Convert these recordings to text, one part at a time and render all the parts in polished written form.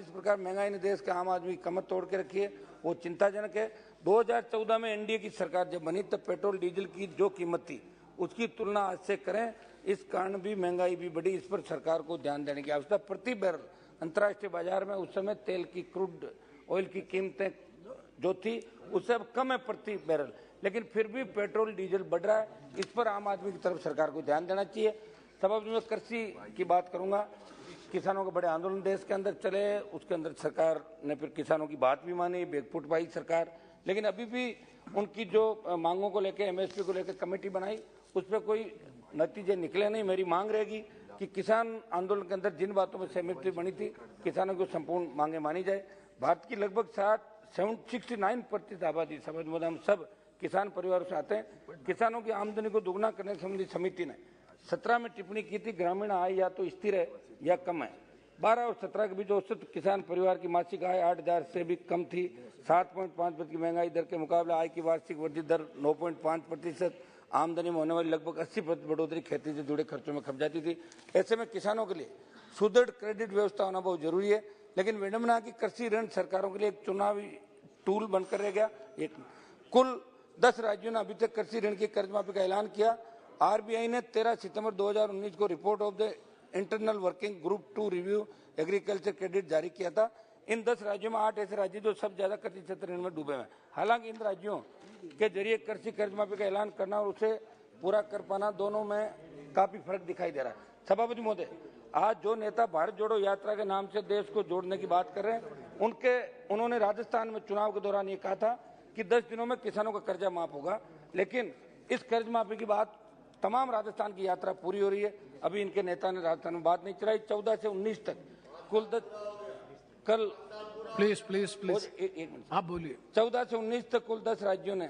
जिस प्रकार महंगाई ने देश के आम आदमी की कमर तोड़ के रखी है वो चिंताजनक है। 2014 में एनडीए की सरकार जब बनी तब पेट्रोल डीजल की जो कीमत थी उसकी तुलना आज से करें, इस कारण भी महंगाई भी बढ़ी। इस पर सरकार को ध्यान देने की आवश्यकता। प्रति बैरल अंतर्राष्ट्रीय बाजार में उस समय तेल की क्रूड ऑयल की कीमतें जो थी उससे अब कम है प्रति बैरल, लेकिन फिर भी पेट्रोल डीजल बढ़ रहा है। इस पर आम आदमी की तरफ सरकार को ध्यान देना चाहिए। तब अब मैं कृषि की बात करूंगा। किसानों के बड़े आंदोलन देश के अंदर चले, उसके अंदर सरकार ने फिर किसानों की बात भी मानी, बेगफुट पाई सरकार, लेकिन अभी भी उनकी जो मांगों को लेकर एमएसपी को लेकर कमेटी बनाई उस पर कोई नतीजे निकले नहीं। मेरी मांग रहेगी कि किसान आंदोलन के अंदर जिन बातों में सहमति बनी थी किसानों की संपूर्ण मांगे मानी जाए। भारत की लगभग 69% आबादी समझ में हम सब किसान परिवारों से आते हैं। किसानों की आमदनी को दुगना करने संबंधी समिति ने 17 में टिप्पणी की थी, ग्रामीण आय या तो स्थिर है या कम है। 12 और 17 के बीच औसत किसान परिवार की मासिक आय 8,000 से भी कम थी। 7.5% की महंगाई दर के मुकाबले आय की वार्षिक वृद्धि दर 9.5%, आमदनी में होने वाली लगभग 80% बढ़ोतरी खेती से जुड़े खर्चों में खप जाती थी। ऐसे में किसानों के लिए सुदृढ़ क्रेडिट व्यवस्था होना बहुत जरूरी है, लेकिन विडंबना की कृषि ऋण सरकारों के लिए एक चुनावी टूल बनकर रह गया। कुल 10 राज्यों ने अभी तक कृषि ऋण की कर्ज माफी का ऐलान किया। आरबीआई ने 13 सितंबर 2019 को report of the internal working group to review agriculture credit जारी किया था। इन 10 राज्यों में 8 ऐसे राज्य जो सब ज्यादा कृषि क्षेत्र ऋण में डूबे हैं। हालांकि इन राज्यों के जरिए कृषि कर्ज माफी का ऐलान करना और उसे पूरा कर पाना दोनों में काफी फर्क दिखाई दे रहा है। सभापति महोदय, आज जो नेता भारत जोड़ो यात्रा के नाम से देश को जोड़ने की बात कर रहे हैं उन्होंने राजस्थान में चुनाव के दौरान ये कहा था कि 10 दिनों में किसानों का कर्जा माफ होगा, लेकिन इस कर्ज माफी की बात तमाम राजस्थान की यात्रा पूरी हो रही है। अभी इनके नेता ने राजस्थान में बात नहीं चलाई। 14 से 19 तक कुल कल प्लीज एक मिनट आप बोलिए। 14 से 19 तक कुल 10 राज्यों ने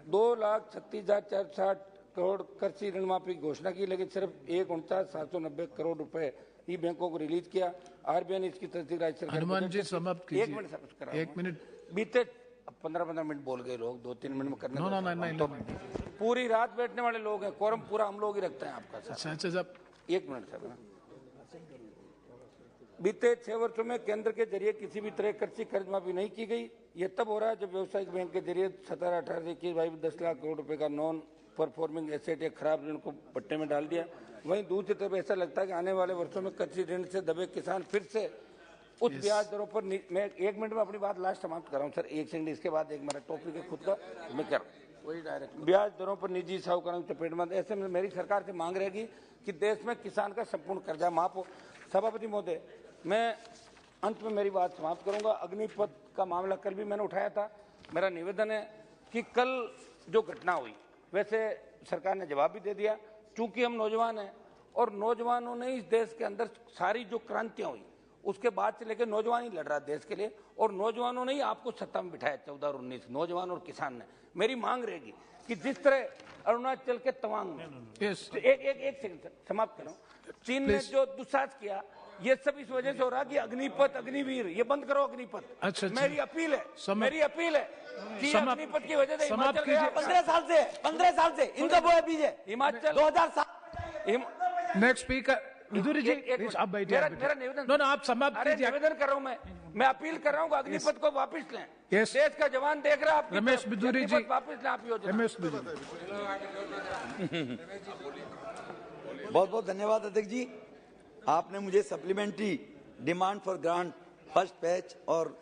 2,36,460 करोड़ कृषि ऋण माफी की घोषणा की, लेकिन सिर्फ 1,49,790 करोड़ रुपए ही बैंकों को रिलीज किया। आरबीआई ने इसकी तस्दीक राज्य सरकार हनुमान जी समाप्त कीजिए। एक मिनट बीते 15-15 मिनट बोल गए लोग, 2-3 मिनट में करने नहीं तो पूरी रात बैठने वाले लोग हैं। कोरम पूरा हम लोग ही रखते हैं आपका सर। अच्छा साहब 1 मिनट सर। बीते 6 वर्षों में केंद्र के जरिए किसी भी तरह कृषि कर्ज माफी नहीं की गई। ये तब हो रहा है जब व्यवसायिक बैंक के जरिए 17, 18 से 21, 22, 10 लाख करोड़ रुपए का नॉन परफॉर्मिंग एसेट या खराब ऋण को पट्टे में डाल दिया। वहीं दूसरी तरफ ऐसा लगता है कि आने वाले वर्षों में कृषि ऋण से दबे किसान फिर से उच्च ब्याज दरों पर मैं 1 मिनट में अपनी बात लास्ट समाप्त कर रहा हूँ सर, 1 सेकंड। इसके बाद एक मेरा टॉपिक है खुद का, मैं कर वही डायरेक्ट ब्याज दरों पर निजी साहूकारों की चपेट में। ऐसे में मेरी सरकार से मांग रहेगी कि देश में किसान का संपूर्ण कर्जा माफ हो। सभापति महोदय, मैं अंत में मेरी बात समाप्त करूंगा। अग्निपथ का मामला कल भी मैंने उठाया था। मेरा निवेदन है कि कल जो घटना हुई, वैसे सरकार ने जवाब भी दे दिया। चूंकि हम नौजवान हैं और नौजवानों ने इस देश के अंदर सारी जो क्रांतियां हुई उसके बाद से लेकर नौजवान ही लड़ रहा है देश के लिए, और नौजवानों ने ही आपको सत्ता में बिठाया 14 और 19, नौजवान और किसान ने। मेरी मांग रहेगी कि जिस तरह अरुणाचल के तवांग में एक सेकंड समाप्त कर रहा हूं, चीन ने जो दुस्साहस किया, ये सब इस वजह से हो रहा कि अग्निपथ अग्निवीर ये बंद करो अग्निपथ। अच्छा, मेरी अपील है कि अग्निपथ की वजह से हिमाचल 15 साल से इनका वो है बीजे हिमाचल 2007। नेक्स्ट स्पीकर विदुरी जी आप बैठिए। मेरा निवेदन नो आप समाप्त कीजिए। निवेदन कर रहा हूं मैं अपील कर रहा हूं अग्निपथ को वापस लें। Yes. देश का जवान देख रहा है आप। रमेश बिदुरी जी वापस लें आप योजना। रमेश बिदुरी बहुत बहुत धन्यवाद अध्यक्ष जी। आपने मुझे supplementary demand for grant first patch और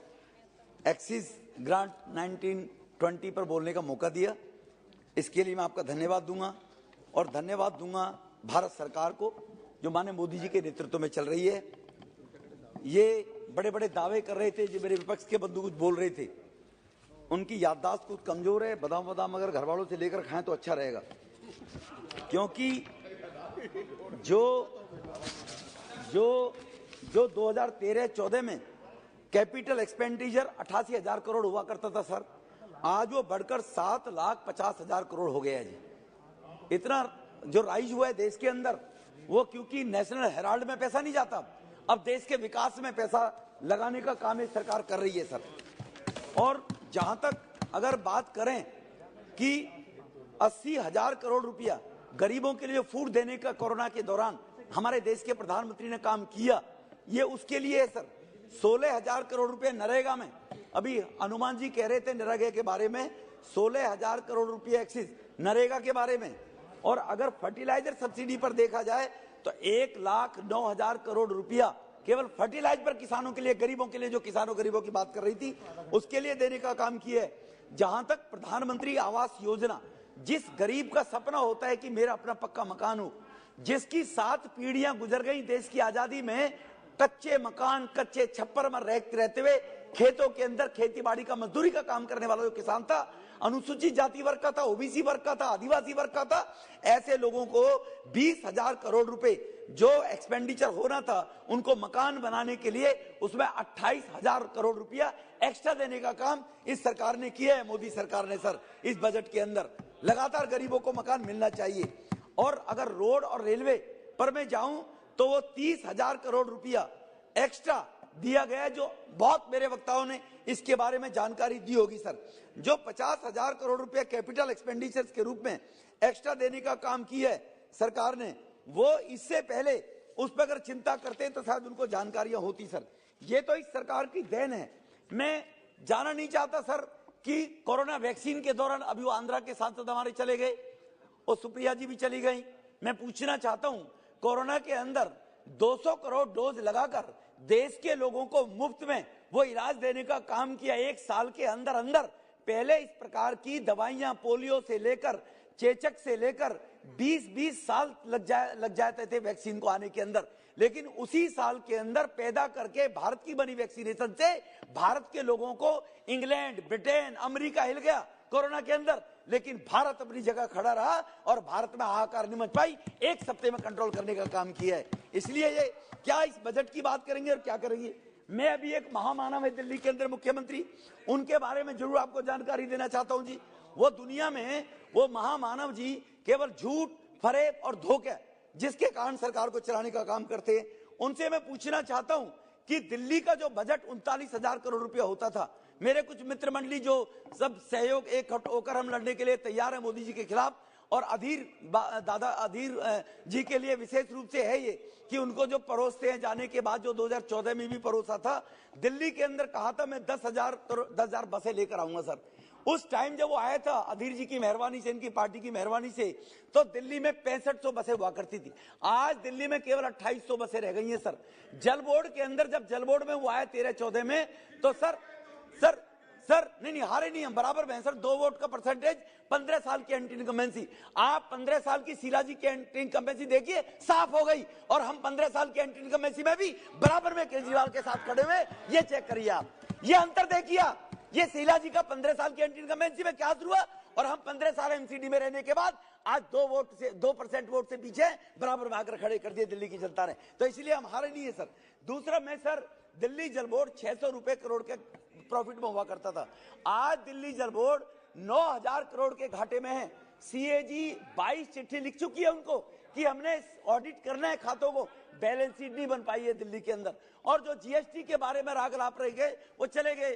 एक्सिस ग्रांट 1920 पर बोलने का मौका दिया। इसके लिए मैं आपका धन्यवाद दूंगा और धन्यवाद दूंगा भारत सरकार को जो माननीय मोदी जी के नेतृत्व में चल रही है। ये बड़े बड़े दावे कर रहे थे, जो मेरे विपक्ष के बंधु कुछ बोल रहे थे, उनकी याददाश्त कुछ कमजोर है। बादाम बादाम अगर घर वालों से लेकर खाएं तो अच्छा रहेगा, क्योंकि जो 2013-14 में कैपिटल एक्सपेंडिचर 88,000 करोड़ हुआ करता था सर, आज वो बढ़कर 7,50,000 करोड़ हो गया है जी। इतना जो राइज हुआ है देश के अंदर, वो क्योंकि नेशनल हेराल्ड में पैसा नहीं जाता, अब देश के विकास में पैसा लगाने का काम सरकार कर रही है सर। और जहां तक अगर बात करें कि 80,000 करोड़ रुपया गरीबों के लिए फूड देने का कोरोना के दौरान हमारे देश के प्रधानमंत्री ने काम किया, ये उसके लिए है सर 16,000 करोड़ रुपए नरेगा में, अभी हनुमान जी कह रहे थे नरेगा के बारे में, 16,000 करोड़ रुपए एक्सिस नरेगा के बारे में। और अगर फर्टिलाइजर सब्सिडी पर देखा जाए तो 1,09,000 करोड़ रुपया केवल फर्टिलाइजर पर किसानों के लिए, गरीबों के लिए, जो किसानों गरीबों की बात कर रही थी उसके लिए देने का काम किया है। जहां तक प्रधानमंत्री आवास योजना, जिस गरीब का सपना होता है कि मेरा अपना पक्का मकान हो, जिसकी 7 पीढ़ियां गुजर गई देश की आजादी में, कच्चे मकान, कच्चे छप्पर में रहते हुए खेतों के अंदर खेती बाड़ी का, मजदूरी का काम करने वाला जो किसान था, अनुसूचित जाति वर्ग का था, ओबीसी वर्ग का था, आदिवासी वर्ग का था, ऐसे लोगों को 20,000 करोड़ रुपए जो एक्सपेंडिचर होना था उनको मकान बनाने के लिए, उसमें 28,000 करोड़ रुपया एक्स्ट्रा देने का काम इस सरकार ने किया है, मोदी सरकार ने। सर, इस बजट के अंदर लगातार गरीबों को मकान मिलना चाहिए। और अगर रोड और रेलवे पर मैं जाऊं तो वो 30,000 करोड़ रुपया एक्स्ट्रा दिया गया है, जो बहुत मेरे वक्ताओं ने इसके बारे में जानकारी दी होगी। सर, जो 50,000 करोड़ रुपया कैपिटल एक्सपेंडिचर्स के रूप में एक्स्ट्रा देने का काम किया है सरकार ने, वो इससे पहले उस पर अगर चिंता करते तो शायद उनको जानकारियां होती। सर, ये तो इस सरकार की देन है। मैं जाना नहीं चाहता सर कि कोरोना वैक्सीन के दौरान अभी वो आंध्रा के सांसद हमारे चले गए और सुप्रिया जी भी चली गई। मैं पूछना चाहता हूं, कोरोना के अंदर 200 करोड़ डोज लगाकर देश के लोगों को मुफ्त में वो इलाज देने का काम किया। 1 साल के अंदर अंदर पहले इस प्रकार की दवाइयां पोलियो से लेकर चेचक से लेकर 20-20 साल लग जाते थे वैक्सीन को आने के अंदर, लेकिन उसी साल के अंदर पैदा करके भारत की बनी वैक्सीनेशन से भारत के लोगों को इंग्लैंड, ब्रिटेन, अमेरिका हिल गया कोरोना के अंदर, लेकिन भारत अपनी जगह खड़ा रहा और भारत में हाहाकार नहीं मच पाई। 1 सप्ताह में कंट्रोल करने का काम किया है। इसलिए ये क्या इस बजट की बात करेंगे और क्या करेंगे। मैं अभी एक महामानव है दिल्ली के अंदर मुख्यमंत्री, उनके बारे में जरूर आपको जानकारी देना चाहता हूं जी। वो दुनिया में वो महामानव जी केवल झूठ, फरेब और धोखे जिसके कारण सरकार को चलाने का काम करते हैं। उनसे मैं पूछना चाहता हूं कि दिल्ली का जो बजट 39,000 करोड़ रुपया होता था, मेरे कुछ मित्र मंडली जो सब सहयोग एक होकर हम लड़ने के लिए तैयार है मोदी जी के खिलाफ, और अधीर जी के लिए विशेष रूप से है ये कि उनको जो परोसते हैं जाने के बाद, जो 2014 में भी परोसा था, दिल्ली के अंदर कहा था मैं 10,000 बसें लेकर आऊंगा। सर, उस टाइम जब वो आया था अधीर जी की मेहरबानी से, इनकी पार्टी की मेहरबानी से, तो दिल्ली में 6500 बसें हुआ करती थी। आज दिल्ली में केवल 2800 बसें रह गई हैं। सर, जल बोर्ड के अंदर जब जल बोर्ड में वो आया 13-14 में, तो सर नहीं हारे नहीं हम, बराबर में सर। 2 वोट का परसेंटेज, 15 साल की एंटी इनकम्बेंसी। आप 15 साल की शीला जी की एंटी इनकम्बेंसी देखिए, साफ हो गई। और हम 15 साल की एंटी इनकम्बेंसी में भी बराबर में केजरीवाल के साथ खड़े हुए। ये चेक करिए आप, ये अंतर देखिए। ये शीला जी का 15 साल की एंटी इनकम्बेंसी में क्या हुआ, और हम 15 साल एमसीडी में रहने के बाद आज 2% वोट से पीछे बराबर में आकर खड़े कर दिए दिल्ली की जनता ने। तो इसलिए हम हारे नहीं है सर। दूसरा, मैं सर, दिल्ली जल बोर्ड 600 करोड़ के प्रॉफिट में हुआ करता था, आज दिल्ली जल बोर्ड 9,000 करोड़ के घाटे में है। सीएजी 22 चिट्ठी लिख चुकी है उनको कि हमने ऑडिट करना है खातों को, बैलेंस शीट नहीं बन पाई है दिल्ली के अंदर। और जो जीएसटी के बारे में राग लाप रह गए, वो चले गए,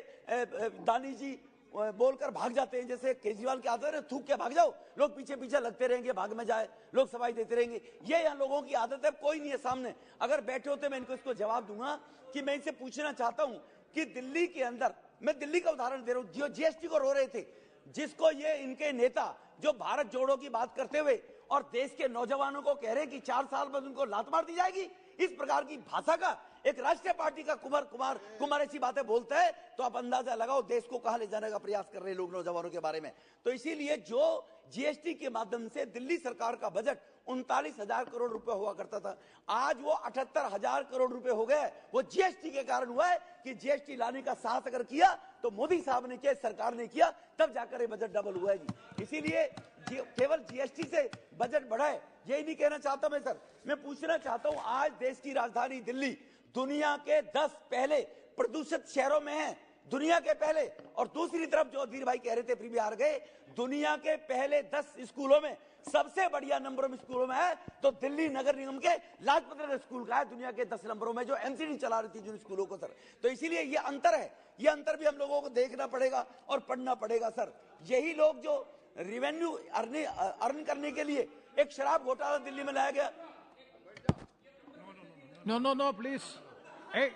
दानी जी बोलकर भाग जाते हैं, जैसे केजरीवाल की आदत है, थूक के भाग जाओ, लोग पीछे पीछे लगते रहेंगे, भाग में जाए, लोग सफाई देते रहेंगे। ये यहाँ लोगों की आदत है, कोई नहीं है सामने। अगर बैठे होते मैं इनको इसको जवाब दूंगा कि मैं इनसे पूछना चाहता हूं कि दिल्ली के अंदर, मैं दिल्ली का उदाहरण दे रहा हूं, जो जीएसटी को रो रहे थे, जिसको ये इनके नेता जो भारत जोड़ो की बात करते हुए और देश के नौजवानों को कह रहे हैं कि 4 साल बाद उनको लात मार दी जाएगी, इस प्रकार की भाषा का एक राष्ट्रीय पार्टी का कुमार ऐसी बातें बोलता है, तो आप अंदाजा लगाओ देश को कहां ले जाने का प्रयास कर रहे हैं लोग नौजवानों के बारे में। तो इसीलिए जो जीएसटी के माध्यम से दिल्ली सरकार का बजट 39,000 करोड़ रुपए हुआ करता था, आज वो 78,000 करोड़ रुपए हो गए। वो जीएसटी के कारण हुआ है कि जीएसटी लाने का साहस अगर किया तो मोदी साहब ने किया, सरकार ने किया, तब जाकर ये बजट डबल हुआ है जी। इसीलिए केवल जीएसटी से बजट बढ़ा है, यही नहीं कहना चाहता मैं सर। मैं पूछना चाहता हूं, आज देश की राजधानी दिल्ली दुनिया के 10 पहले प्रदूषित शहरों में है, दुनिया के पहले। और दूसरी तरफ जो अधीर भाई कह रहे थे, फिर भी हार गए, दुनिया के पहले 10 स्कूलों में सबसे बढ़िया नंबरों में स्कूलों में है तो दिल्ली नगर निगम के लाजपत नगर स्कूल का है, दुनिया के 10 नंबरों में, जो एमसीडी चला रही थी जिन स्कूलों को सर। तो इसीलिए ये अंतर है, ये अंतर भी हम लोगों को देखना पड़ेगा और पढ़ना पड़ेगा सर। यही लोग जो रेवेन्यू अर्न करने के लिए एक शराब घोटाला दिल्ली में लाया गया। No, please. Hey,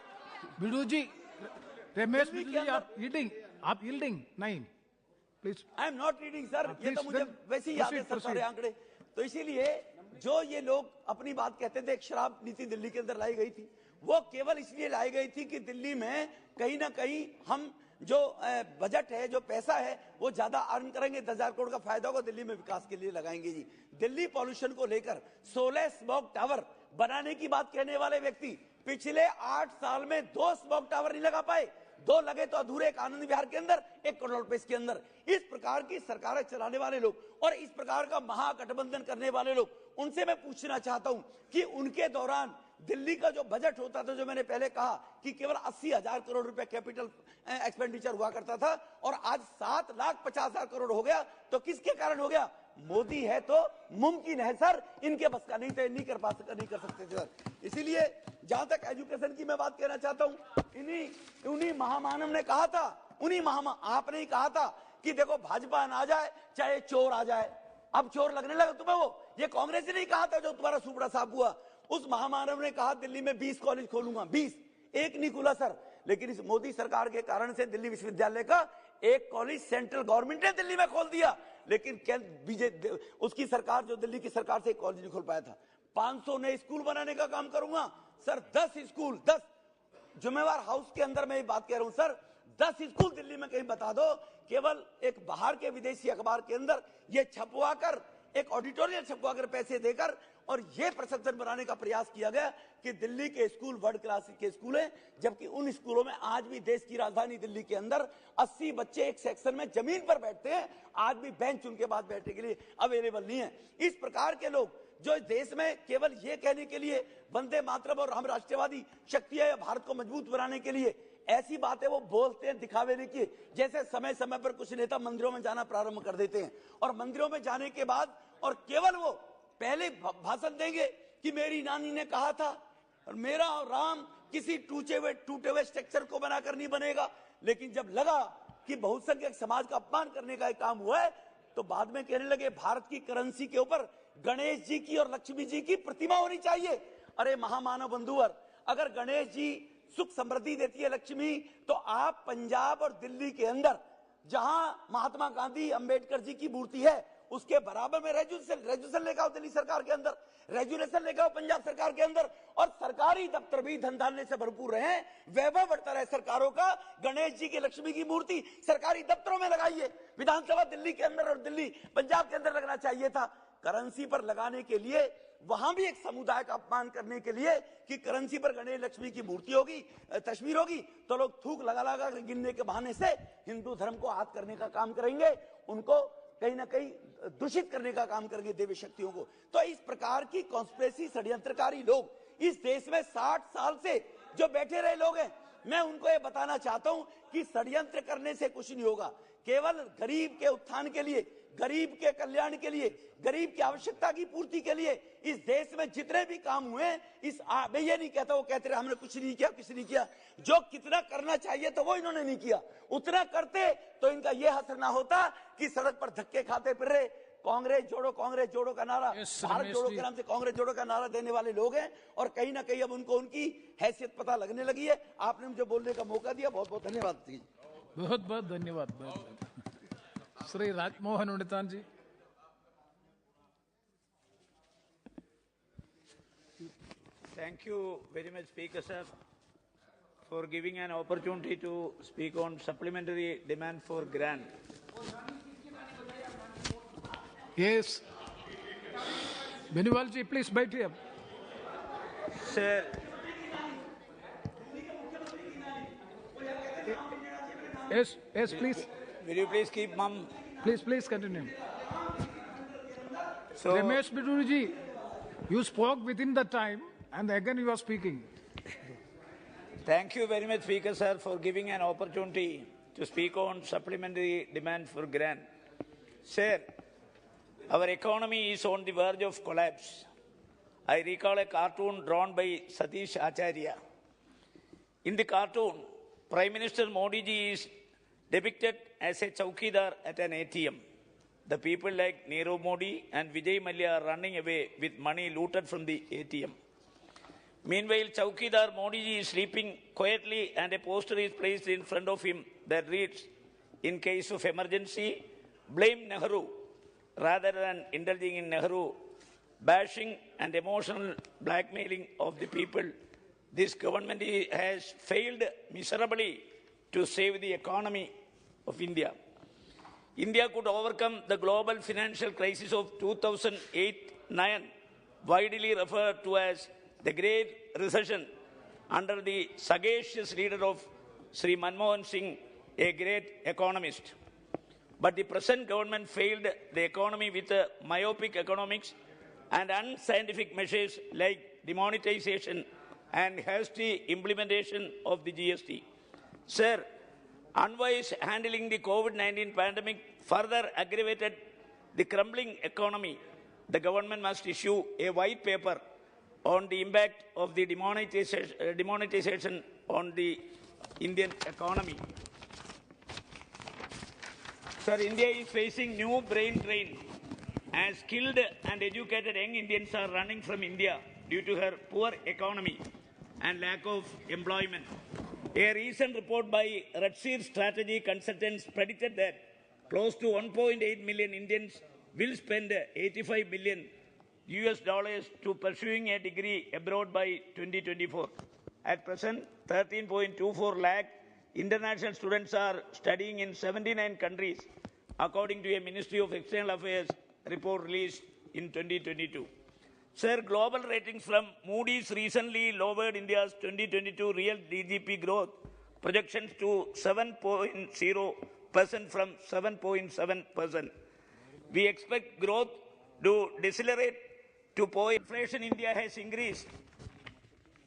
बिडू जी, रमेश बिडू जी, आप यील्डिंग नहीं, please. I am not reading sir, ये तो मुझे वैसे ही याद है सर सारे आंकड़े। तो इसीलिए जो ये लोग अपनी बात कहते थे, एक शराब नीति दिल्ली के अंदर लाई गई थी, वो केवल इसलिए लाई गई थी कि दिल्ली में कहीं ना कहीं हम जो बजट है, जो पैसा है, वो ज्यादा अर्न करेंगे, 10,000 करोड़ का फायदा होगा, दिल्ली में विकास के लिए लगाएंगे जी। दिल्ली पॉल्यूशन को लेकर 16 स्मॉग टावर बनाने की बात कहने वाले व्यक्ति पिछले 8 साल में 2 स्मॉग टावर नहीं लगा पाए। 2 लगे तो अधूरे, एक आनंद विहार के अंदर, 1 करोड़ रुपए इसके अंदर। इस प्रकार की सरकारें चलाने वाले लोग और इस प्रकार का महागठबंधन करने वाले लोग, उनसे मैं पूछना चाहता हूं कि उनके दौरान दिल्ली का जो बजट होता था, जो मैंने पहले कहा कि केवल 80,000 करोड़ रुपए कैपिटल एक्सपेंडिचर हुआ करता था, और आज 7,50,000 करोड़ हो गया, तो किसके कारण हो गया? मोदी है तो मुमकिन है सर, इनके बस का नहीं तो नहीं कर सकते थे सर। इसीलिए जहां तक एजुकेशन की मैं बात कहना चाहता हूं, उन्हीं महामानव ने कहा था, आपने ही कहा था कि देखो भाजपा ना जाए चाहे चोर आ जाए। अब चोर लगने लगा तुम्हें वो? ये कांग्रेस ने नहीं कहा था जो तुम्हारा सुपड़ा साफ हुआ। उस महामानव ने कहा दिल्ली में 20 कॉलेज खोलूंगा, 20, एक नहीं खुला सर। लेकिन इस मोदी सरकार के कारण से दिल्ली विश्वविद्यालय का एक कॉलेज सेंट्रल गवर्नमेंट ने दिल्ली में खोल दिया, लेकिन बीजेपी उसकी सरकार, जो दिल्ली की सरकार से एक कॉलेज नहीं खोल पाया था। 500 नए स्कूल बनाने का काम करूंगा सर, 10 स्कूल, 10 जुम्मेवार हाउस के अंदर मैं बात कह रहा हूं सर, 10 स्कूल दिल्ली में कहीं बता दो, केवल एक बाहर के विदेशी अखबार के अंदर ये छपवा कर, एक ऑडिटोरियल छपवा कर, पैसे देकर, और ये परसेप्शन बनाने का प्रयास किया गया कि दिल्ली के स्कूल वर्ल्ड क्लास के स्कूल हैं, जबकि उन स्कूलों में आज भी देश की राजधानी दिल्ली के अंदर 80 बच्चे एक सेक्शन में जमीन पर बैठते हैं, आज भी बेंच उनके बाद बैठने के लिए अवेलेबल नहीं है। इस प्रकार के लोग जो इस देश में केवल ये कहने के लिए वंदे मातरम और हम राष्ट्रवादी शक्ति है, भारत को मजबूत बनाने के लिए ऐसी बातें वो बोलते हैं दिखावे की, जैसे समय समय पर कुछ नेता मंदिरों में जाना प्रारंभ कर देते हैं, और मंदिरों में जाने के बाद और केवल वो पहले भाषण देंगे कि मेरी नानी ने कहा था, और मेरा राम किसी टूटे हुए स्ट्रक्चर को बनाकर नहीं बनेगा। लेकिन जब लगा कि बहुसंख्यक समाज का अपमान करने का एक काम हुआ है, तो बाद में कहने लगे भारत की करेंसी के ऊपर गणेश जी की और लक्ष्मी जी की प्रतिमा होनी चाहिए। अरे महामानव बंधुवर, अगर गणेश जी सुख समृद्धि देती है लक्ष्मी, तो आप पंजाब और दिल्ली के अंदर जहां महात्मा गांधी, अंबेडकर जी की मूर्ति है, उसके बराबर में रेजुलेशन लेकर आओ दिल्ली सरकार के अंदर, रेजुलेशन लेकर आओ पंजाब सरकार के अंदर, और सरकारी दफ्तर भी धन धान्य से भरपूर रहे, वैभव बढ़ता रहे सरकारों का। गणेश जी की, लक्ष्मी की मूर्ति सरकारी दफ्तरों में लगाइए, विधानसभा दिल्ली के अंदर और दिल्ली पंजाब के अंदर लगना चाहिए था। करेंसी पर लगाने के लिए, वहां भी एक समुदाय का अपमान करने के लिए कि करेंसी पर गणेश लक्ष्मी की मूर्ति होगी, तस्वीर होगी, तो लोग थूक लगा लगा गिनने के बहाने से हिंदू धर्म को हाथ करने का काम करेंगे, उनको कहीं ना कहीं दूषित करने का काम करेंगे, देवी शक्तियों को। तो इस प्रकार की कॉन्स्पिरेसी षड्यंत्रकारी लोग इस देश में 60 साल से जो बैठे रहे लोग हैं, मैं उनको ये बताना चाहता हूं कि षड्यंत्र करने से कुछ नहीं होगा। केवल गरीब के उत्थान के लिए, गरीब के कल्याण के लिए, गरीब की आवश्यकता की पूर्ति के लिए इस देश में जितने भी काम हुए, मैं ये नहीं कहता वो कहते रहे हमने कुछ नहीं किया, कुछ नहीं किया। जो कितना करना चाहिए तो वो इन्होंने नहीं किया, उतना करते तो इनका ये हसर ना होता कि सड़क पर धक्के खाते फिर रहे। कांग्रेस जोड़ो का नारा, भारत जोड़ो के नाम से कांग्रेस जोड़ो का नारा देने वाले लोग हैं, और कहीं ना कहीं अब उनको उनकी हैसियत पता लगने लगी है। आपने मुझे बोलने का मौका दिया, बहुत बहुत धन्यवाद। बहुत बहुत धन्यवाद। श्री राजमोहन उड़ितान जी। Thank you very much, Speaker sir, for giving an opportunity to speak on supplementary demand for grant. Yes. Benewal ji, please wait here. Sir, Yes, please. will you please keep mum? Please continue. So, Ramesh Biduri ji, you spoke within the time and again you are speaking. thank you very much, Speaker sir, for giving an opportunity to speak on supplementary demand for grant. Sir, our economy is on the verge of collapse. I recall a cartoon drawn by Satish Acharya. In the cartoon, Prime Minister Modi ji is depicted as a chowkidar at an ATM. The people like Nirav Modi and Vijay Mallya are running away with money looted from the ATM. Meanwhile, Chowkidar Modi ji is sleeping quietly and a poster is placed in front of him that reads, "In case of emergency, blame Nehru," rather than indulging in Nehru bashing and emotional blackmailing of the people. This government has failed miserably to save the economy of India. India could overcome the global financial crisis of 2008-9, widely referred to as the Great Recession, under the sagacious leader of Sri Manmohan Singh, a great economist. But the present government failed the economy with myopic economics and unscientific measures like demonetization and hasty implementation of the GST. Sir, unwise handling the COVID-19 pandemic further aggravated the crumbling economy. The government must issue a white paper on the impact of the demonetization on the Indian economy. Sir, India is facing new brain drain as skilled and educated young Indians are running from India due to her poor economy and lack of employment. A recent report by Redseer Strategy Consultants predicted that close to 1.8 million Indians will spend $85 billion to pursuing a degree abroad by 2024. At present, 13.24 lakh international students are studying in 79 countries, according to a Ministry of External Affairs report released in 2022. Sir, global ratings from Moody's recently lowered India's 2022 real GDP growth projections to 7.0% from 7.7%. We expect growth to decelerate to inflation in India has increased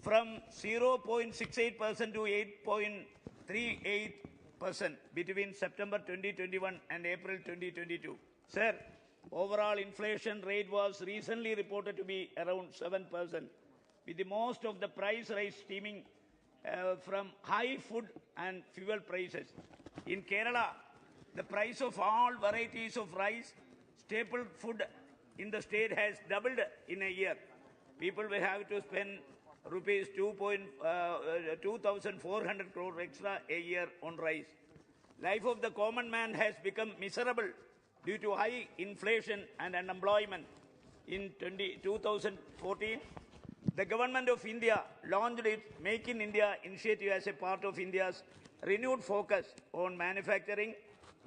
from 0.68% to 8.38% between September 2021 and April 2022. Sir, overall inflation rate was recently reported to be around 7%, with the most of the price rise stemming from high food and fuel prices. In Kerala, the price of all varieties of rice, staple food in the state has doubled in a year. People will have to spend rupees 2,400 crore extra a year on rice. Life of the common man has become miserable due to high inflation and unemployment. In 2014, the government of India launched its Make in India initiative as a part of India's renewed focus on manufacturing.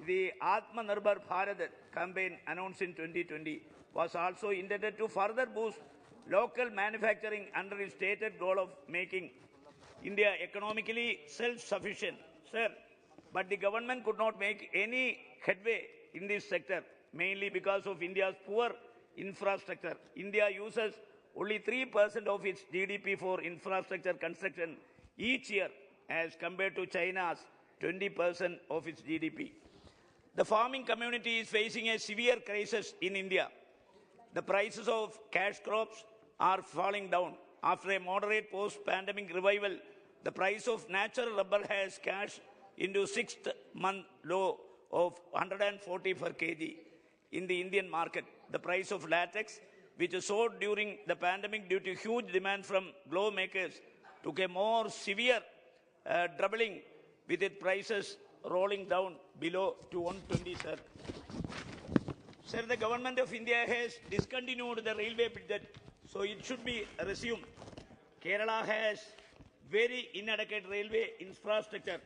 The Atmanirbhar Bharat campaign announced in 2020 was also intended to further boost local manufacturing under its stated goal of making India economically self-sufficient. Sir, but the government could not make any headway in this sector, mainly because of India's poor infrastructure. India uses only 3% of its GDP for infrastructure construction each year as compared to China's 20% of its GDP. The farming community is facing a severe crisis in India. The prices of cash crops are falling down. After a moderate post-pandemic revival, the price of natural rubber has crashed into sixth-month low of 140 per kg in the Indian market. The price of latex, which soared during the pandemic due to huge demand from glove makers, took a more severe doubling, with its prices rolling down below to 120, sir. Sir, the government of India has discontinued the railway budget, so it should be resumed. Kerala has very inadequate railway infrastructure.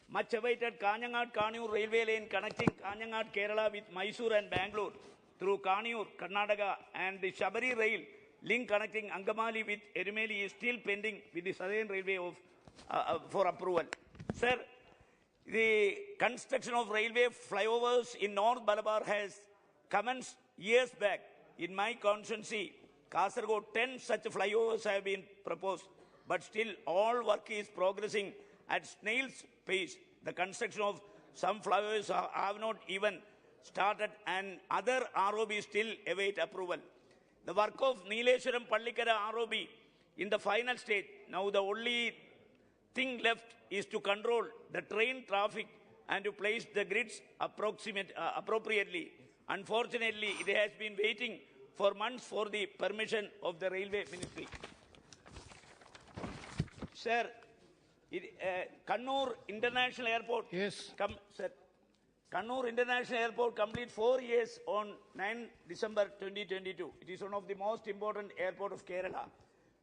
Much awaited Kanyanad-Kannur railway lane connecting Kanyanad, Kerala with Mysore and Bangalore through Kannur, Karnataka, and the Shabari rail link connecting Angamali with Erumeli is still pending with the Southern Railway for approval. Sir, the construction of railway flyovers in North Malabar has commenced years back. In my constituency, Kasaragod, 10 such flyovers have been proposed, but still all work is progressing at snail's pace. The construction of some flyovers have not even started, and other ROB still await approval. The work of Neeleshwaram Pallikara ROB in the final stage. Now the only thing left is to control the train traffic and to place the grids appropriately. Unfortunately, it has been waiting for months for the permission of the Railway Ministry. Sir, Kannur International Airport. Yes. Sir, Kannur International Airport completes 4 years on 9 December 2022. It is one of the most important airport of Kerala.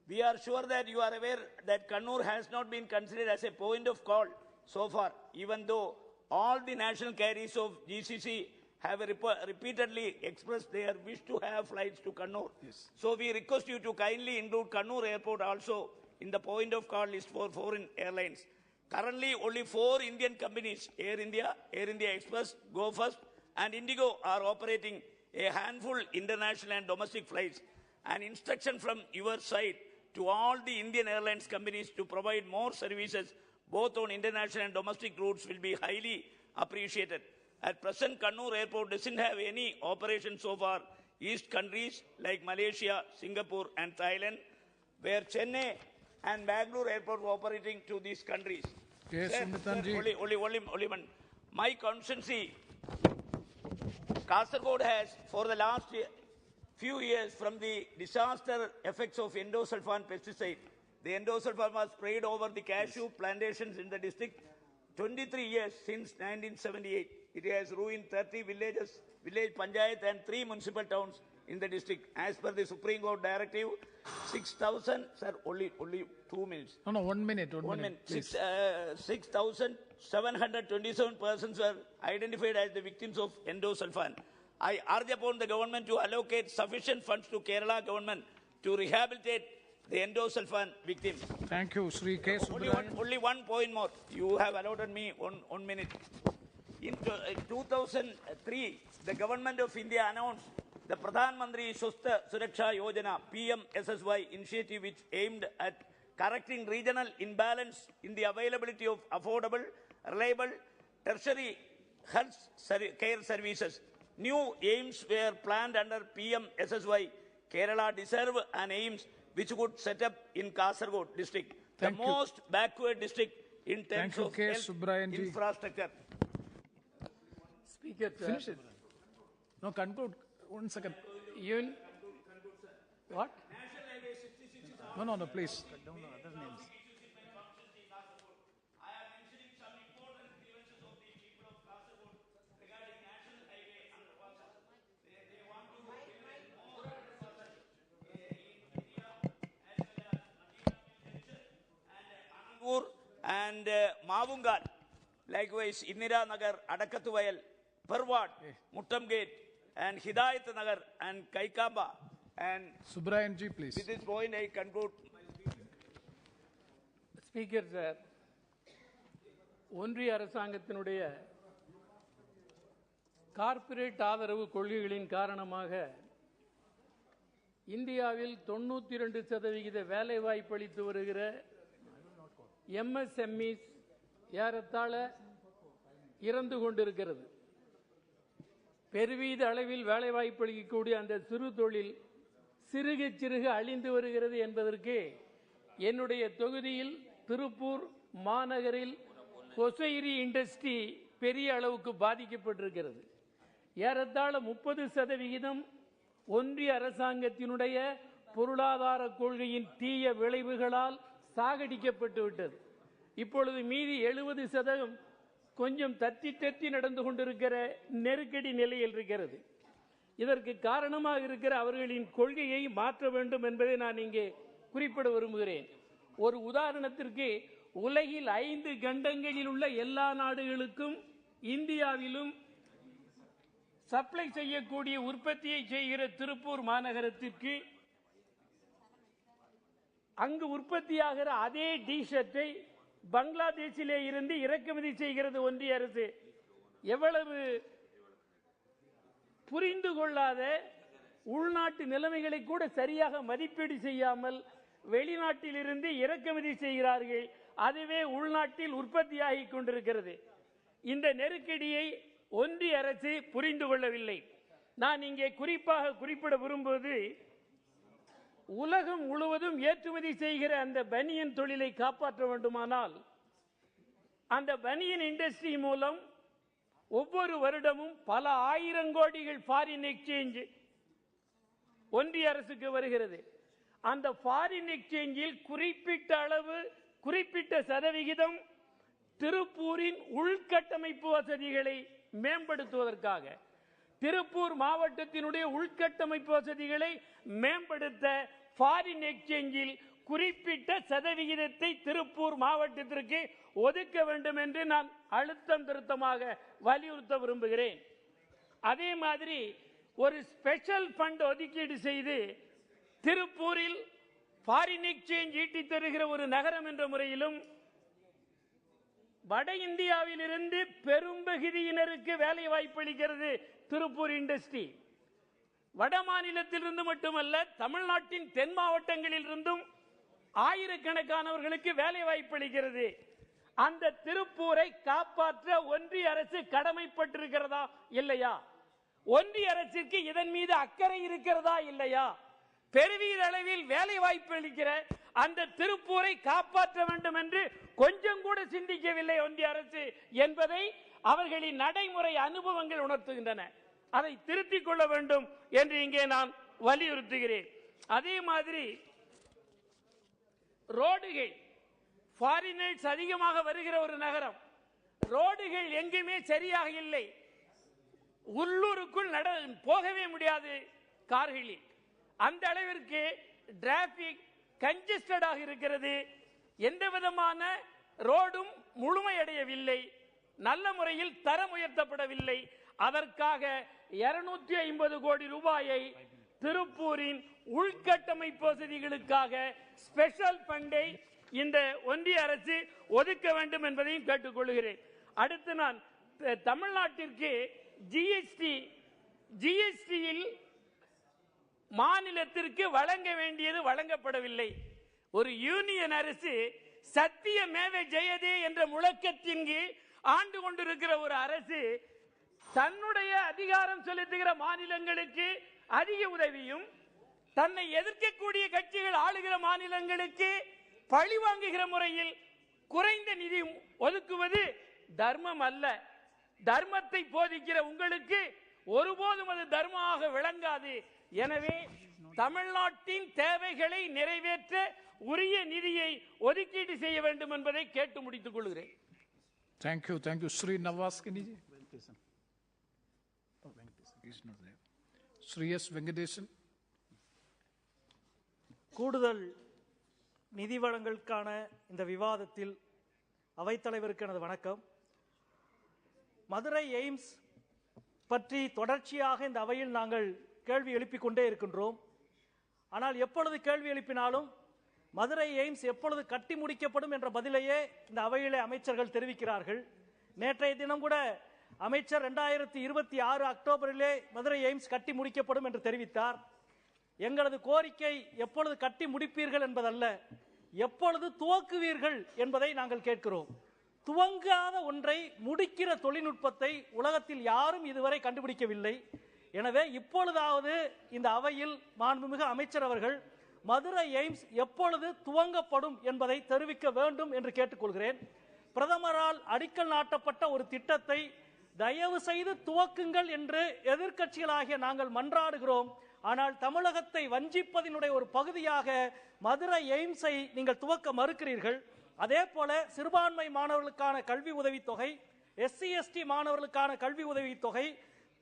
We are sure that you are aware that Kannur has not been considered as a point of call so far, even though all the national carriers of GCC have repeatedly expressed their wish to have flights to Kannur. Yes. So we request you to kindly include Kannur Airport also in the point of call list for foreign airlines. Currently, only 4 Indian companies, Air India Express, Go First, and Indigo, are operating a handful international and domestic flights. An instruction from your side to all the Indian airlines companies to provide more services, both on international and domestic routes, will be highly appreciated. At present, Kannur Airport doesn't have any operations so far. East countries like Malaysia, Singapore, and Thailand, where Chennai and Bangalore Airport were operating to these countries. Yes, sir, only one. My constituency, Kasaragod, has for the last few years, from the disaster effects of endosulfan pesticide, the endosulfan was sprayed over the cashew plantations in the district 23 years since 1978. It has ruined 30 villages, village panchayat, and 3 municipal towns in the district. As per the Supreme Court directive, 6,000, sir, only 2 minutes. No, 1 minute. 1 minute. 6,727 persons were identified as the victims of endosulfan. I urge upon the government to allocate sufficient funds to Kerala government to rehabilitate the endosulfan victims. Thank you, Sri K. Subbarayan. Only 1 point more. You have allotted me 1 minute. In 2003, the government of India announced the Pradhan Mantri Swasthya Suraksha Yojana (PMSSY) initiative, which aimed at correcting regional imbalance in the availability of affordable, reliable, tertiary health care services. New aims were planned under PMSSY. Kerala deserve an aims which would set up in Kasaragod district, the most backward district in terms of health infrastructure. Speaker, finish it. No, conclude. 1 second. Even what? No, please. Cut down the other names. And Mavungal, likewise Indira Nagar, Adakatuvayal, Parwat, Muttam Gate, and Hidayat Nagar, and Kaikaba. And Subbarayan ji, please. With this point, I conclude. Speaker, sir, ஒன்றிய அரசாங்கத்தினுடைய corporate ஆதரவு கொள்கைகளின் காரணமாக இந்தியாவில் 92% வேலை வாய்ப்பு அளித்து வருகிற MSMEs ஏறத்தாழ இறந்து கொண்டிருக்கிறது. பெருவீத அளவில் வேலை வாய்ப்பு அளிக்கக்கூடிய அந்த சிறு தொழில் சிறுக சிறுக அழிந்து வருகிறது என்பதற்கு என்னுடைய தொகுதியில் திருப்பூர் மாநகரில் கொசைரி இண்டஸ்ட்ரி பெரிய அளவுக்கு பாதிக்கப்பட்டிருக்கிறது. ஏறத்தாழ 30% ஒன்றிய அரசாங்கத்தினுடைய பொருளாதார கொள்கையின் தீய விளைவுகளால் சாகடிக்கப்பட்டு விட்டது. இப்பொழுது மீதி 70% கொஞ்சம் தத்தி நடந்து கொண்டிருக்கிற நெருக்கடி நிலையில் இருக்கிறது. இதற்கு காரணமாக இருக்கிற அவர்களின் கொள்கையை மாற்ற வேண்டும் என்பதை நான் இங்கே குறிப்பிட விரும்புகிறேன். ஒரு உதாரணத்திற்கு, உலகில் 5 கண்டங்களில் உள்ள எல்லா நாடுகளுக்கும் இந்தியாவிலும் சப்ளை செய்யக்கூடிய உற்பத்தியை செய்கிற திருப்பூர் மாநகரத்திற்கு அங்கு உற்பத்தியாகிற அதே டி-ஷர்ட்டை பங்களாதேஷிலே இருந்து இறக்குமதி செய்கிறது ஒன்றிய அரசு. எவ்வளவு புரிந்து கொள்ளாத, உள்நாட்டு நிலைமைகளை கூட சரியாக மதிப்பீடு செய்யாமல் வெளிநாட்டிலிருந்து இறக்குமதி செய்கிறார்கள். அதுவே உள்நாட்டில் உற்பத்தியாகி கொண்டிருக்கிறது. இந்த நெருக்கடியை ஒன்றிய அரசு புரிந்து கொள்ளவில்லை. நான் இங்கே குறிப்பாக குறிப்பிட விரும்புவது, உலகம் முழுவதும் ஏற்றுமதி செய்கிற அந்த பனியன் தொழிலை காப்பாற்ற வேண்டுமானால் அந்த பனியன் இண்டஸ்ட்ரி மூலம் ஒவ்வொரு வருடமும் பல ஆயிரம் கோடிகள் ஃபாரின் எக்ஸ்சேஞ்ச் ஒன்றிய அரசுக்கு வருகிறது. அந்த ஃபாரின் எக்ஸ்சேஞ்சில் குறிப்பிட்ட அளவு குறிப்பிட்ட சதவிகிதம் திருப்பூரின் உள்கட்டமைப்பு வசதிகளை மேம்படுத்துவதற்காக, திருப்பூர் மாவட்டத்தினுடைய உள்கட்டமைப்பு வசதிகளை மேம்படுத்த ஃபாரின் எக்ஸ்சேஞ்சில் குறிப்பிட்ட சதவிகிதத்தை திருப்பூர் மாவட்டத்திற்கு ஒதுக்க வேண்டும் என்று நான் அழுத்தம் திருத்தமாக வலியுறுத்த விரும்புகிறேன். அதே மாதிரி ஒரு ஸ்பெஷல் ஃபண்ட் ஒதுக்கீடு செய்து திருப்பூரில் ஃபாரின் எக்ஸ்சேஞ்ச் ஈட்டி தருகிற ஒரு நகரம் என்ற முறையிலும் வட இந்தியாவில் இருந்து பெரும்பகுதியினருக்கு வேலை வாய்ப்பு அளிக்கிறது திருப்பூர் இண்டஸ்ட்ரி. வட மாநிலத்திலிருந்து மட்டுமல்ல, தமிழ்நாட்டின் தென் மாவட்டங்களில் இருந்தும் ஆயிரக்கணக்கானவர்களுக்கு வேலை வாய்ப்பு அளிக்கிறது. அந்த திருப்பூரை காப்பாற்ற ஒன்றிய அரசு கடமைப்பட்டிருக்கிறதா இல்லையா? ஒன்றிய அரசிற்கு இதன் மீது அக்கறை இருக்கிறதா இல்லையா? பெருவீர அளவில் வேலை வாய்ப்பு அளிக்கிற அந்த திருப்பூரை காப்பாற்ற வேண்டும் என்று கொஞ்சம் கூட சிந்திக்கவில்லை ஒன்றிய அரசு என்பதை அவர்களின் நடைமுறை அனுபவங்கள் உணர்த்துகின்றன. அதை திருத்திக் கொள்ள வேண்டும் என்று இங்கே நான் வலியுறுத்துகிறேன். அதே மாதிரி ரோடுகள், ஃபாரினர்ஸ் அதிகமாக வருகிற ஒரு நகரம், ரோடுகள் எங்குமே சரியாக இல்லை. உள்ளூருக்குள் போகவே முடியாது கார்களில். அந்த அளவிற்கு டிராபிக் கன்ஜஸ்டடாக இருக்கிறது. எந்த விதமான ரோடும் முழுமையடையவில்லை, நல்ல முறையில் தரம் உயர்த்தப்படவில்லை. அதற்காக 250 கோடி ரூபாயை திருப்பூரின் உள்கட்டமைப்பு வசதிகளுக்காக ஸ்பெஷல் ஃபண்டை இந்த ஒன்றிய அரசு ஒதுக்க வேண்டும் என்பதையும் கேட்டுக்கொள்கிறேன். அடுத்து நான் தமிழ்நாட்டிற்கு ஜிஎஸ்டியில் மாநிலத்திற்கு வழங்க வேண்டியது வழங்கப்படவில்லை. ஒரு யூனியன் அரசு சத்தியமேவ ஜெயதே என்ற முழக்கத்தின் கீழ் ஆண்டு கொண்டிருக்கிற ஒரு அரசு தன்னுடைய அதிகாரம் செலுத்துகிற மாநிலங்களுக்கு அதிக உதவியும், தன்னை எதிர்க்கக்கூடிய கட்சிகள் ஆளுகிற மாநிலங்களுக்கு பழி வாங்குகிற முறையில் குறைந்த நிதி ஒதுக்குவது தர்மம் அல்ல. தர்மத்தை போதிக்கிற உங்களுக்கு ஒருபோதும் அது தர்மமாக விளங்காது. எனவே தமிழ்நாட்டின் தேவைகளை நிறைவேற்ற உரிய நிதியை ஒதுக்கீடு செய்ய வேண்டும் என்பதை கேட்டு முடித்துக் கொள்கிறேன். Thank you. Sri Nawaz Kaniji. Sri S. Venkatesan. கூடுதல் நிதி வழங்கலுக்கான இந்த விவாதத்தில் அவைத்தலைவருக்கு எனது வணக்கம். மதுரை எய்ம்ஸ் பற்றி தொடர்ச்சியாக இந்த அவையில் நாங்கள் கேள்வி எழுப்பிக் கொண்டே இருக்கின்றோம். ஆனால் எப்பொழுது கேள்வி எழுப்பினாலும் மதுரை எய்ம்ஸ் எப்பொழுது கட்டி முடிக்கப்படும் என்ற பதிலையே இந்த அவையிலே அமைச்சர்கள் தெரிவிக்கிறார்கள். நேற்றைய தினம் கூட அமைச்சர் 2026 அக்டோபரிலே மதுரை எய்ம்ஸ் கட்டி முடிக்கப்படும் என்று தெரிவித்தார். எங்களது கோரிக்கை எப்பொழுது கட்டி முடிப்பீர்கள் என்பதல்ல, எப்பொழுது துவக்குவீர்கள் என்பதை நாங்கள் கேட்கிறோம். துவங்காத ஒன்றை முடிக்கிற தொழில்நுட்பத்தை உலகத்தில் யாரும் இதுவரை கண்டுபிடிக்கவில்லை. எனவே இப்பொழுதாவது இந்த அவையில் மாண்புமிகு அமைச்சர் அவர்கள் மதுரை எய்ம்ஸ் எப்பொழுது துவங்கப்படும் என்பதை தெரிவிக்க வேண்டும் என்று கேட்டுக்கொள்கிறேன். பிரதமரால் அடிக்கல் நாட்டப்பட்ட ஒரு திட்டத்தை தயவு செய்து துவக்குங்கள் என்று எதிர்க்கட்சிகளாகிய நாங்கள் மன்றாடுகிறோம். ஆனால் தமிழகத்தை வஞ்சிப்பதனுடைய ஒரு பகுதியாக மதுரை எய்ம்ஸை நீங்கள் துவக்க மறுக்கிறீர்கள். அதே போல சிறுபான்மை மாணவர்களுக்கான கல்வி உதவித்தொகை, SC/ST மாணவர்களுக்கான கல்வி உதவித்தொகை,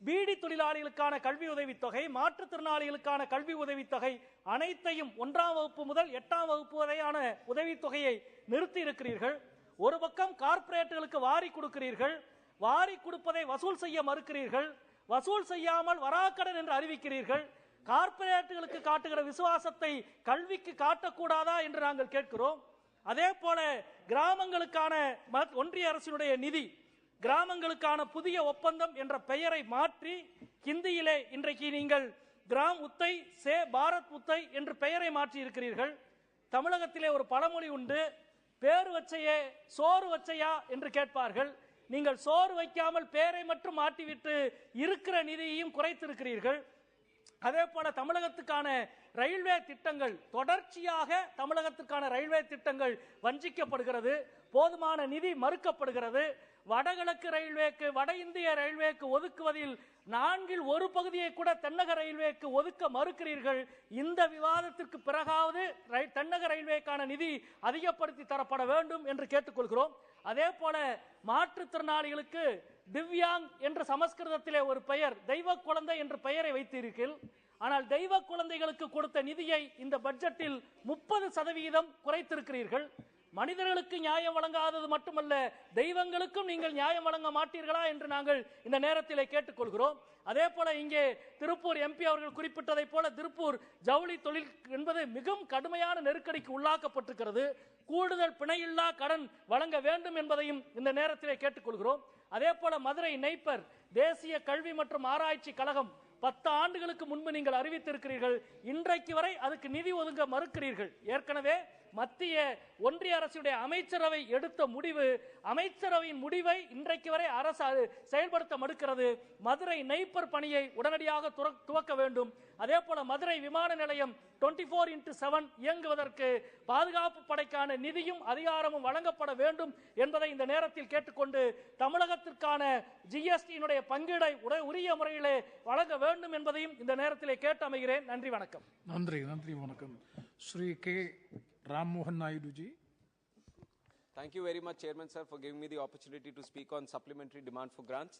பீடி தொழிலாளிகளுக்கான கல்வி உதவித்தொகை, மாற்றுத்திறனாளிகளுக்கான கல்வி உதவித்தொகை அனைத்தையும் 1ஆம் வகுப்பு முதல் 8ஆம் வகுப்பு வரையான உதவித்தொகையை நிறுத்தி இருக்கிறீர்கள். ஒரு பக்கம் கார்ப்பரேட்டுகளுக்கு வாரி கொடுக்கிறீர்கள், வாரி கொடுப்பதை வசூல் செய்ய மறுக்கிறீர்கள், வசூல் செய்யாமல் வராக்கடன் என்று அறிவிக்கிறீர்கள். கார்ப்பரேட்டுகளுக்கு காட்டுகிற விசுவாசத்தை கல்விக்கு காட்டக்கூடாதா என்று நாங்கள் கேட்கிறோம். அதே போல கிராமங்களுக்கான ஒன்றிய அரசினுடைய நிதி, கிராமங்களுக்கான புதிய ஒப்பந்தம் என்ற பெயரை மாற்றி ஹிந்தியிலே இன்றைக்கு நீங்கள் கிராம் உத்தை சே பாரத் உத்தை என்று பெயரை மாற்றி இருக்கிறீர்கள். தமிழகத்திலே ஒரு பழமொழி உண்டு, பேரு வச்சையே சோறு வச்சையா என்று கேட்பார்கள். நீங்கள் சோறு வைக்காமல் பேரை மட்டும் மாற்றிவிட்டு இருக்கிற நிதியையும் குறைத்திருக்கிறீர்கள். அதே போல தமிழகத்துக்கான ரயில்வே திட்டங்கள், தொடர்ச்சியாக தமிழகத்துக்கான ரயில்வே திட்டங்கள் வஞ்சிக்கப்படுகிறது, போதுமான நிதி மறுக்கப்படுகிறது. வடகிழக்கு ரயில்வேக்கு, வட இந்திய ரயில்வேக்கு ஒதுக்குவதில் 1/4 பகுதியை கூட தென்னக ரயில்வேக்கு ஒதுக்க மறுக்கிறீர்கள். இந்த விவாதத்திற்கு பிறகாவது தென்னக ரயில்வேக்கான நிதி அதிகப்படுத்தி தரப்பட வேண்டும் என்று கேட்டுக்கொள்கிறோம். அதே போல மாற்றுத்திறனாளிகளுக்கு திவ்யாங் என்ற சமஸ்கிருதத்திலே ஒரு பெயர், தெய்வ குழந்தை என்ற பெயரை வைத்தீர்கள். ஆனால் தெய்வ குழந்தைகளுக்கு கொடுத்த நிதியை இந்த பட்ஜெட்டில் 30% குறைத்திருக்கிறீர்கள். மனிதர்களுக்கு நியாயம் வழங்காதது மட்டுமல்ல, தெய்வங்களுக்கும் நீங்கள் நியாயம் வழங்க மாட்டீர்களா என்று நாங்கள் இந்த நேரத்திலே கேட்டுக்கொள்கிறோம். அதே போல இங்கே திருப்பூர் எம்பி அவர்கள் குறிப்பிட்டதை போல திருப்பூர் ஜவுளி தொழில் என்பது மிகவும் கடுமையான நெருக்கடிக்கு உள்ளாக்கப்பட்டிருக்கிறது. கூடுதல் பிணையில்லா கடன் வழங்க வேண்டும் என்பதையும் இந்த நேரத்திலே கேட்டுக்கொள்கிறோம். அதே போல மதுரை நெய்ப்பர் தேசிய கல்வி மற்றும் ஆராய்ச்சி கழகம் 10 ஆண்டுகளுக்கு முன்பு நீங்கள் அறிவித்திருக்கிறீர்கள். இன்றைக்கு வரை அதுக்கு நிதி ஒதுங்க மறுக்கிறீர்கள். ஏற்கனவே மத்திய ஒன்றிய அரசுடைய அமைச்சரவை எடுத்த முடிவு, அமைச்சரவையின் முடிவை இன்றைக்கு வரை அரசு செயல்படுத்த மறுக்கிறது. மதுரை நெய்ப்பர் பணியை உடனடியாக துவக்க வேண்டும். அதே போல மதுரை விமான நிலையம் 24/7 இயங்குவதற்கு பாதுகாப்பு படைக்கான நிதியும் அதிகாரமும் வழங்கப்பட வேண்டும் என்பதை இந்த நேரத்தில் கேட்டுக்கொண்டு, தமிழகத்திற்கான ஜிஎஸ்டியினுடைய பங்கீடை உரிய முறையிலே வழங்க வேண்டும் என்பதையும் இந்த நேரத்திலே கேட்டு அமைகிறேன். நன்றி, வணக்கம். நன்றி வணக்கம். Shri K Ram Mohan Naidu ji. Thank you very much, Chairman sir, for giving me the opportunity to speak on supplementary demand for grants.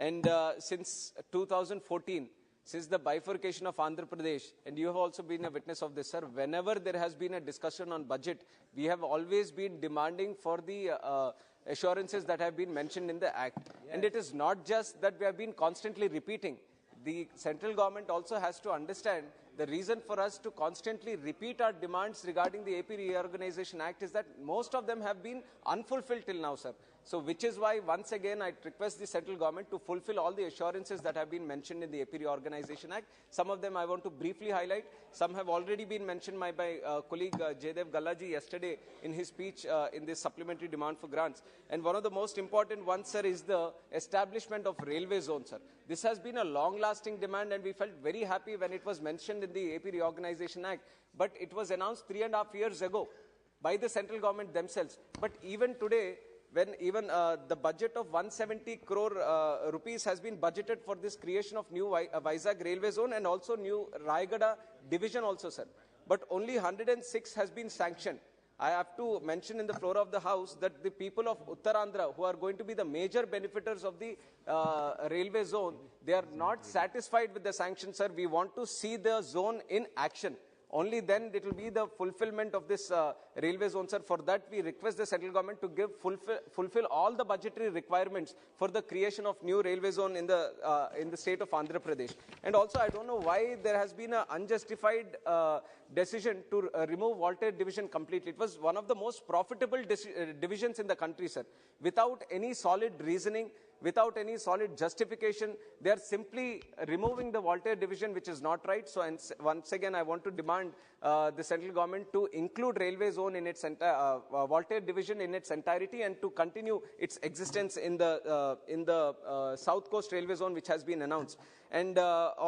And since 2014, since the bifurcation of Andhra Pradesh, and you have also been a witness of this, sir, whenever there has been a discussion on budget, we have always been demanding for the assurances that have been mentioned in the Act. Yes. And it is not just that we have been constantly repeating. The central government also has to understand the reason for us to constantly repeat our demands regarding the AP Reorganization Act is that most of them have been unfulfilled till now, sir. So which is why once again I request the central government to fulfill all the assurances that have been mentioned in the AP Reorganization Act. Some of them I want to briefly highlight. Some have already been mentioned by my colleague Jaidev Gallaji yesterday in his speech in this supplementary demand for grants. And one of the most important ones, sir, is the establishment of railway zone, sir. This has been a long-lasting demand and we felt very happy when it was mentioned in the AP Reorganization Act. But it was announced 3.5 years ago by the central government themselves. But even today, when even the budget of 170 crore rupees has been budgeted for this creation of new Vizag railway zone and also new Raigada division also, sir. But only 106 has been sanctioned. I have to mention in the floor of the House that the people of Uttarandhra, who are going to be the major benefiters of the railway zone, they are not satisfied with the sanction, sir. We want to see the zone in action. Only then it will be the fulfillment of this railway zone, sir. For that, we request the central government to give fulfill all the budgetary requirements for the creation of new railway zone in the state of Andhra Pradesh. And also, I don't know why there has been an unjustified decision to remove Voltaire division completely. It was one of the most profitable divisions in the country, sir. Without any solid reasoning, without any solid justification, they are simply removing the Voltaire division, which is not right. So once again, I want to demand the central government to include railway zone in its Voltaire division in its entirety and to continue its existence in the South Coast railway zone, which has been announced. And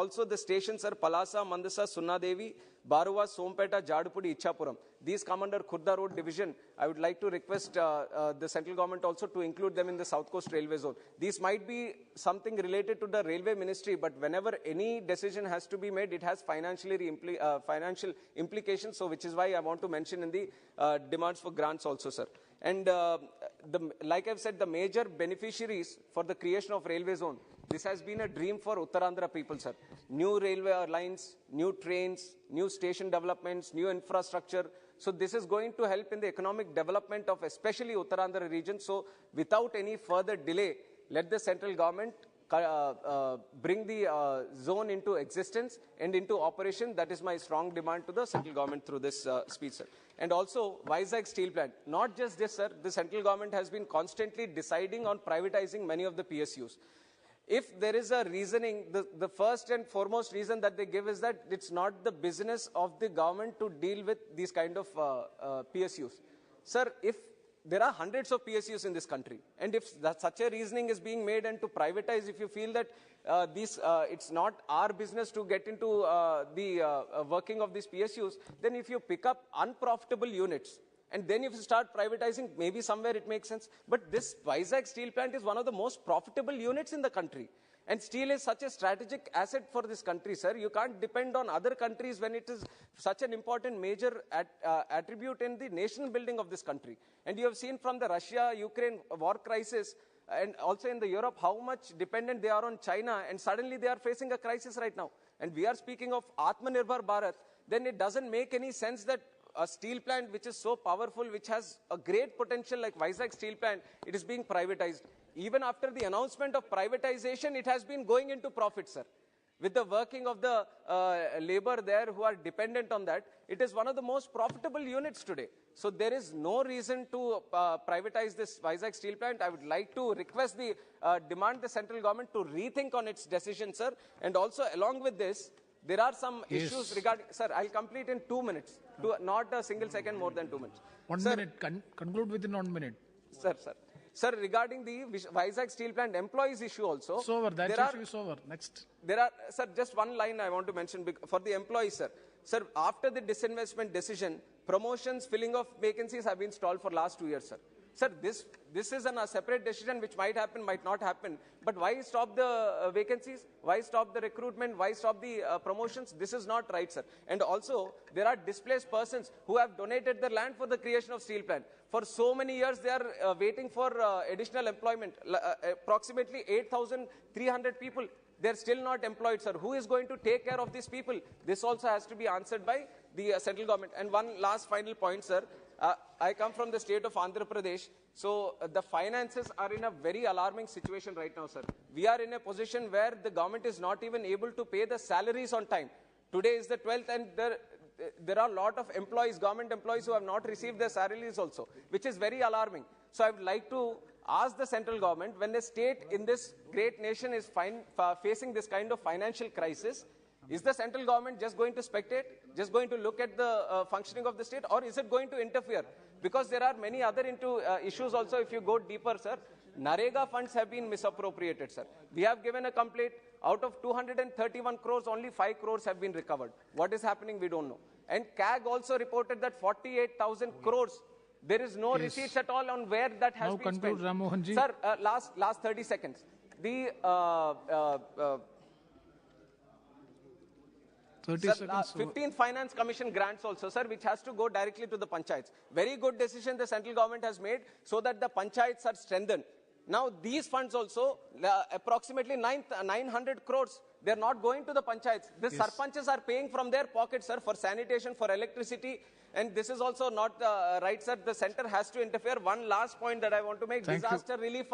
also the stations are Palasa, Mandasa, Sunnadevi, Baruva, Sompeta, Jadupudi, Ichapuram. These come under Khurda Road division. I would like to request the central government also to include them in the South Coast railway zone. These might be something related to the railway ministry, but whenever any decision has to be made, it has financial implications. So which is why I want to mention in the demands for grants also, sir. And like I've said, the major beneficiaries for the creation of railway zone, this has been a dream for Uttarandhra people, sir. New railway lines, new trains, new station developments, new infrastructure. So this is going to help in the economic development of especially Uttarandhra region. So without any further delay, let the central government bring the zone into existence and into operation. That is my strong demand to the central government through this speech, sir. And also, Vizag steel plant. Not just this, sir. The central government has been constantly deciding on privatizing many of the PSUs. If there is a reasoning, the first and foremost reason that they give is that it's not the business of the government to deal with these kind of PSUs. Sir, if there are hundreds of PSUs in this country, and if such a reasoning is being made and to privatize, if you feel that it's not our business to get into the working of these PSUs, then if you pick up unprofitable units, And then if you start privatizing, maybe somewhere it makes sense. But this Vizag steel plant is one of the most profitable units in the country. And steel is such a strategic asset for this country, sir. You can't depend on other countries when it is such an important major attribute in the nation building of this country. And you have seen from the Russia-Ukraine war crisis and also in the Europe how much dependent they are on China, and suddenly they are facing a crisis right now. And we are speaking of Atmanirbhar Bharat, then it doesn't make any sense that a steel plant which is so powerful, which has a great potential like Vizag steel plant, it is being privatized. Even after the announcement of privatization, it has been going into profit, sir. With the working of the labor there who are dependent on that, it is one of the most profitable units today. So there is no reason to privatize this Vizag steel plant. I would like to request demand the central government to rethink on its decision, sir. And also along with this, there are some issues regarding, sir, I'll complete in 2 minutes, not a single second more than 2 minutes. 1 minute, conclude within 1 minute. Sir, regarding the Vizag steel plant employees issue also. It's over, that issue is over. Next. There are, sir, just one line I want to mention for the employees, sir. Sir, after the disinvestment decision, promotions, filling of vacancies have been stalled for last 2 years, sir. Sir, this is a separate decision which might happen, might not happen. But why stop the vacancies? Why stop the recruitment? Why stop the promotions? This is not right, sir. And also, there are displaced persons who have donated their land for the creation of steel plant. For so many years, they are waiting for additional employment. Approximately 8,300 people. They're still not employed, sir. Who is going to take care of these people? This also has to be answered by the central government. And one last final point, sir. I come from the state of Andhra Pradesh. So the finances are in a very alarming situation right now, sir. We are in a position where the government is not even able to pay the salaries on time. Today is the 12th and there are a lot of employees, government employees who have not received their salaries also, which is very alarming. So I would like to ask the central government, when the state in this great nation is facing this kind of financial crisis, is the central government just going to spectate, just going to look at the functioning of the state, or is it going to interfere? Because there are many other issues also if you go deeper, sir. Narega funds have been misappropriated, sir. We have given a complaint. Out of 231 crores, only 5 crores have been recovered. What is happening, we don't know. And CAG also reported that 48,000 crores, there is no receipts at all on where that has been spent. Ram Mohan ji. Sir, last 30 seconds. The 15th Finance Commission grants also, sir, which has to go directly to the panchayats. Very good decision the central government has made so that the panchayats are strengthened. Now, these funds also, approximately 900 crores, they're not going to the panchayats. The sarpanches are paying from their pockets, sir, for sanitation, for electricity. And this is also not right, sir. The center has to interfere. One last point that I want to make. Disaster relief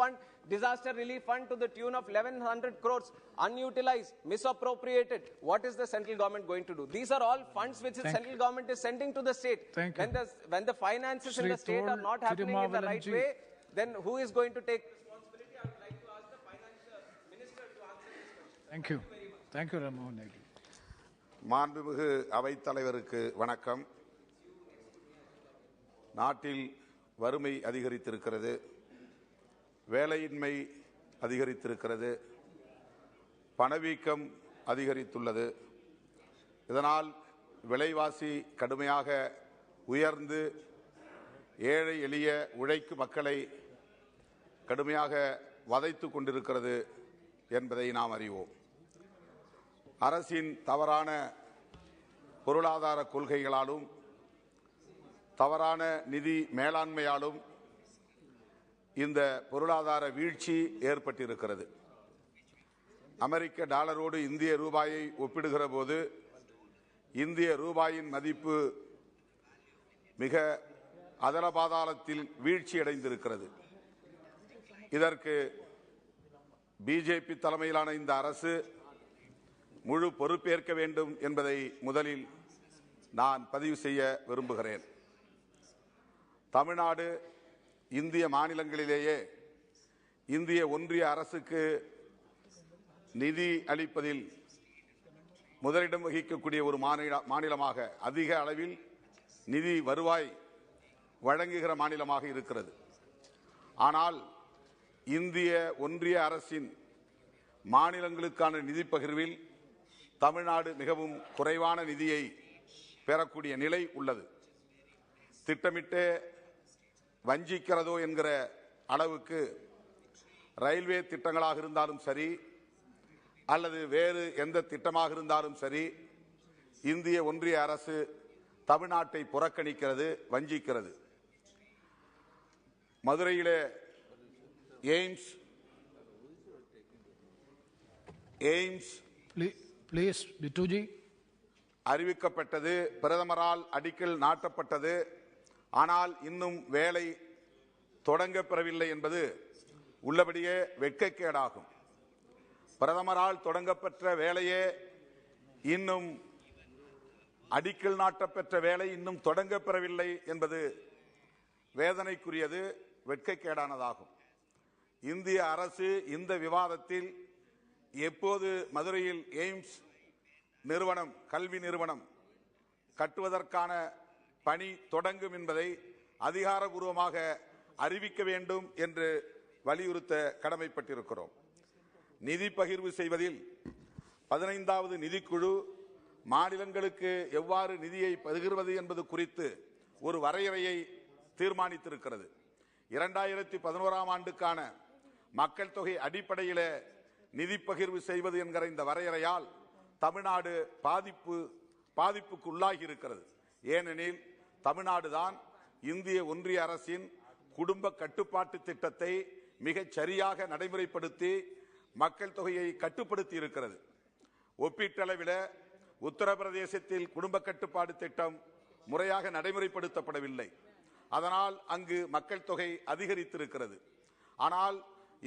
fund to the tune of 1,100 crores, unutilized, misappropriated. What is the central government going to do? These are all funds which the central government is sending to the state. When the finances in the state are not happening in the right way, then who is going to take responsibility? I would like to ask the finance minister to answer this question. Thank you. Thank you, Ram Mohan. மாண்புமிகு அவைத் தலைவருக்கு வணக்கம். நாட்டில் வறுமை அதிகரித்திருக்கிறது, வேலையின்மை அதிகரித்திருக்கிறது, பணவீக்கம் அதிகரித்துள்ளது. இதனால் விலைவாசி கடுமையாக உயர்ந்து ஏழை எளிய உழைக்கும் மக்களை கடுமையாக வதைத்து கொண்டிருக்கிறது என்பதை நாம் அறிவோம். அரசின் தவறான பொருளாதார கொள்கைகளாலும் தவறான நிதி மேலாண்மையாலும் இந்த பொருளாதார வீழ்ச்சி ஏற்பட்டிருக்கிறது. அமெரிக்க டாலரோடு இந்திய ரூபாயை ஒப்பிடுகிற போது இந்திய ரூபாயின் மதிப்பு மிக அதலபாதாளத்தில் வீழ்ச்சி அடைந்திருக்கிறது. இதற்கு பிஜேபி தலைமையிலான இந்த அரசு முழு பொறுப்பேற்க வேண்டும் என்பதை முதலில் நான் பதிவு செய்ய விரும்புகிறேன். தமிழ்நாடு இந்திய மாநிலங்களிலேயே இந்திய ஒன்றிய அரசுக்கு நிதி அளிப்பதில் முதலிடம் வகிக்கக்கூடிய ஒரு மாநிலமாக, அதிக அளவில் நிதி வருவாய் வழங்குகிற மாநிலமாக இருக்கிறது. ஆனால் இந்திய ஒன்றிய அரசின் மாநிலங்களுக்கான நிதி பகிர்வில் தமிழ்நாடு மிகவும் குறைவான நிதியை பெறக்கூடிய நிலை உள்ளது. திட்டமிட்டு வஞ்சிக்கிறதோ என்கிற அளவுக்கு ரயில்வே திட்டங்களாக இருந்தாலும் சரி அல்லது வேறு எந்த திட்டமாக இருந்தாலும் சரி இந்திய ஒன்றிய அரசு தமிழ்நாட்டை புறக்கணிக்கிறது, வஞ்சிக்கிறது. மதுரையிலே எய்ம்ஸ் அறிவிக்கப்பட்டது, பிரதமரால் அடிக்கல் நாட்டப்பட்டது. ஆனால் இன்னும் வேலை தொடங்கப்பெறவில்லை என்பது உள்ளபடியே வெட்கக்கேடாகும். பிரதமரால் தொடங்கப்பெற்ற வேலையே இன்னும் அடிக்கல் நாட்டப்பெற்ற வேலை இன்னும் தொடங்கப்பெறவில்லை என்பது வேதனைக்குரியது, வெட்கக்கேடானதாகும். இந்திய அரசு இந்த விவாதத்தில் எப்போது மதுரையில் எய்ம்ஸ் நிறுவனம், கல்வி நிறுவனம் கட்டுவதற்கான பணி தொடங்கும் என்பதை அதிகாரபூர்வமாக அறிவிக்க வேண்டும் என்று வலியுறுத்த கடமைப்பட்டிருக்கிறோம். நிதி பகிர்வு செய்வதில் 15வது நிதிக்குழு மாநிலங்களுக்கு எவ்வாறு நிதியை பகிர்வது என்பது குறித்து ஒரு வரையறையை தீர்மானித்திருக்கிறது. 2011ஆம் ஆண்டுக்கான மக்கள் தொகை அடிப்படையில் நிதி பகிர்வு செய்வது என்கிற இந்த வரையறையால் தமிழ்நாடு பாதிப்புக்கு உள்ளாகி இருக்கிறது. ஏனெனில் தமிழ்நாடு தான் இந்திய ஒன்றிய அரசின் குடும்ப கட்டுப்பாட்டு திட்டத்தை மிகச் சரியாக நடைமுறைப்படுத்தி மக்கள் தொகையை கட்டுப்படுத்தி இருக்கிறது. ஒப்பீட்டளவில் உத்தரப்பிரதேசத்தில் குடும்ப கட்டுப்பாடு திட்டம் முறையாக நடைமுறைப்படுத்தப்படவில்லை. அதனால் அங்கு மக்கள் தொகை அதிகரித்திருக்கிறது. ஆனால்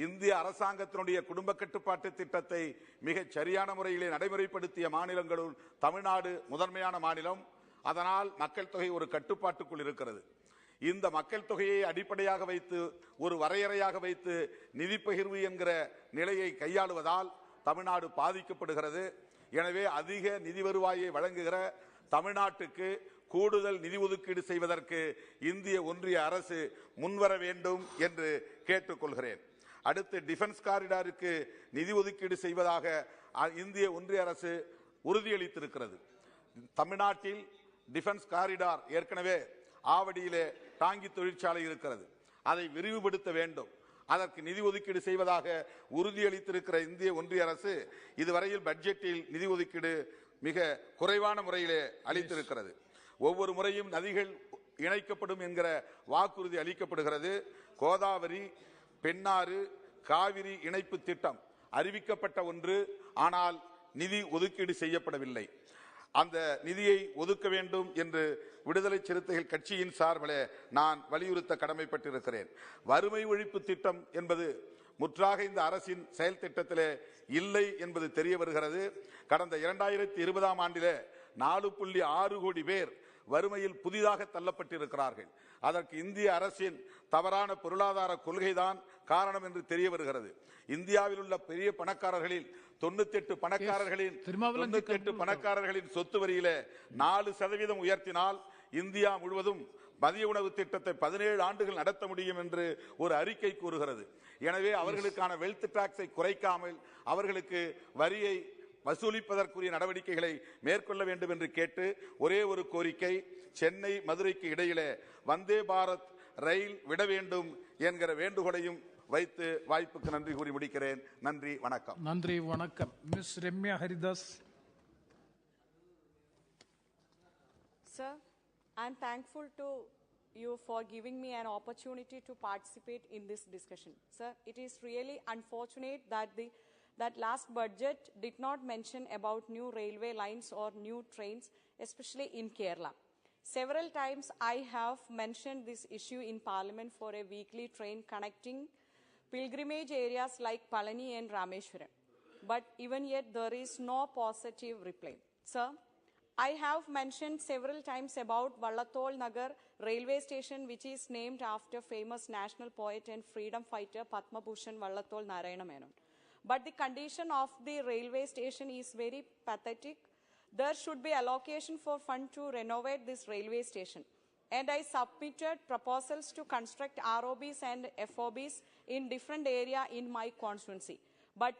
இந்திய அரசாங்கத்தினுடைய குடும்ப கட்டுப்பாட்டு திட்டத்தை மிகச் சரியான முறையிலே நடைமுறைப்படுத்திய மாநிலங்களுள் தமிழ்நாடு முதன்மையான மாநிலம். அதனால் மக்கள் தொகை ஒரு கட்டுப்பாட்டுக்குள் இருக்கிறது. இந்த மக்கள் தொகையை அடிப்படையாக வைத்து ஒரு வரையறையாக வைத்து நிதி பகிர்வு என்கிற நிலையை கையாளுவதால் தமிழ்நாடு பாதிக்கப்படுகிறது. எனவே அதிக நிதி வருவாயை வழங்குகிற தமிழ்நாட்டுக்கு கூடுதல் நிதி ஒதுக்கீடு செய்வதற்கு இந்திய ஒன்றிய அரசு முன்வர வேண்டும் என்று கேட்டுக்கொள்கிறேன். அடுத்து டிஃபென்ஸ் காரிடாருக்கு நிதி ஒதுக்கீடு செய்வதாக இந்திய ஒன்றிய அரசு உறுதியளித்திருக்கிறது. தமிழ்நாட்டில் டிஃபென்ஸ் காரிடார் ஏற்கனவே ஆவடியிலே டாங்கி தொழிற்சாலை இருக்கிறது. அதை விரிவுபடுத்த வேண்டும். அதற்கு நிதி ஒதுக்கீடு செய்வதாக உறுதியளித்திருக்கிற இந்திய ஒன்றிய அரசு இதுவரையில் பட்ஜெட்டில் நிதி ஒதுக்கீடு மிக குறைவான முறையிலே அளித்திருக்கிறது. ஒவ்வொரு முறையும் நதிகள் இணைக்கப்படும் என்கிற வாக்குறுதி அளிக்கப்படுகிறது. கோதாவரி, பெண்ணாறு, காவிரி இணைப்பு திட்டம் அறிவிக்கப்பட்ட ஒன்று, ஆனால் நிதி ஒதுக்கீடு செய்யப்படவில்லை. அந்த நிதியை ஒதுக்க வேண்டும் என்று விடுதலை சிறுத்தைகள் கட்சியின் சார்பில் நான் வலியுறுத்த கடமைப்பட்டிருக்கிறேன். வறுமை ஒழிப்பு திட்டம் என்பது முற்றாக இந்த அரசின் செயல் திட்டத்திலே இல்லை என்பது தெரிய வருகிறது. கடந்த 2020ஆம் ஆண்டிலே 4.6 கோடி பேர் வறுமையில் புதிதாக தள்ளப்பட்டிருக்கிறார்கள். அதற்கு இந்திய அரசின் தவறான பொருளாதார கொள்கைதான் காரணம் என்று தெரிய வருகிறது. இந்தியாவில் உள்ள பெரிய பணக்காரர்களில் 98 பணக்காரர்களின் சொத்து வரியில 4% உயர்த்தினால் இந்தியா முழுவதும் மதிய உணவு திட்டத்தை 17 ஆண்டுகள் நடத்த முடியும் என்று ஒரு அறிக்கை கூறுகிறது. எனவே அவர்களுக்கான வெல்த் டாக்ஸை குறைக்காமல் அவர்களுக்கு வரியை வசூலிப்பதற்குரிய நடவடிக்கைகளை மேற்கொள்ள வேண்டும் என்று கேட்டு ஒரே ஒரு கோரிக்கை, சென்னை மதுரைக்கு இடையிலே வந்தே பாரத் ரயில் விட வேண்டும் என்கிற வேண்டுகோளையும் வைத்து வாய்ப்புக்கு நன்றி கூறி முடிக்கிறேன். நன்றி, வணக்கம். நன்றி, வணக்கம். Miss Ramya Haridas. Sir, I am thankful to you for giving me an opportunity to participate in this discussion. Sir, it is really unfortunate that last budget did not mention about new railway lines or new trains, especially in Kerala. Several times I have mentioned this issue in Parliament for a weekly train connecting pilgrimage areas like Palani and Rameshwaram. But even yet there is no positive reply. Sir, I have mentioned several times about Vallathol Nagar railway station, which is named after famous national poet and freedom fighter Padma Bhushan Vallathol Narayana Menon. But the condition of the railway station is very pathetic. There should be allocation for fund to renovate this railway station. And I submitted proposals to construct ROBs and FOBs in different area in my constituency, but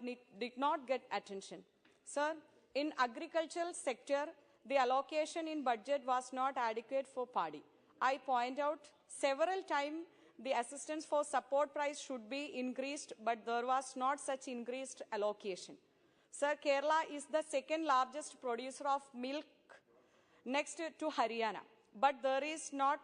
did not get attention. Sir, in agricultural sector, the allocation in budget was not adequate for paddy. I point out several times the assistance for support price should be increased, but there was not such increased allocation. Sir, Kerala is the second largest producer of milk next to Haryana, but there is not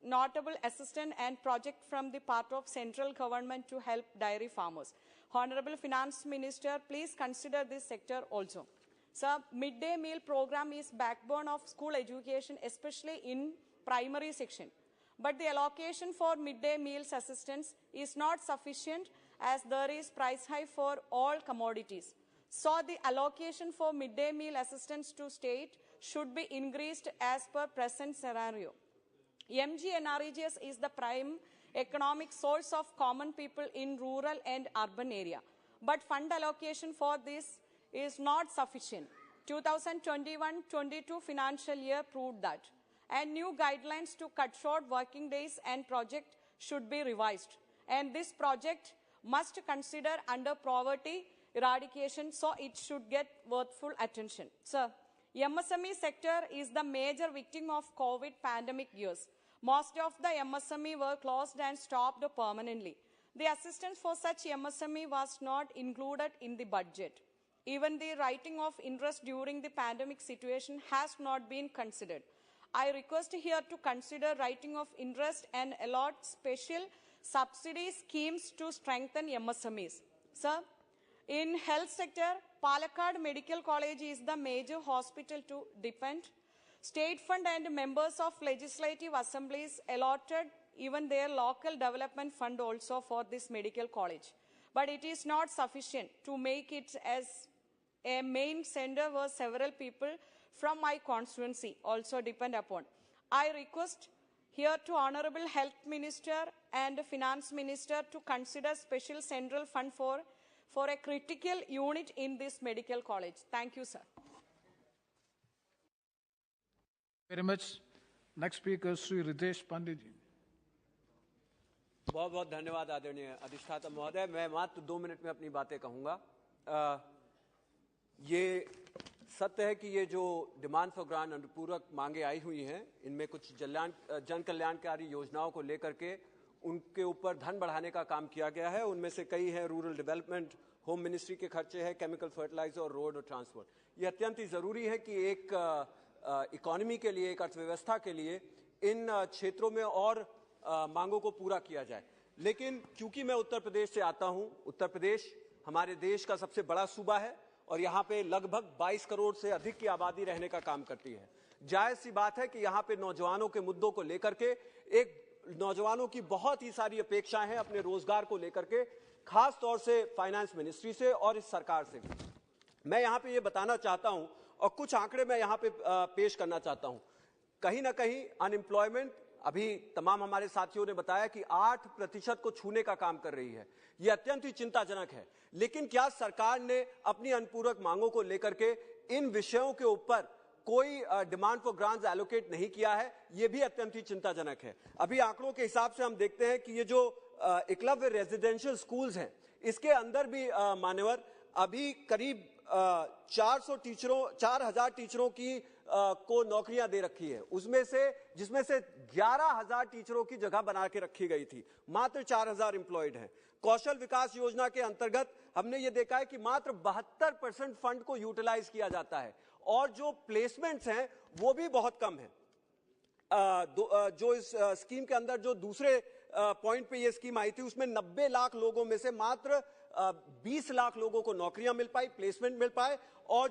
notable assistance and project from the part of central government to help dairy farmers. Honorable Finance Minister, please consider this sector also. Sir, midday meal program is backbone of school education, especially in primary section. But the allocation for midday meals assistance is not sufficient as there is price hike for all commodities. So the allocation for midday meal assistance to state should be increased as per present scenario. MGNREGS is the prime economic source of common people in rural and urban area. But fund allocation for this is not sufficient. 2021-22 financial year proved that. And new guidelines to cut short working days and project should be revised. And this project must consider under poverty eradication, so it should get worthful attention. Sir, MSME sector is the major victim of COVID pandemic years. Most of the MSME were closed and stopped permanently. The assistance for such MSME was not included in the budget. Even the writing of interest during the pandemic situation has not been considered. I request here to consider writing of interest and allot special subsidy schemes to strengthen MSMEs. Sir, in health sector, Palakkad Medical College is the major hospital to depend. State fund and members of legislative assemblies allotted even their local development fund also for this medical college. But it is not sufficient to make it as a main center where several people from my constituency also depend upon. I request here to Honorable Health Minister and Finance Minister to consider special central fund for a critical unit in this medical college. Thank you, sir. Very much. Next speaker, Sri Ritesh Pandit ji. बहुत बहुत धन्यवाद आदरणीय अधिष्ठाता महोदय। मैं मात्र 2 minute में अपनी बातें कहूँगा। ये सत्य है कि ये जो डिमांड फॉर ग्रांट अनुपूरक मांगे आई हुई हैं, इनमें कुछ जन कल्याणकारी योजनाओं को लेकर के उनके ऊपर धन बढ़ाने का काम किया गया है। उनमें से कई हैं रूरल डेवलपमेंट, होम मिनिस्ट्री के खर्चे हैं, केमिकल फर्टिलाइजर और रोड और ट्रांसपोर्ट। ये अत्यंत ही जरूरी है कि एक इकोनॉमी के लिए, एक अर्थव्यवस्था के लिए इन क्षेत्रों में और मांगों को पूरा किया जाए। लेकिन क्योंकि मैं उत्तर प्रदेश से आता हूं, उत्तर प्रदेश हमारे देश का सबसे बड़ा सूबा है और यहाँ पे लगभग 22 करोड़ से अधिक की आबादी रहने का काम करती है। जायज सी बात है कि यहाँ पे नौजवानों के मुद्दों को लेकर के नौजवानों की बहुत ही सारी अपेक्षाएं हैं अपने रोजगार को लेकर के, खास तौर से फाइनेंस मिनिस्ट्री से और इस सरकार से। मैं यहाँ पे ये बताना चाहता हूं और कुछ आंकड़े मैं यहाँ पे पेश करना चाहता हूं। कहीं ना कहीं अनएम्प्लॉयमेंट अभी तमाम हमारे साथियों ने बताया कि 8% को छूने का काम कर रही है। यह अत्यंत ही चिंताजनक है। लेकिन क्या सरकार ने अपनी अनुपूरक मांगों को लेकर के इन विषयों के ऊपर कोई डिमांड फॉर ग्रांट्स एलोकेट नहीं किया है? यह भी अत्यंत ही चिंताजनक है। अभी आंकड़ों के हिसाब से हम देखते हैं कि ये जो एकलव्य रेजिडेंशियल स्कूल्स हैं, इसके अंदर भी मान्यवर अभी करीब 4,000 टीचरों की को नौकरियां दे रखी है। जिसमें से 11,000 टीचरों की जगह बना के रखी गई थी। मात्र 4,000 एम्प्लॉयड हैं। कौशल विकास योजना के अंतर्गत हमने ये देखा है कि मात्र 72% फंड को यूटिलाइज किया जाता है और जो प्लेसमेंट्स हैं वो भी बहुत कम है। जो इस स्कीम के अंदर जो दूसरे पॉइंट पे ये स्कीम आई थी, उसमें 90 लाख लोगों में से मात्र 20 लाख लोगों को नौकरियां मिल पाई, प्लेसमेंट मिल पाए। और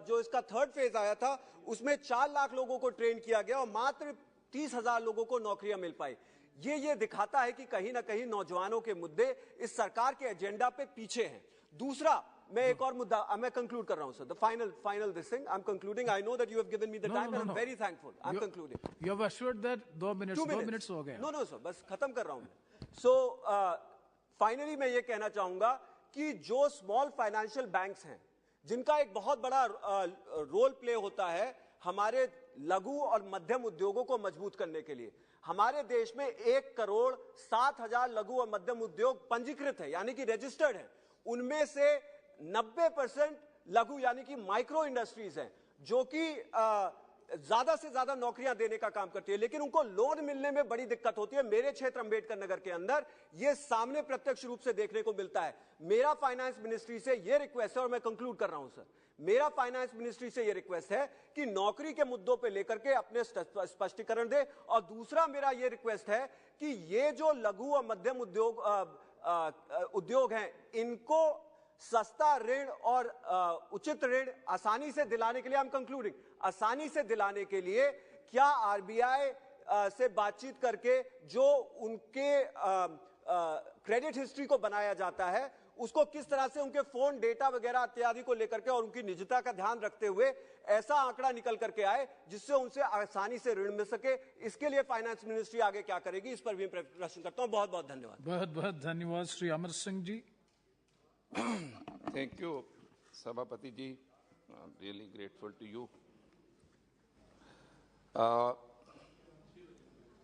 जो इसका थर्ड फेज आया था, उसमें 4 लाख लोगों को ट्रेन किया गया और मात्र 30,000 लोगों को नौकरियां मिल पाई। ये दिखाता है कि कहीं ना कहीं नौजवानों के मुद्दे इस सरकार के एजेंडा पे पीछे हैं। दूसरा, मैं एक और मुद्दा मैं कंक्लूड कर रहा हूं sir. The final this thing I am concluding. I know that you have given me the time and I am very thankful. I am concluding. You have assured that 2 minutes हो गए। No sir, बस खत्म कर रहा हूं मैं। So finally मैं ये कहना चाहूंगा कि जो स्मॉल फाइनेंशियल बैंक्स हैं, जिनका एक बहुत बड़ा रोल प्ले होता है हमारे लघु और मध्यम उद्योगों को मजबूत करने के लिए। हमारे देश में 1,07,000 लघु और मध्यम उद्योग पंजीकृत है, यानी कि रजिस्टर्ड है। उनमें से 90% लघु यानी कि माइक्रो इंडस्ट्रीज हैं, जो कि ज्यादा से ज्यादा नौकरियां देने का काम करती है, लेकिन उनको लोन मिलने में बड़ी दिक्कत होती है। मेरे क्षेत्र अंबेडकर नगर के अंदर यह सामने प्रत्यक्ष रूप से देखने को मिलता है। मेरा फाइनेंस मिनिस्ट्री से यह रिक्वेस्ट है, और मैं कंक्लूड कर रहा हूं सर, मेरा फाइनेंस मिनिस्ट्री से यह रिक्वेस्ट है कि नौकरी के मुद्दों पे लेकर के अपने स्पष्टीकरण दे। और दूसरा मेरा यह रिक्वेस्ट है कि ये जो लघु और मध्यम उद्योग हैं, इनको सस्ता ऋण और उचित ऋण आसानी से दिलाने के लिए, आई एम कंक्लूडिंग, आसानी से दिलाने के लिए क्या आरबीआई से बातचीत करके जो उनके क्रेडिट हिस्ट्री को बनाया जाता है, उसको किस तरह से उनके फोन डेटा वगैरह इत्यादि को लेकर के और उनकी निजता का ध्यान रखते हुए ऐसा आंकड़ा निकल करके आए जिससे उनसे आसानी से ऋण मिल सके। इसके लिए फाइनेंस मिनिस्ट्री आगे क्या करेगी, इस पर भी प्रश्न करता हूं। बहुत बहुत धन्यवाद। बहुत बहुत धन्यवाद Shri Amar Singh ji. Thank you, Sabhapati ji. I'm really grateful to you.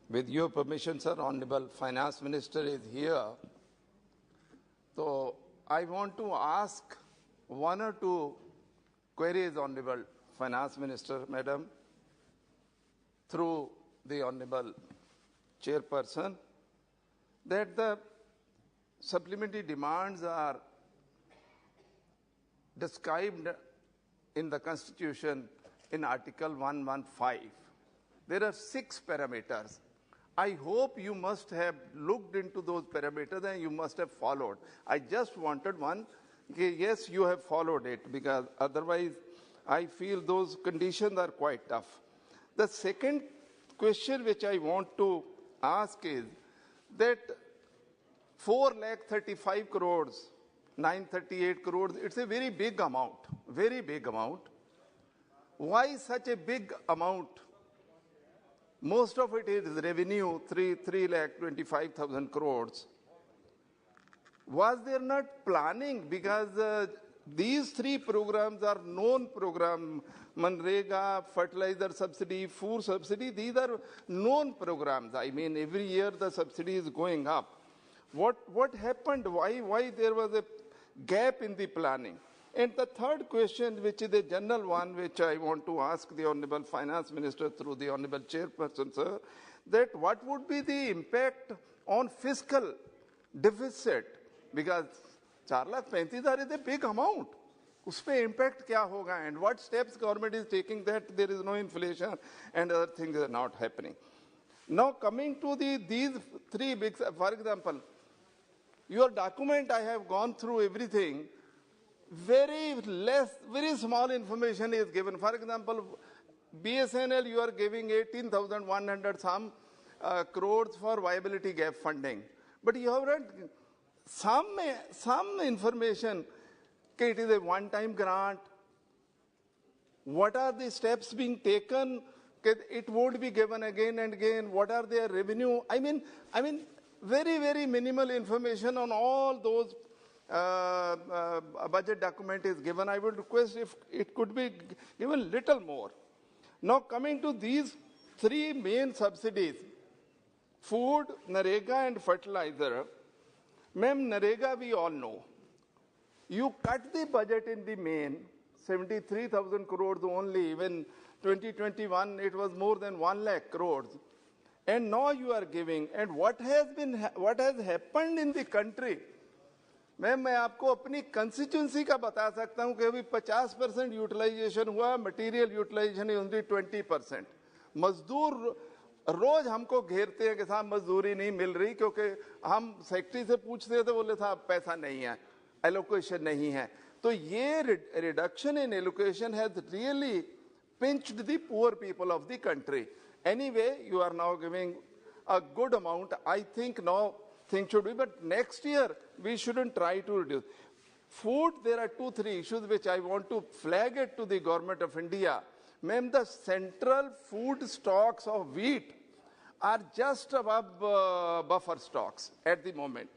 With your permission, sir, Honorable Finance Minister is here. So I want to ask one or two queries, Honorable Finance Minister, Madam, through the Honorable Chairperson, that the supplementary demands are described in the Constitution in Article 115. There are 6 parameters. I hope you must have looked into those parameters and you must have followed. I just wanted one, yes, you have followed it, because otherwise I feel those conditions are quite tough. The second question which I want to ask is that 4,35 crores, 938 crores, it's a very big amount, very big amount. Why such a big amount? Most of it is revenue, 3,25,000 crores. Was there not planning? Because these 3 programs are known programs, Manrega, fertilizer subsidy, food subsidy, these are known programs. I mean, every year the subsidy is going up. What happened? Why there was a gap in the planning? And the third question, which is a general one, which I want to ask the Honorable Finance Minister through the Honorable Chairperson, sir, that what would be the impact on fiscal deficit? Because 4,35,000 is a big amount. Uspe impact kya hoga? And what steps government is taking that there is no inflation and other things are not happening? Now coming to these 3 big, for example, your document, I have gone through everything. Very small information is given. For example, BSNL, you are giving 18,100 some crores for viability gap funding. But you have read some information that it is a one-time grant. What are the steps being taken? It won't be given again and again. What are their revenue? I mean, very minimal information on all those budget document is given. I would request if it could be given little more. Now coming to these 3 main subsidies, food, Narega and fertilizer. Ma'am, Narega we all know. You cut the budget in the main, 73,000 crores only. Even 2021, it was more than 1 lakh crores. And now you are giving. And what has happened in the country? मैं आपको अपनी constituency का बता सकता हूं कि अभी 50% utilisation हुआ, मटेरियल यूटिलाइजेशन इज ओनली 20%. मजदूर रोज हमको घेरते हैं कि साहब मजदूरी नहीं मिल रही, क्योंकि हम सेक्रेटरी से पूछते थे, बोले साहब पैसा नहीं है, एलोकेशन नहीं है. तो ये reduction in allocation has really pinched the poor people of the country. Anyway, you are now giving a good amount. I think now things should be, but next year we shouldn't try to reduce. Food, there are 2-3 issues which I want to flag it to the government of India. Ma'am, the central food stocks of wheat are just above buffer stocks at the moment.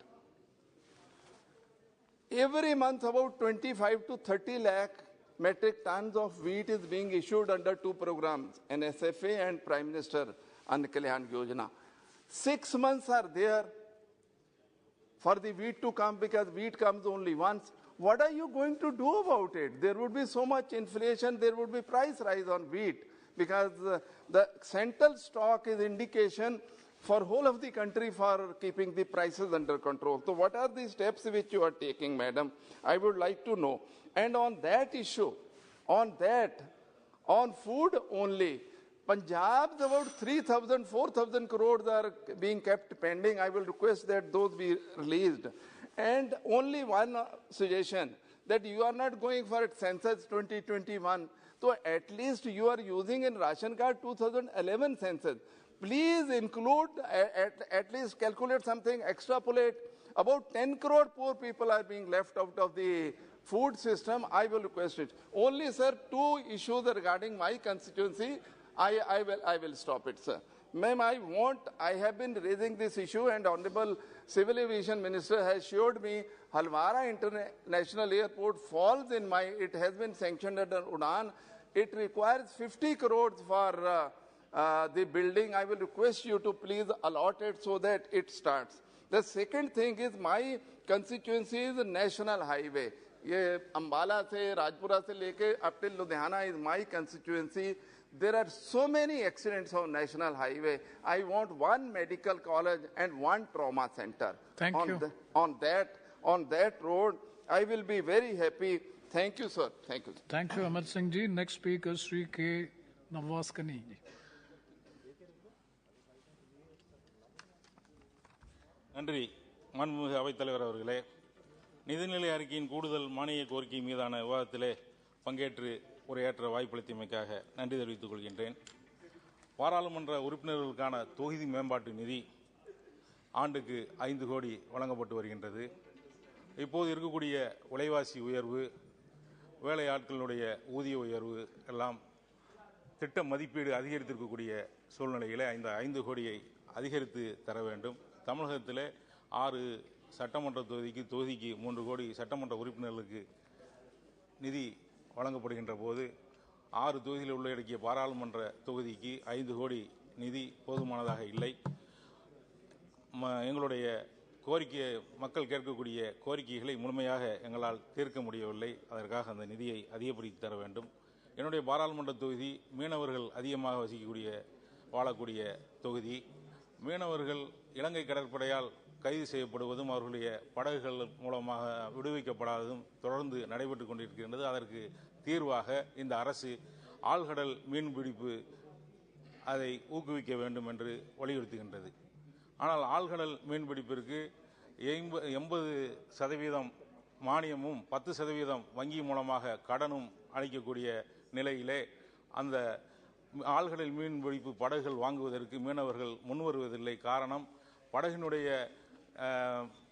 Every month about 25 to 30 lakh metric tons of wheat is being issued under 2 programs, an SFA and Prime Minister Ann Kalyan Yojana. 6 months are there for the wheat to come, because wheat comes only once. What are you going to do about it? There would be so much inflation, there would be price rise on wheat. because the central stock is indication for whole of the country for keeping the prices under control. So what are the steps which you are taking, madam? I would like to know. And on that issue, on food only, Punjab's about 3,000, 4,000 crores are being kept pending. I will request that those be released. And only one suggestion, that you are not going for census 2021. So at least you are using in ration card 2011 census. Please include, at least calculate something, extrapolate. About 10 crore poor people are being left out of the food system. I will request it. Only, sir, 2 issues regarding my constituency. I will stop it, sir. Ma'am, I have been raising this issue, and Honorable Civil Aviation Minister has assured me Halwara International Airport falls in it has been sanctioned under UDAN. It requires 50 crores for the building. I will request you to please allot it so that it starts. The second thing is, my constituency is a national highway. Ye Ambala se, Rajpura se leke up till Ludhiana is my constituency. There are so many accidents on national highway. I want one medical college and one trauma center. Thank you. On that road, I will be very happy. Thank you, sir. Thank you. Thank you, Amar Singh ji. Next speaker, Sri K. Navaskani. நன்றி மாண்புமிகு அவைத்தலைவர் அவர்களே. நிதிநிலை அறிக்கையின் கூடுதல் மானிய கோரிக்கை மீதான விவாதத்திலே பங்கேற்று உரையாற்ற வாய்ப்பளித்தமைக்காக நன்றி தெரிவித்துக் கொள்கின்றேன். பாராளுமன்ற உறுப்பினர்களுக்கான தொகுதி மேம்பாட்டு நிதி ஆண்டுக்கு 5 கோடி வழங்கப்பட்டு வருகின்றது. இப்போது இருக்கக்கூடிய விலைவாசி உயர்வு, வேலை ஆட்களுடைய ஊதிய உயர்வு எல்லாம் திட்ட மதிப்பீடு அதிகரித்திருக்கக்கூடிய சூழ்நிலையிலே இந்த 5 கோடியை அதிகரித்து தர வேண்டும். தமிழகத்திலே 6 சட்டமன்ற தொகுதிக்கு 3 கோடி சட்டமன்ற உறுப்பினர்களுக்கு நிதி வழங்கப்படுகின்ற போது 6 தொகுதியில் உள்ளடக்கிய பாராளுமன்ற தொகுதிக்கு 5 கோடி நிதி போதுமானதாக இல்லை. எங்களுடைய மக்கள் கேட்கக்கூடிய கோரிக்கைகளை முழுமையாக எங்களால் தீர்க்க முடியவில்லை. அதற்காக அந்த நிதியை அதிகப்படுத்தி தர வேண்டும். என்னுடைய பாராளுமன்ற தொகுதி மீனவர்கள் அதிகமாக வாழக்கூடிய தொகுதி. மீனவர்கள் இலங்கை கடற்படையால் கைது செய்யப்படுவதும் அவர்களுடைய படகுகள் மூலமாக விடுவிக்கப்படாததும் தொடர்ந்து நடைபெற்றுக் கொண்டிருக்கின்றது. அதற்கு தீர்வாக இந்த அரசு ஆழ்கடல் மீன்பிடிப்பு அதை ஊக்குவிக்க வேண்டும் என்று வலியுறுத்துகின்றது. ஆனால் ஆழ்கடல் மீன்பிடிப்பிற்கு 80% மானியமும் 10% வங்கி மூலமாக கடனும் அளிக்கக்கூடிய நிலையிலே அந்த ஆழ்கடல் மீன்பிடிப்பு படகுகள் வாங்குவதற்கு மீனவர்கள் முன்வருவதில்லை. காரணம்,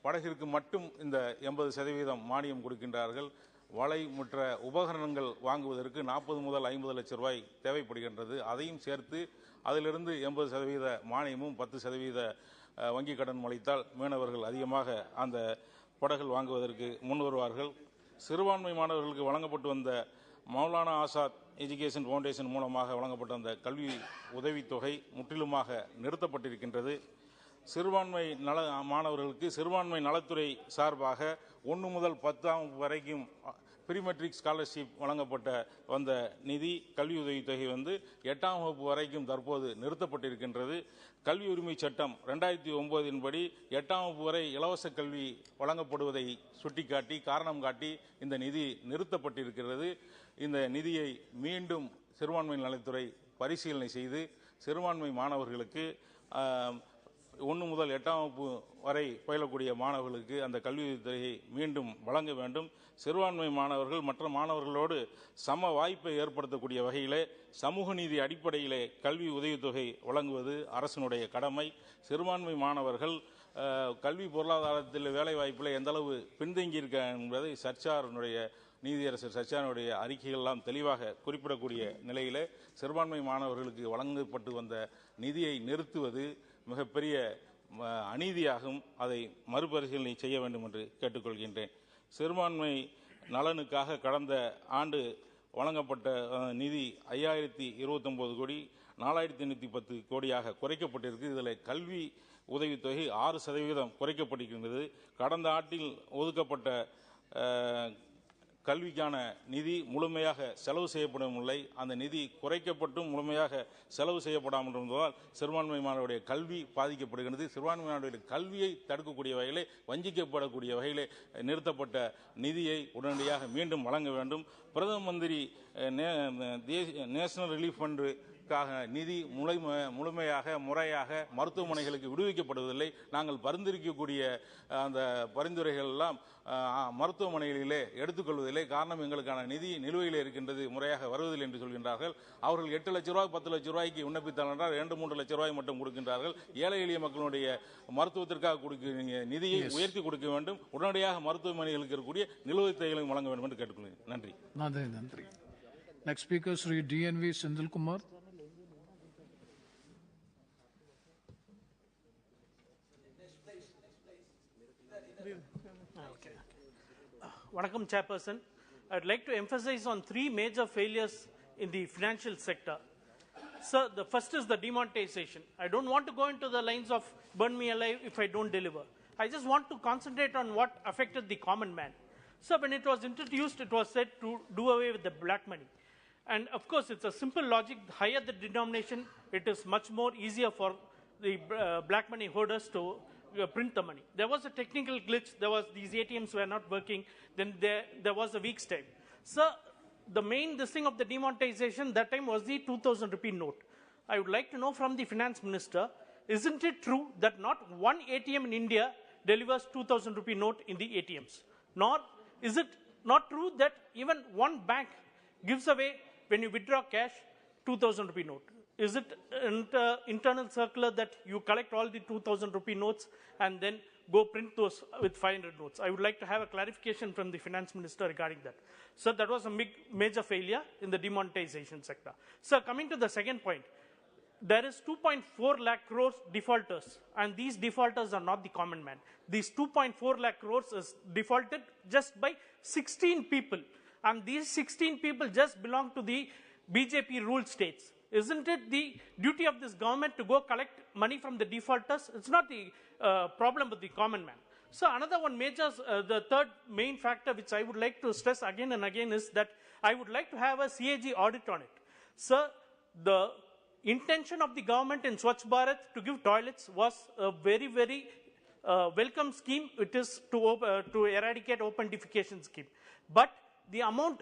படகிற்கு மட்டும் இந்த 80% மானியம் கொடுக்கின்றார்கள். வலை முற்ற உபகரணங்கள் வாங்குவதற்கு 40 முதல் 50 லட்சம் ரூபாய் தேவைப்படுகின்றது. அதையும் சேர்த்து அதிலிருந்து 80% மானியமும் 10% வங்கி கடன் அளித்தால் மீனவர்கள் அதிகமாக அந்த படகுகள் வாங்குவதற்கு முன் வருவார்கள். சிறுபான்மை மாணவர்களுக்கு வழங்கப்பட்டு வந்த மௌலானா ஆசாத் எஜுகேஷன் ஃபவுண்டேஷன் மூலமாக வழங்கப்பட்ட அந்த கல்வி உதவித்தொகை முற்றிலுமாக நிறுத்தப்பட்டிருக்கின்றது. சிறுபான்மை மாணவர்களுக்கு சிறுபான்மை நலத்துறை சார்பாக 1 முதல் 10ஆம் வரைக்கும் ப்ரீமெட்ரிக் ஸ்காலர்ஷிப் வழங்கப்பட்ட வந்த நிதி கல்வி உதவித்தொகை 8ஆம் வகுப்பு வரைக்கும் தற்போது நிறுத்தப்பட்டிருக்கின்றது. கல்வி உரிமை சட்டம் 2009 படி 8ஆம் வகுப்பு வரை இலவச கல்வி வழங்கப்படுவதை சுட்டிக்காட்டி காரணம் காட்டி இந்த நிதி நிறுத்தப்பட்டிருக்கிறது. இந்த நிதியை மீண்டும் சிறுபான்மை நலத்துறை பரிசீலனை செய்து சிறுபான்மை மாணவர்களுக்கு 1 முதல் 8ஆம் வகுப்பு வரை பயிலக்கூடிய மாணவர்களுக்கு அந்த கல்வி உதவித்தொகையை மீண்டும் வழங்க வேண்டும். சிறுபான்மை மாணவர்கள் மற்ற மாணவர்களோடு சம வாய்ப்பை ஏற்படுத்தக்கூடிய வகையிலே சமூக நீதி அடிப்படையிலே கல்வி உதவித்தொகை வழங்குவது அரசினுடைய கடமை. சிறுபான்மை மாணவர்கள் கல்வி பொருளாதாரத்தில் வேலைவாய்ப்பில் எந்த அளவு பின்தங்கியிருக்க என்பதை நீதியரசர் சர்ச்சாருடைய அறிக்கைகளெல்லாம் தெளிவாக குறிப்பிடக்கூடிய நிலையிலே சிறுபான்மை மாணவர்களுக்கு வழங்கப்பட்டு வந்த நிதியை நிறுத்துவது மிகப்பெரிய அநீதியாகும். அதை மறுபரிசீலனை செய்ய வேண்டும் என்று கேட்டுக்கொள்கின்றேன். சிறுபான்மை நலனுக்காக கடந்த ஆண்டு வழங்கப்பட்ட நிதி 5029 கோடி 4810 கோடியாக குறைக்கப்பட்டிருக்கு. இதில் கல்வி உதவித்தொகை 6% குறைக்கப்பட்டிருக்கின்றது. கடந்த ஆண்டில் ஒதுக்கப்பட்ட கல்விக்கான நிதி முழுமையாக செலவு செய்யப்படவில்லை. அந்த நிதி குறைக்கப்பட்டும் முழுமையாக செலவு செய்யப்படாமல் இருந்ததால் சிறுபான்மையினருடைய கல்வி பாதிக்கப்படுகிறது. சிறுபான்மையினருடைய கல்வியை தடுக்கக்கூடிய வகையிலே, வஞ்சிக்கப்படக்கூடிய வகையிலே நிறுத்தப்பட்ட நிதியை உடனடியாக மீண்டும் வழங்க வேண்டும். பிரதம மந்திரி நேஷனல் ரிலீஃப் ஃபண்டு நிதி முழுமையாக முறையாக மருத்துவமனைகளுக்கு விடுவிக்கப்படுவதில்லை. நாங்கள் பரிந்துரைக்கக்கூடிய அந்த பரிந்துரைகள் எல்லாம் மருத்துவமனைகளிலே எடுத்துக்கொள்வதில்லை. காரணம், எங்களுக்கான நிதி நிலுவையில் இருக்கின்றது, முறையாக வருவதில்லை என்று சொல்கின்றார்கள். அவர்கள் 8 லட்ச ரூபாய் 10 லட்ச ரூபாய்க்கு விண்ணப்பித்தால் என்றால் 2-3 லட்ச ரூபாய் மட்டும் கொடுக்கின்றார்கள். ஏழை எளிய மக்களுடைய மருத்துவத்திற்காக கொடுக்க நிதியை உயர்த்தி கொடுக்க வேண்டும். உடனடியாக மருத்துவமனைகளுக்கு இருக்கக்கூடிய நிலுவைத் தொகைகளையும் வழங்க வேண்டும் என்று கேட்டுக்கொள்கிறேன். நன்றி. நன்றி. Next speaker, Sri DNV Sindhil Kumar. Vanakkam, Chairperson. I'd like to emphasize on 3 major failures in the financial sector. Sir, the first is the demonetization. I don't want to go into the lines of burn me alive if I don't deliver. I just want to concentrate on what affected the common man. Sir, when it was introduced, it was said to do away with the black money. And of course, it's a simple logic. The higher the denomination, it is much more easier for the black money holders to print the money. There was a technical glitch. These ATMs were not working. Then there was a week's time. Sir, the main thing of the demonetization that time was the 2,000 rupee note. I would like to know from the finance minister, isn't it true that not one ATM in India delivers 2,000 rupee note in the ATMs? Nor is it not true that even one bank gives away, when you withdraw cash, 2,000 rupee note? Is it an internal circular that you collect all the 2,000 rupee notes and then go print those with 500 notes? I would like to have a clarification from the finance minister regarding that. So that was a major failure in the demonetization sector. Sir, coming to the second point, there is 2.4 lakh crores defaulters, and these defaulters are not the common man. These 2.4 lakh crores is defaulted just by 16 people, and these 16 people just belong to the BJP ruled states. Isn't it the duty of this government to go collect money from the defaulters? It's not the problem with the common man. So another one major, the third main factor which I would like to stress again and again is that I would like to have a CAG audit on it. Sir, the intention of the government in Swachh Bharat to give toilets was a very, very welcome scheme. It is to eradicate open defecation scheme. But the amount,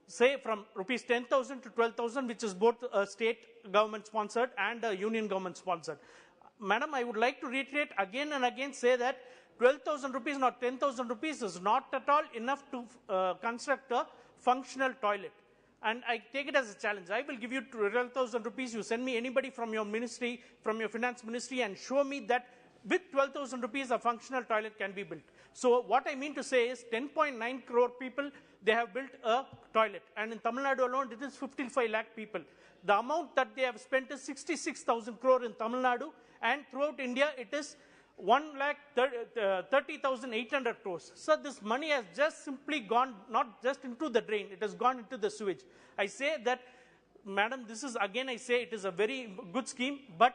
say from rupees 10,000 to 12,000, which is both state government sponsored and union government sponsored. Madam, I would like to reiterate again and again, say that 12,000 rupees, not 10,000 rupees, is not at all enough to construct a functional toilet. And I take it as a challenge. I will give you 12,000 rupees. You send me anybody from your ministry, from your finance ministry, and show me that with 12,000 rupees, a functional toilet can be built. So what I mean to say is 10.9 crore people, they have built a toilet. And in Tamil Nadu alone, it is 55 lakh people. The amount that they have spent is 66,000 crore in Tamil Nadu. And throughout India, it is 1,30,800 crores. So this money has just simply gone, not just into the drain, it has gone into the sewage. I say that, madam, this is again, I say it is a very good scheme, but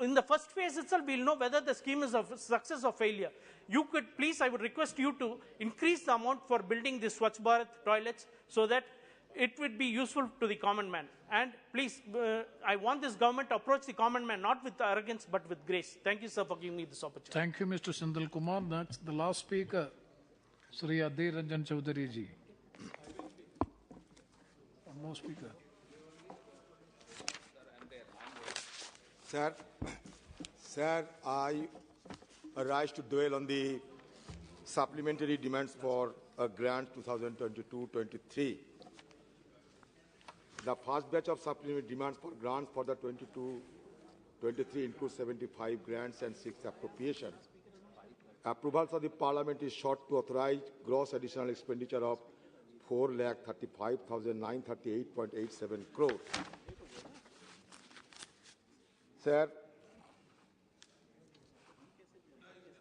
in the first phase itself, we'll know whether the scheme is a success or failure. You could please, I would request you to increase the amount for building the Swachh Bharat toilets so that it would be useful to the common man. And please, I want this government to approach the common man not with arrogance but with grace. Thank you, sir, for giving me this opportunity. Thank you, Mr. Sindhil Kumar. Next, the last speaker, Sri Adir Ranjan Chaudhary ji. One more speaker. Sir, I rise to dwell on the supplementary demands for a grant 2022-23. The first batch of supplementary demands for grants for the 22-23 includes 75 grants and 6 appropriations. Approvals of the Parliament is sought to authorize gross additional expenditure of 4,35,938.87 crore. Sir,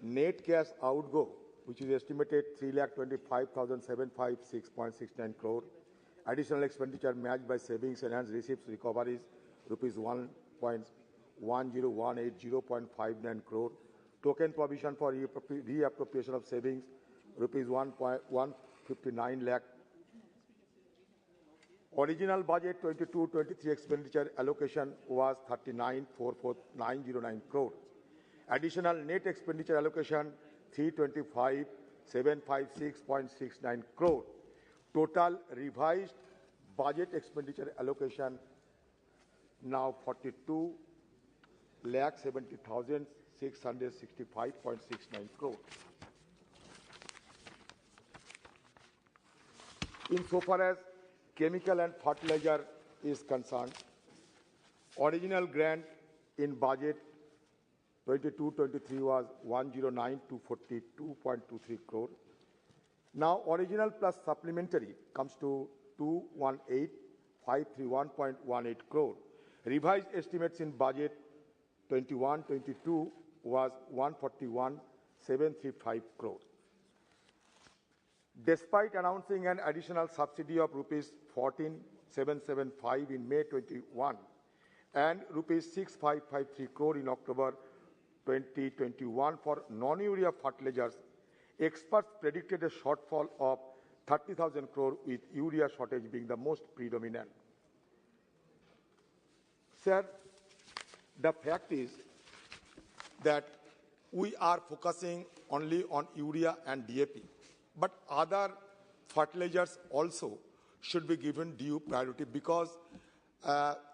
net cash outgo, which is estimated 3,25,756.69 crore. Additional expenditure matched by savings, enhanced receipts, recoveries, rupees 1.10180.59 crore. Token provision for reappropriation of savings, rupees 1.159 lakh Original budget 22-23 expenditure allocation was 39,44909 crore. Additional net expenditure allocation 325,756.69 crore. Total revised budget expenditure allocation now 42,70,665.69 crore. Insofar as chemical and fertilizer is concerned, original grant in budget 22-23 was 109,242.23 crore. Now original plus supplementary comes to 218,531.18 crore. Revised estimates in budget 21-22 was 141,735 crore. Despite announcing an additional subsidy of rupees 14,775 in May 21 and rupees 6,553 crore in October 2021 for non-urea fertilizers, experts predicted a shortfall of 30,000 crore, with urea shortage being the most predominant. Sir, the fact is that we are focusing only on urea and DAP, but other fertilizers also should be given due priority, because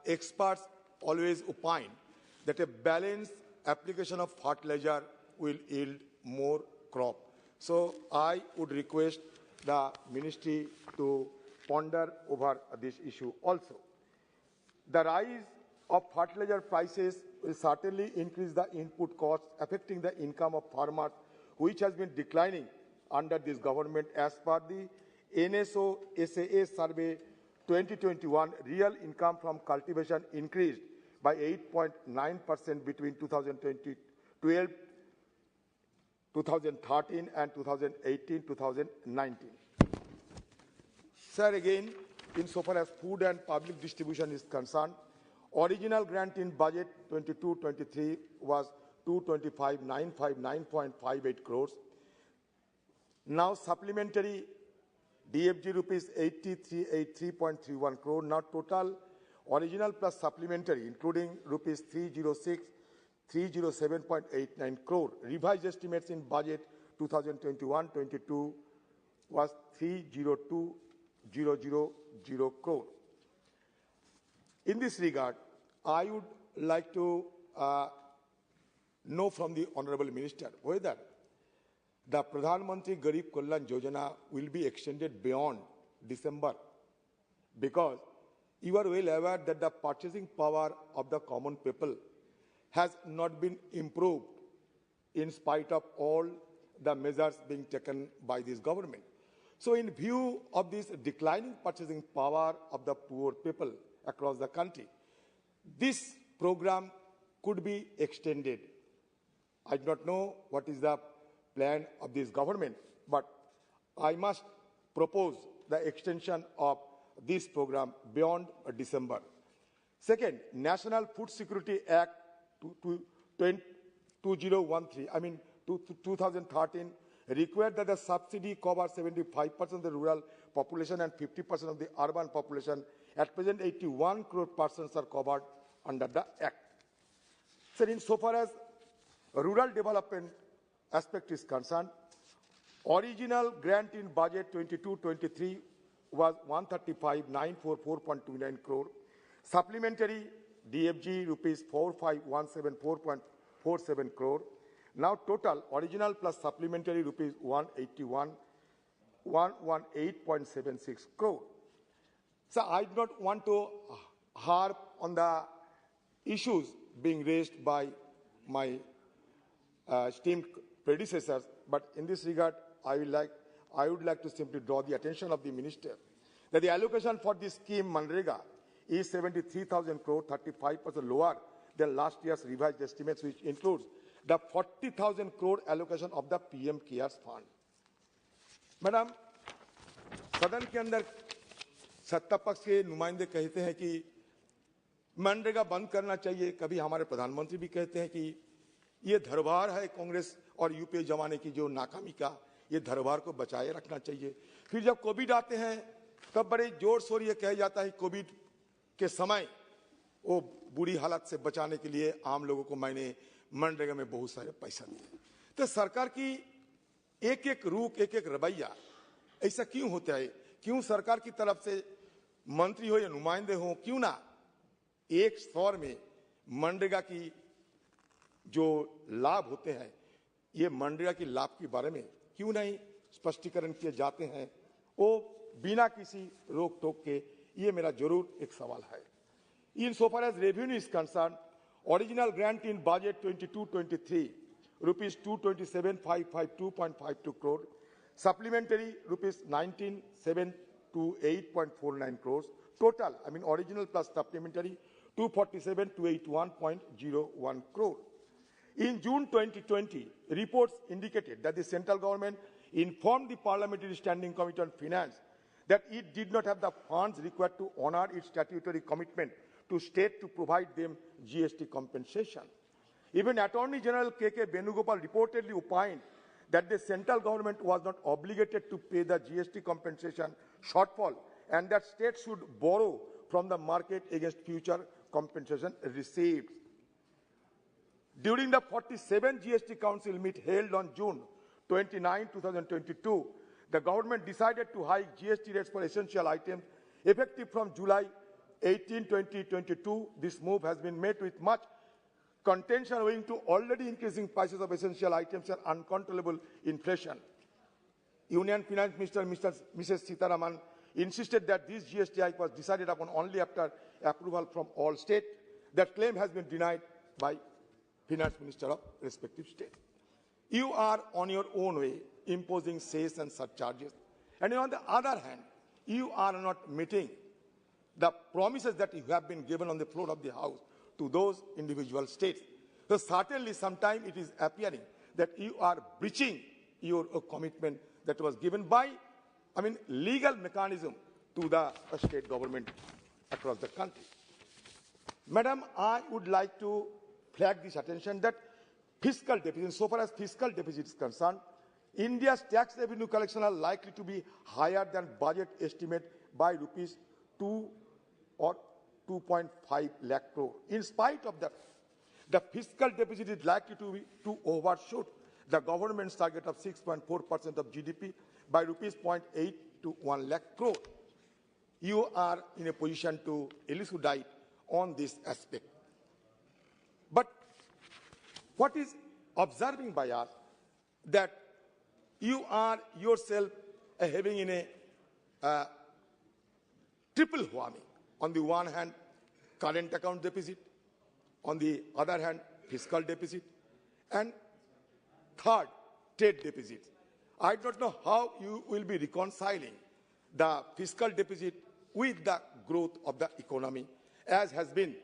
experts always opine that a balanced application of fertilizer will yield more crop. So I would request the ministry to ponder over this issue also. The rise of fertilizer prices will certainly increase the input costs, affecting the income of farmers, which has been declining under this government. As per the NSO SAA survey 2021, real income from cultivation increased by 8.9% between 2013 and 2018-2019. Sir, again, insofar as food and public distribution is concerned, original grant in budget 22-23 was 225,959.58 crores. Now supplementary DFG rupees 8383.31 crore. Now total original plus supplementary, including rupees 307.89 crore. Revised estimates in budget 2021-22 was 302,000 crore. In this regard, I would like to know from the Honorable Minister whether the Pradhan Mantri Garib Kalyan Yojana will be extended beyond December, because you are well aware that the purchasing power of the common people has not been improved in spite of all the measures being taken by this government. So in view of this declining purchasing power of the poor people across the country, this program could be extended. I do not know what is the plan of this government, but I must propose the extension of this program beyond December. Second, National Food Security Act 2013 required that the subsidy cover 75% of the rural population and 50% of the urban population. At present, 81 crore persons are covered under the Act. So, insofar as rural development aspect is concerned, original grant in budget 22-23 was 135,944.29 crore. Supplementary DFG rupees 45,174.47 crore. Now total original plus supplementary rupees 118.76 crore. So I do not want to harp on the issues being raised by my esteemed predecessors, but in this regard, I would like to simply draw the attention of the minister that the allocation for this scheme Manrega is 73,000 crore, 35% lower than last year's revised estimates, which includes the 40,000 crore allocation of the PM Cares Fund. Madam, सदन के अंदर सत्ता पक्ष के नुमाइंदे कहते हैं कि मनरेगा बंद करना चाहिए, कभी हमारे प्रधानमंत्री भी कहते हैं कि ये धरोहर है कांग्रेस और यूपीए जमाने की जो नाकामी का, ये धरोहर को बचाए रखना चाहिए। फिर जब कोविड आते हैं, तब बड़े जोर शोर ये कहा जाता है कोविड के समय वो बुरी हालत से बचाने के लिए आम लोगों को मैंने मनरेगा में बहुत सारे पैसा दिए। तो सरकार की एक एक रूख, एक एक रवैया ऐसा क्यों होता है? क्यों सरकार की तरफ से मंत्री हो या नुमाइंदे हो, क्यों ना एक स्वर में मनरेगा की जो लाभ होते हैं, ये मनरेगा की लाभ के बारे में क्यों नहीं स्पष्टीकरण किए जाते हैं, वो बिना किसी रोक टोक के? ये मेरा जरूर एक सवाल है। Insofar as revenue is concerned, original grant in budget 22-23 rupees 227,552.52 crore, supplementary rupees 19,728.49 crores, total, original plus supplementary 247,281.01 crore. In June 2020, reports indicated that the central government informed the Parliamentary Standing Committee on Finance that it did not have the funds required to honor its statutory commitment to state to provide them GST compensation. Even Attorney General K.K. Venugopal reportedly opined that the central government was not obligated to pay the GST compensation shortfall and that states should borrow from the market against future compensation received. During the 47th GST Council meet held on June 29, 2022, the government decided to hike GST rates for essential items effective from July 18, 2022. This move has been met with much contention owing to already increasing prices of essential items and uncontrollable inflation. Union Finance Minister Mrs. Sitharaman insisted that this GST hike was decided upon only after approval from all states. That claim has been denied by Finance Minister of respective state. You are on your own way imposing cess and surcharges, and on the other hand, you are not meeting the promises that you have been given on the floor of the House to those individual states. So certainly sometime it is appearing that you are breaching your commitment that was given by, legal mechanism to the state government across the country. Madam, I would like to flag this attention that fiscal deficit, so far as fiscal deficit is concerned, India's tax revenue collection are likely to be higher than budget estimate by rupees 2 or 2.5 lakh crore. In spite of that, the fiscal deficit is likely to overshoot the government's target of 6.4% of GDP by rupees 0.8 to 1 lakh crore. You are in a position to elucidate on this aspect. But what is observing by us that you are yourself having in a triple whammy. On the one hand, current account deficit, on the other hand, fiscal deficit, and third, trade deficit. I don't know how you will be reconciling the fiscal deficit with the growth of the economy as has been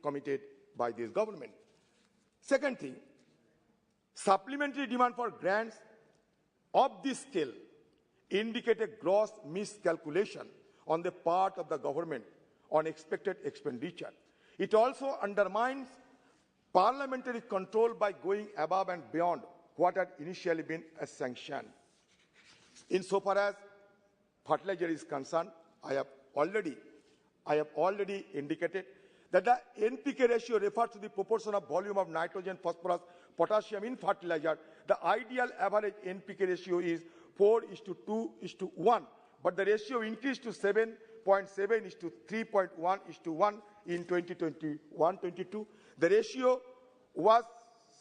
committed by this government. Second thing, supplementary demand for grants of this scale indicate a gross miscalculation on the part of the government on expected expenditure. It also undermines parliamentary control by going above and beyond what had initially been a sanction. Insofar as fertilizer is concerned, I have already indicated that the NPK ratio refers to the proportion of volume of nitrogen, phosphorus, potassium in fertilizer. The ideal average NPK ratio is 4:2:1, but the ratio increased to 7.7:3.1:1 in 2021-22. The ratio was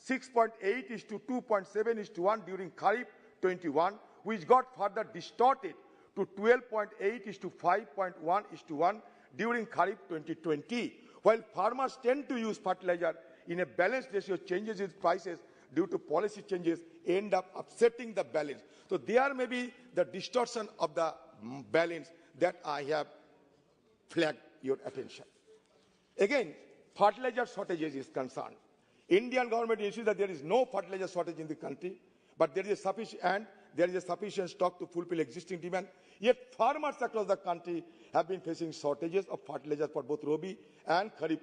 6.8:2.7:1 during Kharif 21, which got further distorted to 12.8:5.1:1 during Kharif 2020. While farmers tend to use fertilizer in a balanced ratio, changes in prices due to policy changes end up upsetting the balance. So there may be the distortion of the balance that I have flagged your attention. Again, fertilizer shortages is concerned. Indian government insists that there is no fertilizer shortage in the country, but there is a sufficient stock to fulfill existing demand. Yet farmers across the country have been facing shortages of fertilizer for both Rabi and Kharif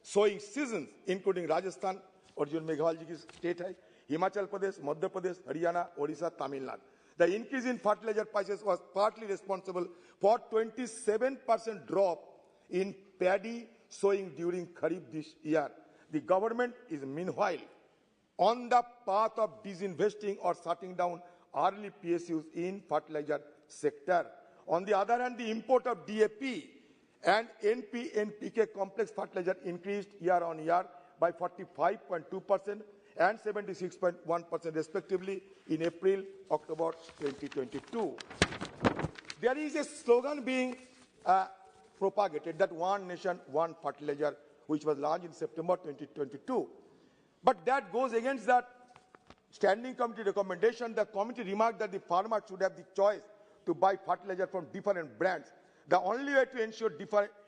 sowing seasons, including Rajasthan, Arjun Meghwal ji ki state hai, Himachal Pradesh, Madhya Pradesh, Haryana, Odisha, Tamil Nadu. The increase in fertilizer prices was partly responsible for 27% drop in paddy sowing during Kharif this year. The government is meanwhile on the path of disinvesting or shutting down early PSUs in fertilizer sector. On the other hand, the import of DAP and NPK complex fertilizer increased year on year by 45.2% and 76.1% respectively in April, October 2022. There is a slogan being propagated that one nation, one fertilizer, which was launched in September 2022. But that goes against that standing committee recommendation. The committee remarked that the farmer should have the choice to buy fertilizer from different brands. The only way to ensure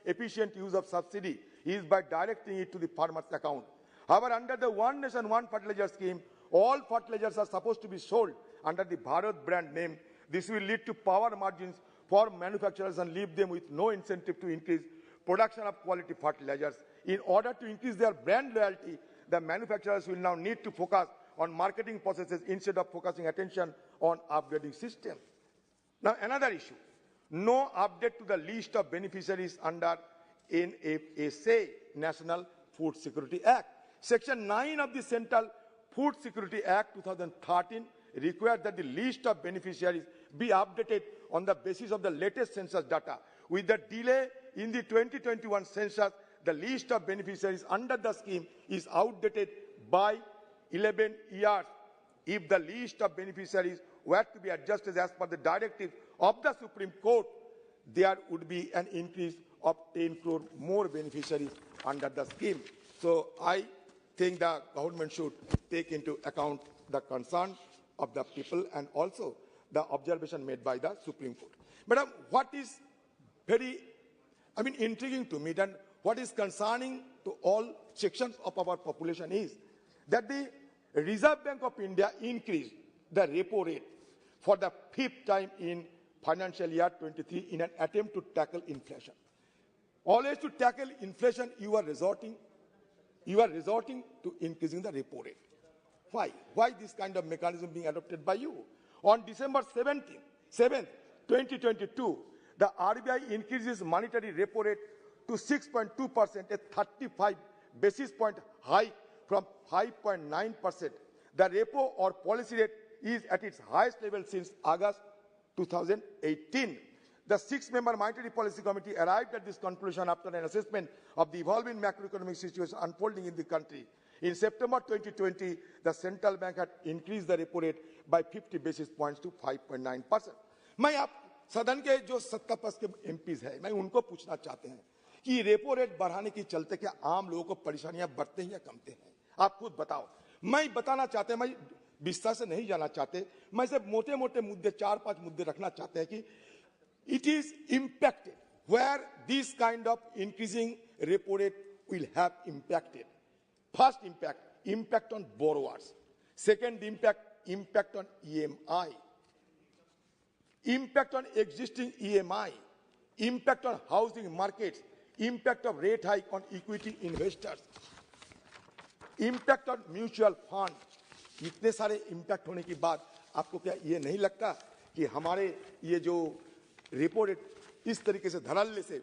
efficient use of subsidy is by directing it to the farmer's account. However, under the One Nation, One Fertilizer scheme, all fertilizers are supposed to be sold under the Bharat brand name. This will lead to power margins for manufacturers and leave them with no incentive to increase production of quality fertilizers. In order to increase their brand loyalty, the manufacturers will now need to focus on marketing processes instead of focusing attention on upgrading systems. Now, another issue. No update to the list of beneficiaries under NFSA, National Food Security Act. Section 9 of the Central Food Security Act 2013 requires that the list of beneficiaries be updated on the basis of the latest census data. With the delay in the 2021 census, the list of beneficiaries under the scheme is outdated by 11 years. If the list of beneficiaries were to be adjusted as per the directive of the Supreme Court, there would be an increase of 10 crore more beneficiaries under the scheme. So I think the government should take into account the concern of the people and also the observation made by the Supreme Court. Madam, what is very, intriguing to me, then what is concerning to all sections of our population is that the Reserve Bank of India increased the repo rate for the 5th time in financial year 23 in an attempt to tackle inflation. Always to tackle inflation, you are resorting to increasing the repo rate. Why? Why this kind of mechanism being adopted by you? On December 7th, 2022, the RBI increases monetary repo rate to 6.2%, a 35 basis point hike from 5.9%. The repo or policy rate is at its highest level since August 2018. The 6-member Monetary Policy Committee arrived at this conclusion after an assessment of the evolving macroeconomic situation unfolding in the country. In September 2020, the central bank had increased the repo rate by 50 basis points to 5.9%. मैं आप सदन के जो सत्ता पक्ष के MPs हैं, मैं उनको पूछना चाहते हैं कि रेपो रेट बढ़ाने के चलते क्या आम लोगों को परेशानियां बढ़ते हैं या कमते हैं? आप खुद बताओ। मैं बताना चाहते हैं, मैं विस्तार से नहीं जाना चाहते, मैं सिर्फ मोटे-मोटे मुद्दे 4-5 मुद्दे रखना चाहते हैं कि it is impacted where this kind of increasing repo rate will have impacted. First impact on borrowers. Second impact on EMI. Impact on existing EMI. Impact on housing markets. Impact of rate hike on equity investors. Impact on mutual fund. इतने सारे impact होने के बाद आपको क्या ये नहीं लगता कि हमारे ये जो रेपो रेट इस तरीके से धड़ल्ले से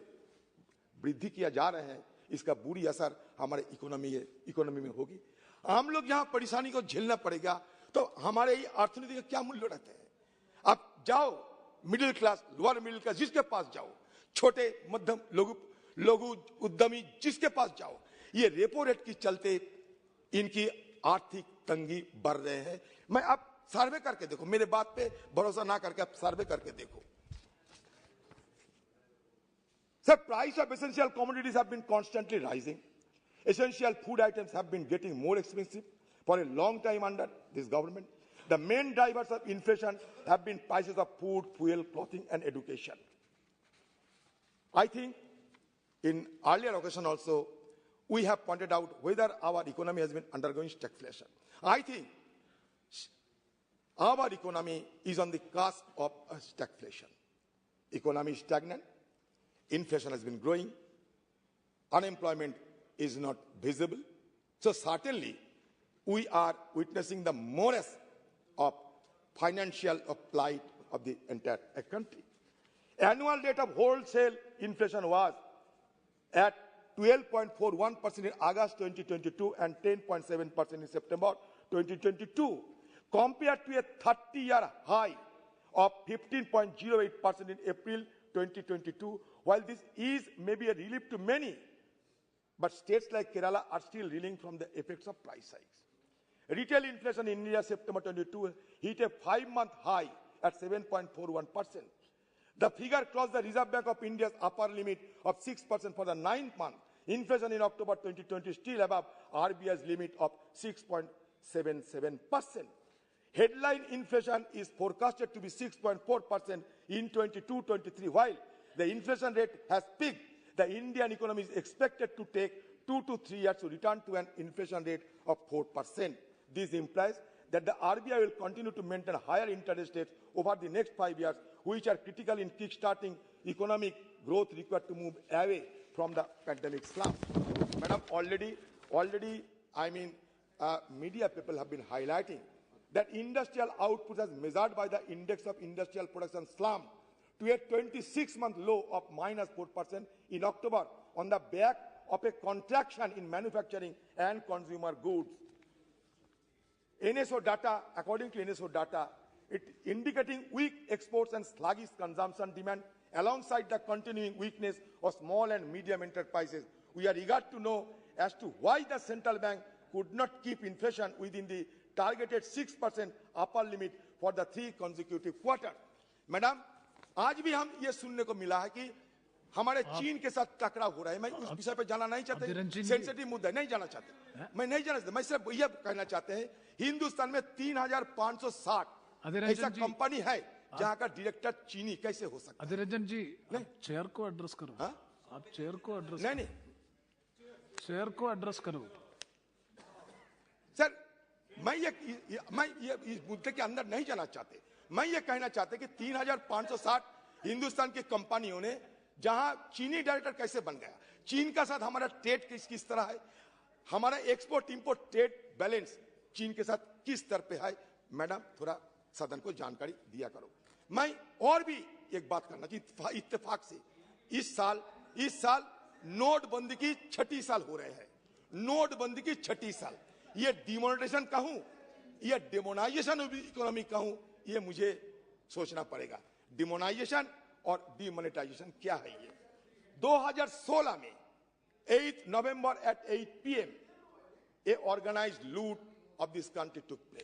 वृद्धि किया जा रहे हैं, इसका बुरी असर हमारे इकोनॉमी में होगी? हम लोग यहाँ परेशानी को झेलना पड़ेगा, तो हमारे अर्थनीति का क्या मूल्य रहते हैं? आप जाओ middle class, lower middle class, जिसके पास जाओ, छोटे मध्यम लघु उद्यमी जिसके पास जाओ, ये रेपो रेट के चलते इनकी आर्थिक तंगी बढ़ रहे हैं। मैं आप सर्वे करके देखो, मेरे बात पे भरोसा ना करके आप सर्वे करके देखो। Sir, price of essential commodities have been constantly rising. Essential food items have been getting more expensive for a long time under this government. The main drivers of inflation have been prices of food, fuel, clothing, and education. I think in earlier occasion also, we have pointed out whether our economy has been undergoing stagflation. I think our economy is on the cusp of a stagflation. Economy is stagnant. Inflation has been growing. Unemployment is not visible. So certainly, we are witnessing the morass of financial plight of the entire country. Annual rate of wholesale inflation was at 12.41% in August 2022 and 10.7% in September 2022, compared to a 30-year high of 15.08% in April 2022. While this is maybe a relief to many, but states like Kerala are still reeling from the effects of price hikes. Retail inflation in India September 22 hit a 5-month high at 7.41%. The figure crossed the Reserve Bank of India's upper limit of 6% for the 9th month. Inflation in October 2020 is still above RBI's limit of 6.77%. Headline inflation is forecasted to be 6.4% in 22-23. While the inflation rate has peaked, the Indian economy is expected to take 2 to 3 years to return to an inflation rate of 4%. This implies that the RBI will continue to maintain higher interest rates over the next 5 years, which are critical in kick-starting economic growth required to move away from the pandemic slump. Madam, already, media people have been highlighting that industrial output as measured by the Index of Industrial Production slumped to a 26-month low of -4% in October on the back of a contraction in manufacturing and consumer goods. NSO data, according to NSO data, it indicating weak exports and sluggish consumption demand alongside the continuing weakness of small and medium enterprises. We are eager to know as to why the central bank could not keep inflation within the targeted 6% upper limit for the 3 consecutive quarters. Madam, आज भी हम ये सुनने को मिला है कि हमारे चीन के साथ टकराव हो रहा है। मैं उस विषय पर जाना नहीं चाहते, सेंसिटिव मुद्दा नहीं जाना चाहते, मैं नहीं जाना चाहता। मैं सिर्फ यह कहना चाहते हैं हिंदुस्तान में 3560 ऐसा कंपनी है जहां का डायरेक्टर चीनी कैसे हो सकता है? अधिरंजन जी, चेयर को एड्रेस करो। आप चेयर को एड्रेस नहीं, चेयर को एड्रेस करो। सर, मैं ये इस मुद्दे के अंदर नहीं जाना चाहते। मैं ये कहना चाहते कि 3560 हिंदुस्तान की कंपनियों ने जहां चीनी डायरेक्टर कैसे बन गया, चीन का साथ हमारा ट्रेड किस तरह है, हमारा एक्सपोर्ट इंपोर्ट ट्रेड बैलेंस चीन के साथ किस स्तर पे है। मैडम, थोड़ा सदन को जानकारी दिया करो। मैं और भी एक बात करना चाहिए, इत्तेफाक से इस साल नोटबंदी की 6ठी साल हो रहे हैं। नोटबंदी की 6ठी साल, ये डिमोनेटाइजेशन कहूं या डिमोनाइजेशन ऑफ इकोनॉमी कहूं, ये मुझे सोचना पड़ेगा। डिमोनाइजेशन और डिमोनेटाइजेशन क्या है? ये 2016 में 8 November at 8 PM a organized loot of this country took place.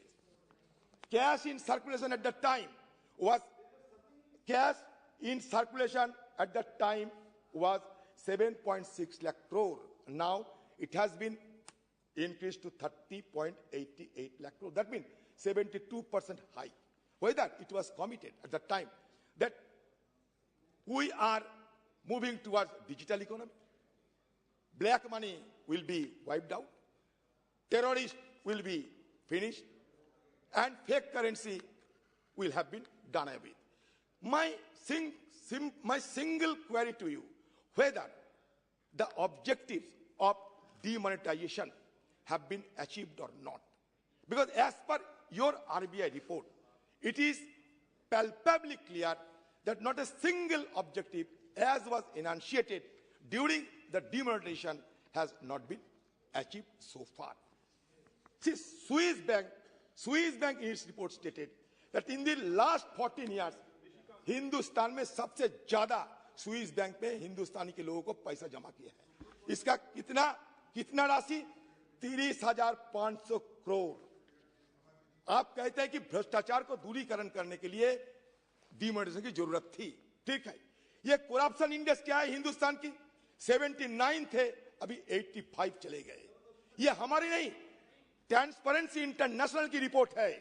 Cash in circulation at that time was 7.6 lakh crore. Now it has been increased to 30.88 lakh crore. That means 72% high. Whether it was committed at the time that we are moving towards digital economy, black money will be wiped out, terrorists will be finished, and fake currency will have been done away with. My single query to you, whether the objectives of demonetization have been achieved or not. Because as per your RBI report, it is palpably clear that not a single objective as was enunciated during the demonetization has not been achieved so far. See, Swiss Bank in its report stated that in the last 14 years, Hindustan में सबसे ज्यादा Swiss bank में हिंदुस्तानी के लोगों को पैसा जमा किया है। इसका कितना राशि? 30,500 करोड़। आप कहते हैं कि भ्रष्टाचार को दूरीकरण करने के लिए डिमोनेटाइजेशन की जरूरत थी, ठीक है। ये करप्शन इंडेक्स क्या है हिंदुस्तान की? 79 थे, अभी 85 चले गए। ये हमारी नहीं, ट्रांसपेरेंसी इंटरनेशनल की रिपोर्ट है।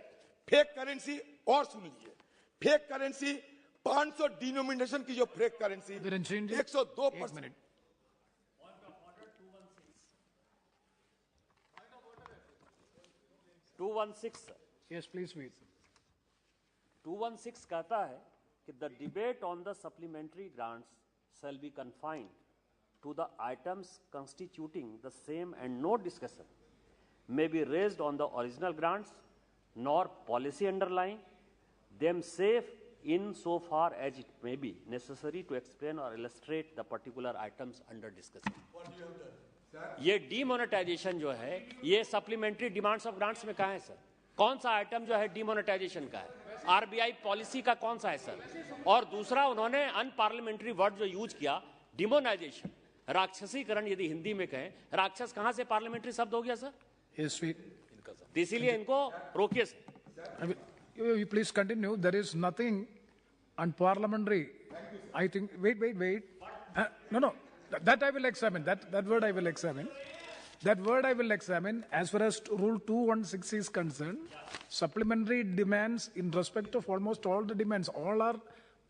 फेक करेंसी, और सुन लीजिए, फेक करेंसी 500 डिनोमिनेशन की जो fake currency 102%। 216 Yes, please wait. 216 कहता है कि the debate on the supplementary grants shall be confined to the items constituting the same, and no discussion may be raised on the original grants nor policy underlying them safe in so far as it may be necessary to explain or illustrate the particular items under discussion. ये demonetisation जो है ये supplementary demands of grants में कहाँ है sir? कौन सा item जो है डीमोनेटाइजेशन का है? आरबीआई पॉलिसी का कौन सा है सर? और दूसरा उन्होंने अनपार्लियामेंट्री वर्ड जो यूज किया डिमोनाइजेशन, राक्षसीकरण यदि हिंदी में कहें, राक्षस कहां से पार्लियामेंट्री शब्द हो गया सर? इसीलिए इनको रोकिए sir. You please continue. There is nothing unparliamentary. I think. Wait. No. That I will examine. That word I will examine. That word I will examine. As far as Rule 216 is concerned, supplementary demands in respect of almost all the demands, all are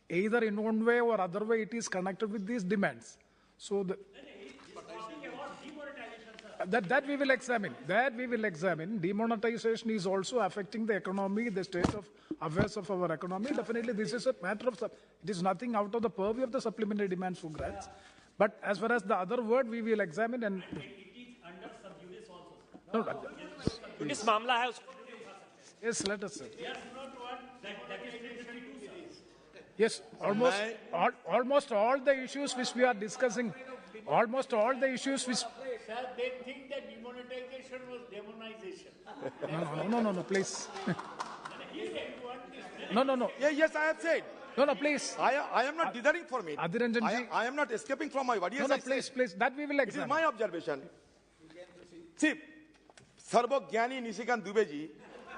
either in one way or other way it is connected with these demands. So that we will examine. That we will examine. Demonetization is also affecting the economy, the state of affairs of our economy. Definitely, this is a matter of. It is nothing out of the purview of the supplementary demands for grants. But as far as the other word, we will examine and. No, इस मामला है उसको. Yes, let us. Yes, almost all the issues which we are discussing, almost all the issues which. Sir, they think that demonetization was demonization. No, please. No. Yes, I have said. No, please. I am not dithering from it. I am not escaping from my word. Yes, No, please. That we will It is examine. my observation. See, सर्वज्ञानी Nishikant Dubey ji,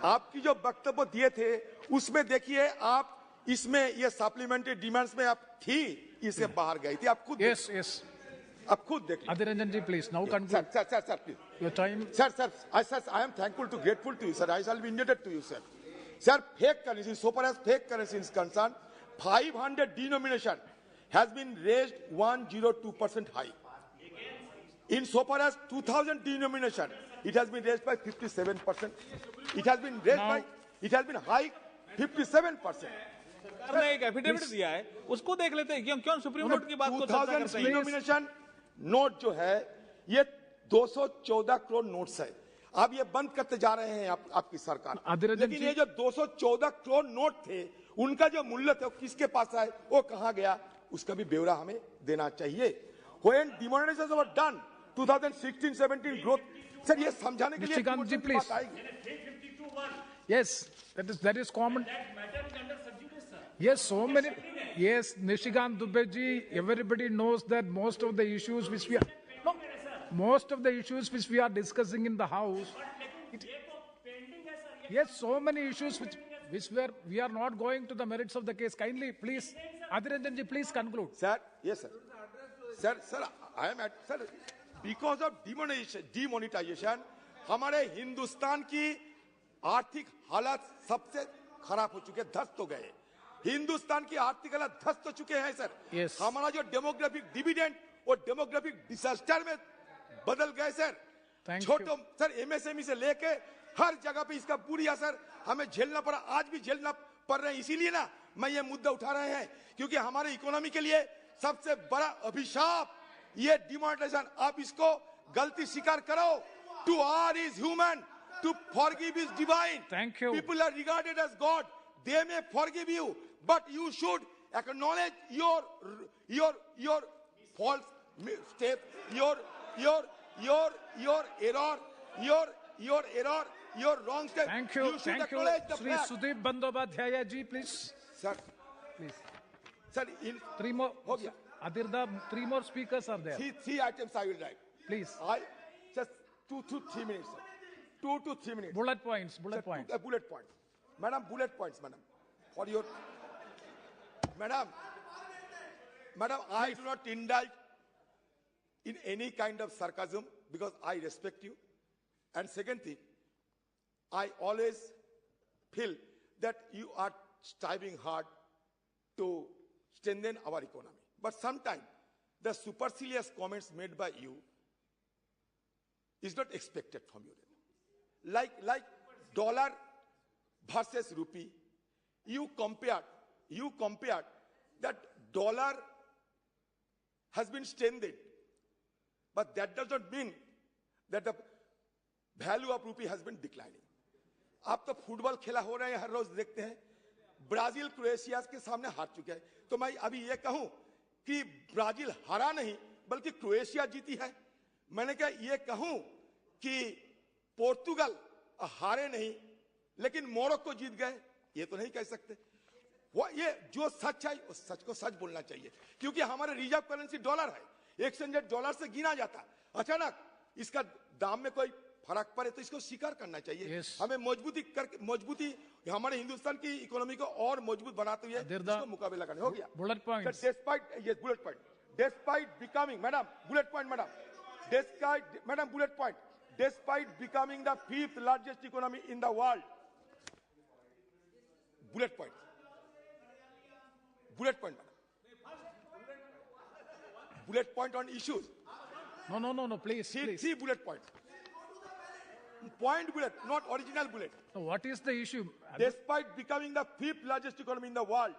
आपकी जो वक्तव्य दिए थे, उसमें देखिए आप इसमें ये सप्लीमेंट्री डिमांड्स में आप थी, इससे बाहर गई थी, आप खुद. Yes. आप खुद देखिए. Adhiranjan ji, please now conclude. Sir, please. Your time. Sir, I am thankful to, grateful to you, sir. I shall be indebted to you, sir. Sir, fake currency, so far as fake currency is concerned, 500 denomination has been raised 102% high. In so far as 2000 denomination, it has been raised by 57%. It has been raised it has been high 57%. ने एक affidavit दिया है, उसको देख लेते हैं क्यों supreme court की बात को चर्चा करते हैं. 2000 डिनोमिनेशन नोट जो है ये 214 करोड़ नोट्स है. अब ये बंद करते जा रहे हैं आपकी सरकार. लेकिन ये जो 214 करोड़ नोट थे, उनका जो मूल्य था, किसके पास है, वो कहां गया, उसका भी ब्यौरा हमें देना चाहिए. When demonetization was done, 2016-17 growth, sir ये समझाने के लिए Nishikant ji, please. Yes, that is common. Yes, so many. Yes, Nishikant Dubey ji, everybody knows that most of the issues which we are discussing in the House. Yes, so many issues which we are not going to the merits of the case. Kindly, please, Adhiranjan ji, please conclude. Sir, yes, sir. Sir, I am at, sir, because of demonetization, हमारे हिंदुस्तान की आर्थिक हालत सबसे खराब हो चुके, धस्त हो गए. हिंदुस्तान की आर्थिक हालत धस्त हो चुके हैं सर. Yes. हमारा जो डेमोग्राफिक डिविडेंड और डेमोग्राफिक डिजास्टर में बदल गए सर. छोटो सर एमएसएमई से लेके हर जगह पे इसका बुरी असर हमें झेलना पड़ा, आज भी झेलना पड़ रहा है. इसीलिए ना मैं ये मुद्दा उठा रहे हैं, क्योंकि हमारे इकोनॉमी के लिए सबसे बड़ा अभिशाप ये डिमोनेटाइजेशन. आप इसको गलती स्वीकार करो. To err is human, to forgive is divine. Thank you. People are regarded as God. They may forgive you, but you should acknowledge your false step, your error, your wrong step. Thank you. You should acknowledge the Sri fact. Sudeep Bandyopadhyaya ji, please. Sir, Please. sir, in Three more. हो गया. Adirda, 3 more speakers are there. Three items I will write. Please. I just 2 to 3 minutes, sir. 2 to 3 minutes. Bullet points. Bullet points. Madam, bullet points, madam. For your... Madam, I do not indulge in any kind of sarcasm because I respect you. And second thing, I always feel that you are striving hard to strengthen our economy. But sometimes the supercilious comments made by you is not expected from you. Like dollar versus rupee, you compared that dollar has been strengthened, but that does not mean that the value of rupee has been declining. आप तो football खेला हो रहे हैं, हर रोज देखते हैं, Brazil Croatia के सामने हार चुका है। तो मैं अभी ये कहूं कि ब्राजील हारा नहीं बल्कि क्रोएशिया जीती है। मैंने क्या ये कहूं कि पोर्तुगल हारे नहीं लेकिन मोरक्को जीत गए, ये तो नहीं कह सकते। वो ये जो सच है उस सच को सच बोलना चाहिए, क्योंकि हमारे रिजर्व करेंसी डॉलर है, एक्सचेंज रेट डॉलर से गिना जाता। अचानक इसका दाम में कोई फर्क पड़े तो इसको स्वीकार करना चाहिए। हमें मजबूती हमारे हिंदुस्तान की इकोनॉमी को और मजबूत बनाते हुए इसको मुकाबला करना। हो गया bullet point. Bullet point despite becoming madam bullet point madam bullet point despite becoming the 5th largest economy in the world, bullet point madam, bullet point on issues. No, please. Three bullet points. Point bullet, not original bullet. So what is the issue? Despite becoming the 5th largest economy in the world,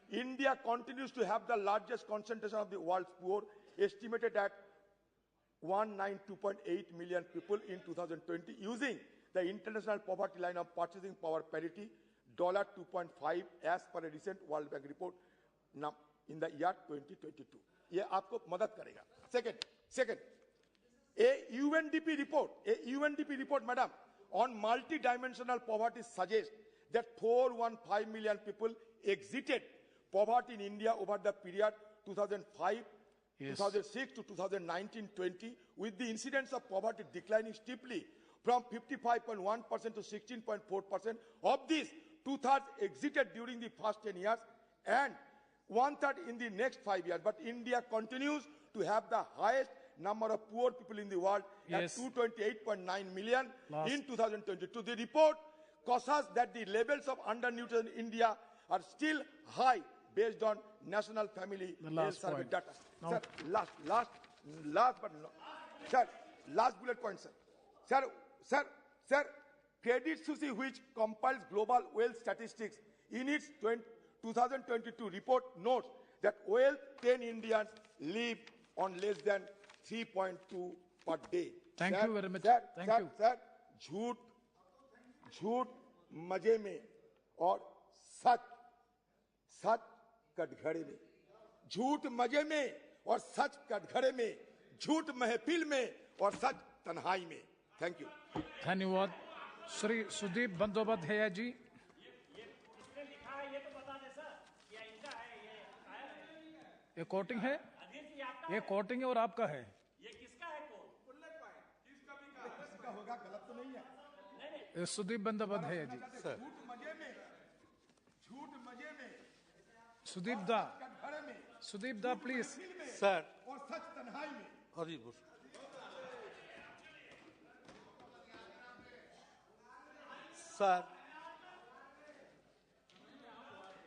India continues to have the largest concentration of the world's poor, estimated at 192.8 million people in 2020, using the international poverty line of purchasing power parity, $2.5 as per a recent World Bank report in the year 2022. ये आपको मदद करेगा. Second, a UNDP report, madam, on multidimensional poverty suggests that 415 million people exited poverty in India over the period 2005, 2006 to 2019-20, with the incidence of poverty declining steeply from 55.1% to 16.4%. Of this, 2/3 exited during the first 10 years and 1/3 in the next 5 years. But India continues to have the highest number of poor people in the world at 228.9 million in 2022. The report cautions that the levels of undernutrition in India are still high based on National Family Health Survey data. No. Sir, last bullet point, sir. Sir, Credit Suisse, which compiles global wealth statistics, in its 2022 report notes that wealth-10 Indians live on less than 3.2 per day. Thank you very much. Thank you. Sir, झूठ मजे में और सच कटघरे में, झूठ मजे में और सच कटघरे में, झूठ महफिल में और सच तन्हाई में. Thank you. धन्यवाद. श्री सुदीप बंदोपाध्याय जी. ये कोटिंग है, ये कोटिंग है और आपका है. ये किसका है कोट? किसका होगा, गलत तो नहीं है. सुदीप बंदोपाध्याय जी. झूठ मजे में सुदीप दा प्लीज. सर और सच तन्हाई में. हरी बोल. Sir,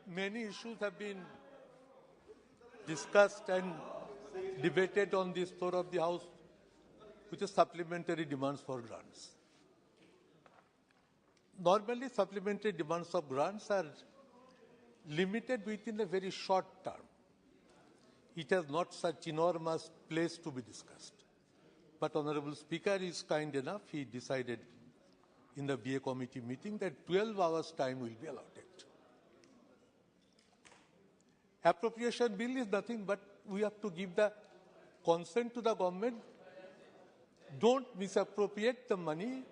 many issues have been discussed and debated on this floor of the House, which is supplementary demands for grants. Normally, supplementary demands of grants are limited within a very short term. It has not such enormous place to be discussed. But Honorable Speaker is kind enough, he decided in the BA committee meeting that 12 hours time will be allotted. Appropriation bill is nothing but we have to give the consent to the government. Don't misappropriate the money,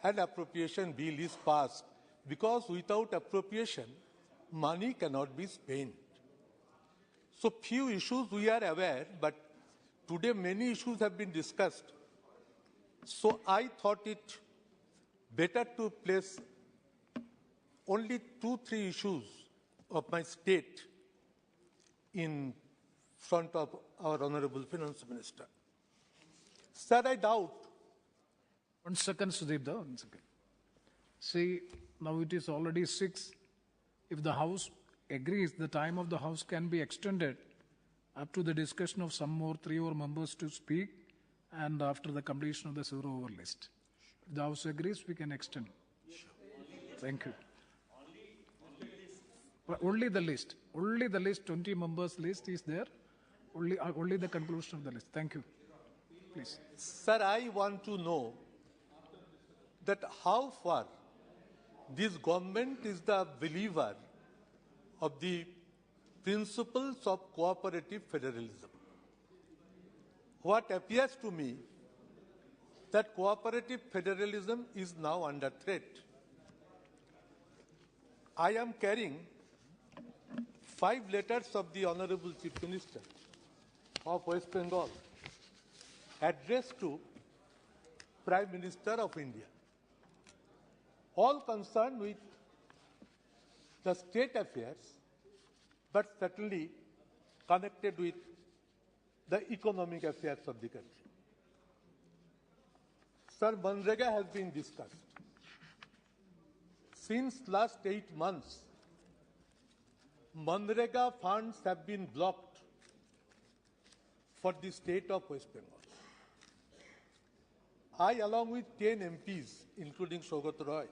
and appropriation bill is passed, because without appropriation, money cannot be spent. So few issues we are aware, but today many issues have been discussed. So I thought it better to place only 2-3 issues of my state in front of our Honorable Finance Minister. Sir, I doubt. 1 second, Sudeep, 1 second. See, now it is already 6. If the House agrees, the time of the House can be extended up to the discussion of some more 3 more members to speak, and after the completion of the zero-over list. If the House agrees, we can extend. Thank you. Only the list. Only the list, 20 members list is there. Only the conclusion of the list. Thank you. Please. Sir, I want to know that how far this government is the believer of the principles of cooperative federalism. What appears to me that cooperative federalism is now under threat. I am carrying 5 letters of the Honorable Chief Minister of West Bengal addressed to Prime Minister of India, all concerned with the state affairs, but certainly connected with the economic affairs of the country. Sir, Manrega has been discussed. Since last 8 months, Manrega funds have been blocked for the state of West Bengal. I, along with 10 MPs, including Shogat Roy,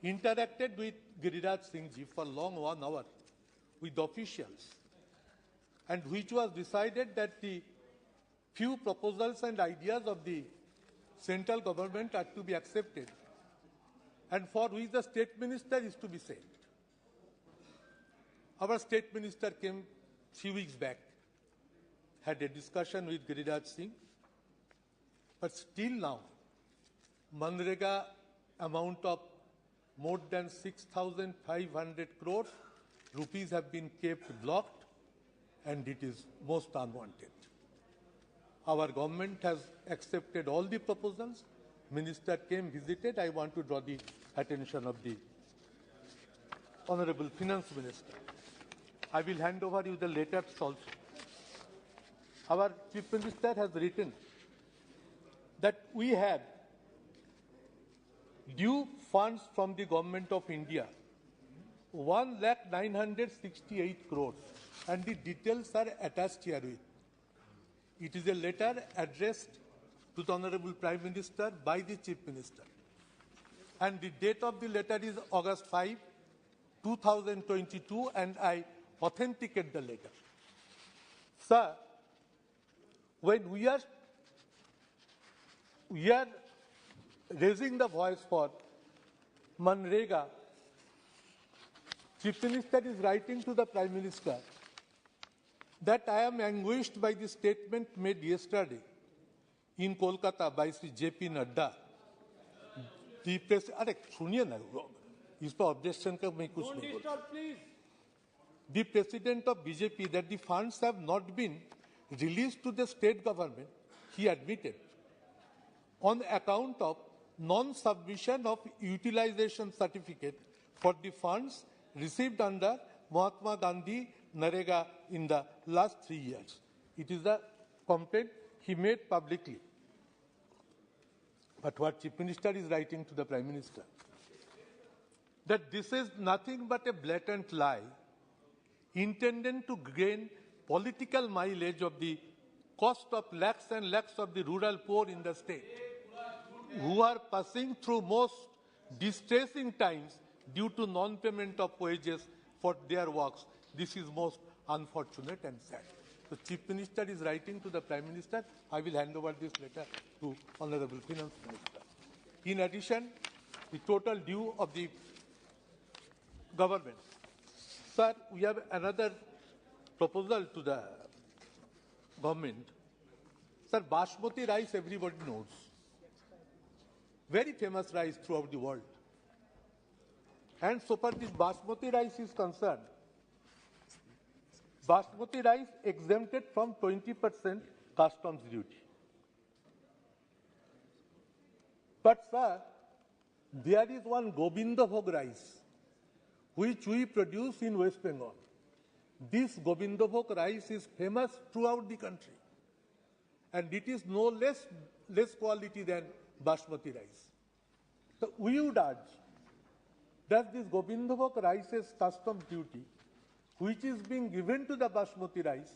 interacted with Giriraj Singh Ji for long 1 hour with officials, and which was decided that the few proposals and ideas of the central government are to be accepted, and for which the state minister is to be sent. Our state minister came 3 weeks back, had a discussion with Giriraj Singh, but still now, Manrega amount of more than 6,500 crores rupees have been kept blocked, and it is most unwanted. Our government has accepted all the proposals. Minister came, visited. I want to draw the attention of the Honorable Finance Minister. I will hand over you the letters also. Our Chief Minister has written that we have due funds from the Government of India, 1,968 crores, and the details are attached herewith. It is a letter addressed to the Honorable Prime Minister by the Chief Minister. And the date of the letter is August 5, 2022, and I authenticate the letter. Sir, when we are raising the voice for Manrega, Chief Minister is writing to the Prime Minister that I am anguished by the statement made yesterday in Kolkata by Sri J.P. Nadda. The the President of BJP, that the funds have not been released to the state government, he admitted, on account of non-submission of utilization certificate for the funds received under Mahatma Gandhi Narega in the last 3 years. It is a complaint he made publicly. But what Chief Minister is writing to the Prime Minister, that this is nothing but a blatant lie intended to gain political mileage of the cost of lakhs and lakhs of the rural poor in the state, who are passing through most distressing times due to non-payment of wages for their works. This is most unfortunate and sad. The Chief Minister is writing to the Prime Minister. I will hand over this letter to Honorable Finance Minister. In addition, the total due of the government. Sir, we have another proposal to the government. Sir, Basmati rice everybody knows. Very famous rice throughout the world. And so far this Basmati rice is concerned, Basmati rice exempted from 20% customs duty. But sir, there is one Govindabhog rice which we produce in West Bengal. This Govindabhog rice is famous throughout the country, and it is no less quality than Basmati rice. So we would urge that this Govindabhog rice's customs duty, which is being given to the Basmati rice,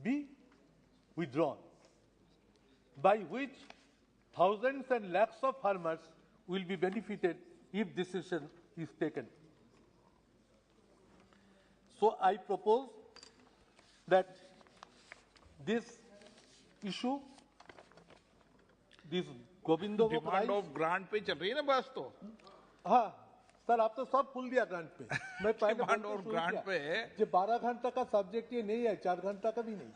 be withdrawn, by which thousands and lakhs of farmers will be benefited if decision is taken. So I propose that this issue, this Govindabhog rice... Demand of grant पे चल रही है ना बात तो. हाँ sir, आप तो सब भूल दिया ग्रांट पे। मैं पहले डिमांड और ग्रांट पे जो 12 घंटा का सब्जेक्ट ये नहीं है, 4 घंटा का भी नहीं,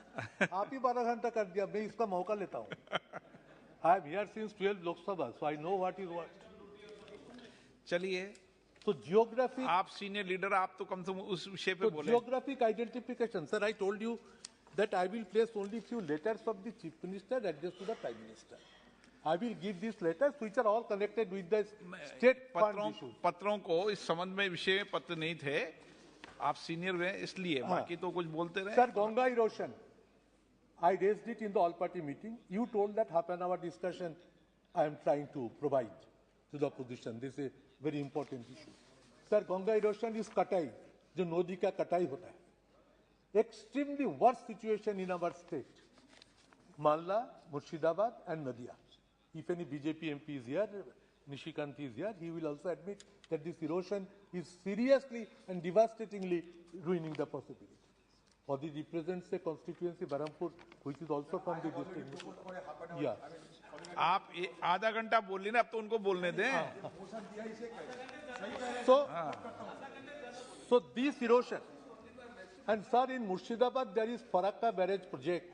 आप ही 12 घंटा कर दिया। मैं इसका मौका लेता हूँ। I am here since 12 Lok Sabha, so I know what is what. चलिए, तो जियोग्राफी, आप सीनियर लीडर, आप तो कम से कम उस विषय पे बोले। Geographic identification, sir, I told you that I will place only few letters of the Chief Minister addressed to the Prime Minister. I will give these letters which are all connected with the state fund issues. पत्रों को इस संबंध में विषय पत्र नहीं थे, आप सीनियर हैं इसलिए, बाकी तो कुछ बोलते रहे। Sir, Ganga erosion, I raised it in the all-party meeting. You told that half an hour discussion I am trying to provide to the opposition. This is a very important issue. Sir, Ganga erosion is कटाई, जो नदी का कटाई होता है। Extremely worst situation in our state. Malda, Murshidabad and Nadia. If any BJP MP is here, Nishikant is here, he will also admit that this erosion is seriously and devastatingly ruining the possibility. Adi represents a constituency, Barampur, which is also from the district. Yeah. आप आधा घंटा बोल ली ना, अब तो उनको बोलने दें। So this erosion, and sir, in Murshidabad there is Farakka barrage project.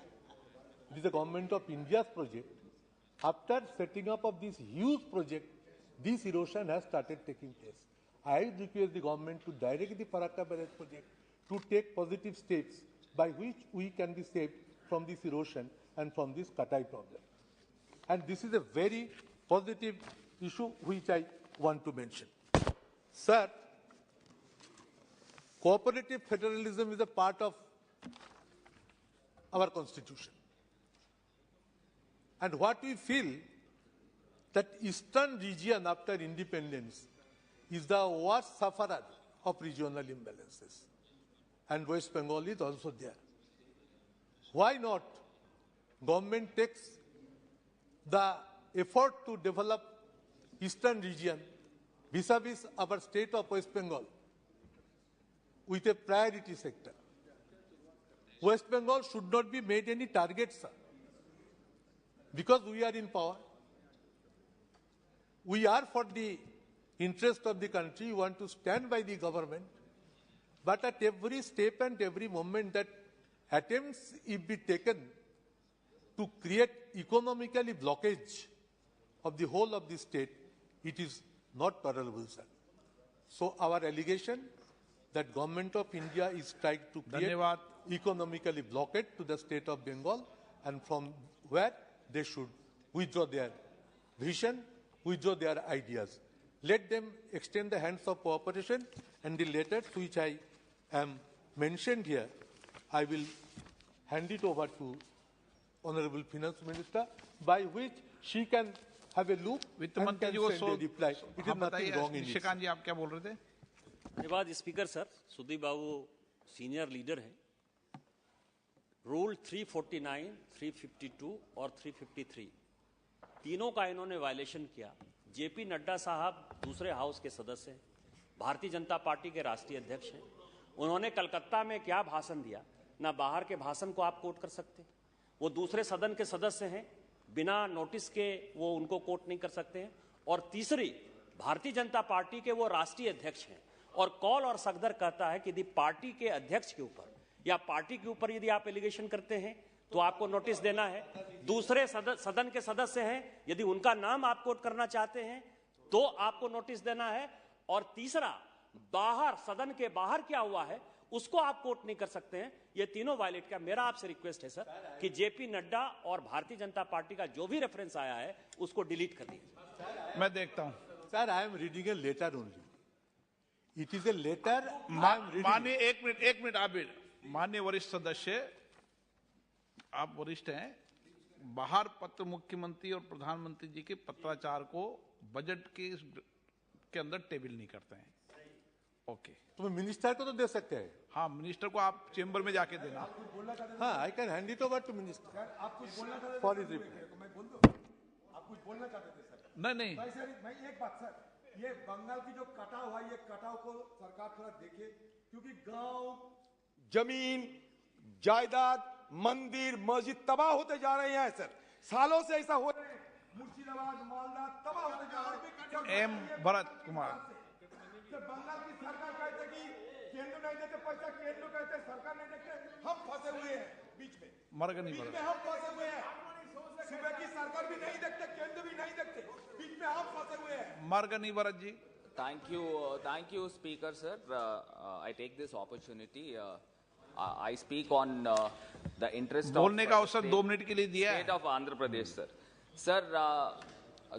It is the government of India's project. After setting up of this huge project, this erosion has started taking place. I request the government to direct the Farakka barrage project to take positive steps by which we can be saved from this erosion and from this Katai problem. And this is a very positive issue which I want to mention. Sir, cooperative federalism is a part of our constitution. And what we feel that eastern region after independence is the worst sufferer of regional imbalances. And West Bengal is also there. Why not government takes the effort to develop eastern region vis-a-vis our state of West Bengal with a priority sector? West Bengal should not be made any target, sir. Because we are in power. We are for the interest of the country, we want to stand by the government. But at every step and every moment that attempts if be taken to create economically blockage of the whole of the state, it is not tolerable, sir. So our allegation that government of India is trying to create economically blockade to the state of Bengal, and from where they should withdraw their vision, withdraw their ideas. Let them extend the hands of cooperation, and the letters which I am mentioned here, I will hand it over to Honorable Finance Minister, by which she can have a look and can send a reply. It is nothing wrong in it. Nishikant जी, आप क्या बोल रहे थे? धन्यवाद speaker sir. Sudeep बाबू senior leader हैं। Rule 349, 352 और 353 तीनों का इन्होंने वायलेशन किया। जेपी नड्डा साहब दूसरे हाउस के सदस्य हैं, भारतीय जनता पार्टी के राष्ट्रीय अध्यक्ष हैं। उन्होंने कलकत्ता में क्या भाषण दिया, ना बाहर के भाषण को आप कोट कर सकते, वो दूसरे सदन के सदस्य हैं, बिना नोटिस के वो उनको कोट नहीं कर सकते हैं। और तीसरी, भारतीय जनता पार्टी के वो राष्ट्रीय अध्यक्ष हैं, और कॉल और सगदर कहता है कि यदि पार्टी के अध्यक्ष के ऊपर या पार्टी के ऊपर यदि आप एलिगेशन करते हैं तो आपको नोटिस देना है। दूसरे सदन के सदस्य हैं, यदि उनका नाम आप कोट करना चाहते हैं तो आपको नोटिस देना है। और तीसरा, बाहर सदन के बाहर क्या हुआ है उसको आप कोट नहीं कर सकते हैं। ये तीनों वायलेट किया। मेरा आपसे रिक्वेस्ट है सर कि जेपी नड्डा और भारतीय जनता पार्टी का जो भी रेफरेंस आया है उसको डिलीट कर दीजिए। मैं देखता हूं। Sir, I am reading a letter only. It is a letter. माननीय एक मिनट आप माननीय वरिष्ठ सदस्य, आप वरिष्ठ हैं, बाहर पत्र मुख्यमंत्री और प्रधानमंत्री जी के पत्राचार को बजट के अंदर टेबल नहीं करते हैं। ओके, तो मिनिस्टर को तो दे सकते हैं। हाँ, मिनिस्टर को आप चेंबर में जाके देना। हाँ, I can hand it over to minister. आप कुछ बोलना चाहते फॉर हिज रिप्लाई। मैं बोल दूं, आप कुछ बोलना चाहते थे सर? नहीं, मैं एक बात सर, ये बंगाल की जो कटाव हुआ, ये कटाव को सरकार थोड़ा देखे, क्योंकि गांव, जमीन, जायदाद, मंदिर, मस्जिद तबाह होते जा रहे हैं सर। सालों से ऐसा हो रहा है। मुर्शिदाबाद मालदा तबाह होते जा रहे हैं। एम भरत कुमार। बंगाल की सरकार कहते कि केंद्र नहीं देते पैसा, केंद्र कहते सरकार नहीं देते, हम फंसे हुए हैं बीच में। मर्ग नहीं भरत। हम फंसे हुए हैं, सुबह की सरकार भी नहीं देखते, केंद्र भी नहीं देखते, बीच में हम फंसे हुए हैं। मर्ग नहीं Bharat ji. Thank you, Speaker, sir. I take this opportunity. I speak on the interest बोलने of का अवसर 2 मिनट के लिए दिया है। state of Andhra Pradesh, sir. Sir,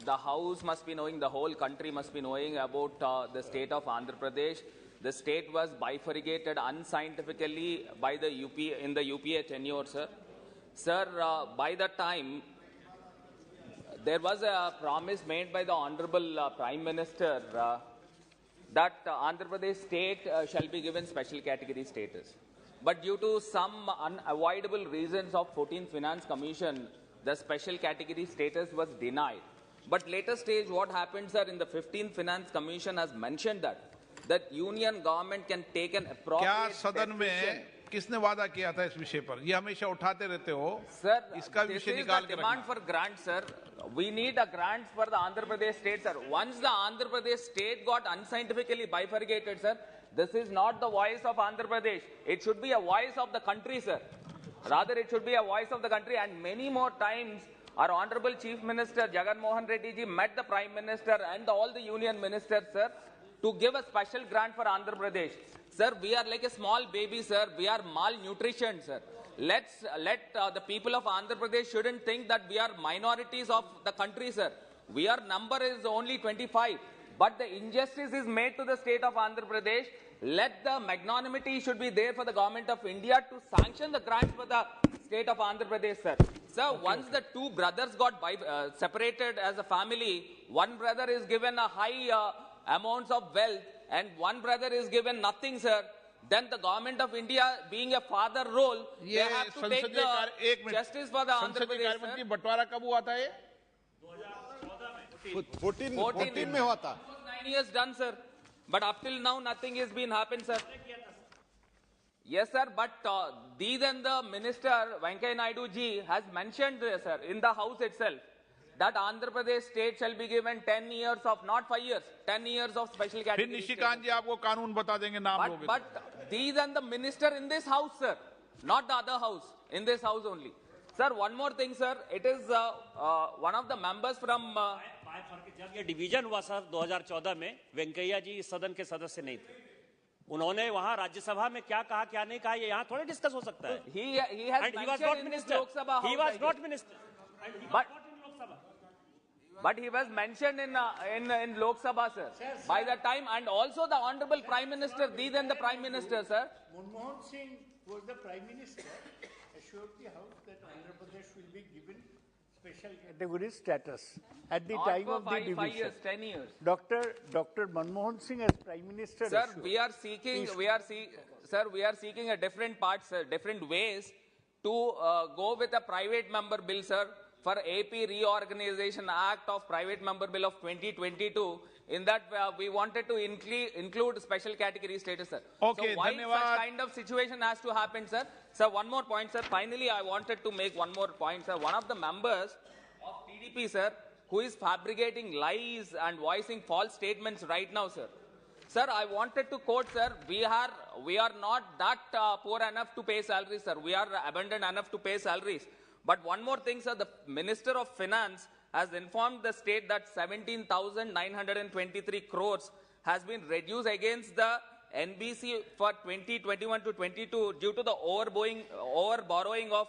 the House must be knowing, the whole country must be knowing about the state of Andhra Pradesh. The state was bifurcated unscientifically by the in the UPA tenure, sir. Sir, by the time there was a promise made by the Honorable Prime Minister that Andhra Pradesh state shall be given special category status. But due to some unavoidable reasons of 14th Finance Commission, the special category status was denied. But later stage, what happened, sir, in the 15th Finance Commission has mentioned that union government can take an appropriate क्या सदन में किसने वादा किया था इस विषय पर? ये हमेशा उठाते रहते हो सर। इसका विषय निकाल के demand for grant, sir. We need a grant for the Andhra Pradesh state, sir. Once the Andhra Pradesh state got unscientifically bifurcated, sir, this is not the voice of Andhra Pradesh. It should be a voice of the country, sir. Rather, it should be a voice of the country. And many more times, our Honorable Chief Minister Jagan Mohan Reddy ji met the Prime Minister and all the union ministers, sir, to give a special grant for Andhra Pradesh. Sir, we are like a small baby, sir. We are malnutrition, sir. Let the people of Andhra Pradesh shouldn't think that we are minorities of the country, sir. Our number is only 25. But the injustice is made to the state of Andhra Pradesh. Let the magnanimity should be there for the government of India to sanction the grants for the state of Andhra Pradesh, sir. Sir, once the two brothers got separated as a family, one brother is given a high amounts of wealth and one brother is given nothing, sir. Then the government of India, being a father role, they have to take the justice for the Andhra Pradesh, sir. बंटवारा कब हुआ था ये? 14 में हुआ था. 9 years done, sir. But up till now, nothing has been happened, sir. Yes, sir. But then the minister, Venkaiah Naidu ji, has mentioned, sir, in the house itself, that Andhra Pradesh state shall be given 10 years of, not 5 years, 10 years of special category. फिर निशिकांत जी आपको कानून बता देंगे नाम लोगे. But these and the minister in this house, sir, not the other house, in this house only. Sir, one more thing, sir. It is one of the members from. जब ये division हुआ सर 2014 में, वेंकैया जी इस सदन के सदस्य नहीं थे. उन्होंने वहां राज्यसभा में क्या कहा क्या नहीं कहा ये यहाँ थोड़े डिस्कस हो सकता है. He has mentioned in this Lok Sabha house. He was not minister. But he was mentioned in Lok Sabha, sir. By the time, and also the Honorable Prime Minister, then the Prime Minister, sir. Manmohan Singh was the Prime Minister, assured the House that Andhra Pradesh will be given special category status at the time of the division. 5 years, 10 years. Dr. Manmohan Singh as Prime Minister. Sir, we are seeking a different parts, sir, different ways to go with a private member bill, sir, for AP Reorganization Act of Private Member Bill of 2022. In that, we wanted to include special category status, sir. Okay, so why such kind of situation has to happen, sir? Sir, one more point, sir. Finally, I wanted to make one more point, sir. One of the members of TDP, sir, who is fabricating lies and voicing false statements right now, sir. Sir, I wanted to quote, sir, we are not that poor enough to pay salaries, sir. We are abundant enough to pay salaries. But one more thing, sir, the Minister of Finance has informed the state that 17,923 crores has been reduced against the NBC for 2021 to 22 due to the over-borrowing of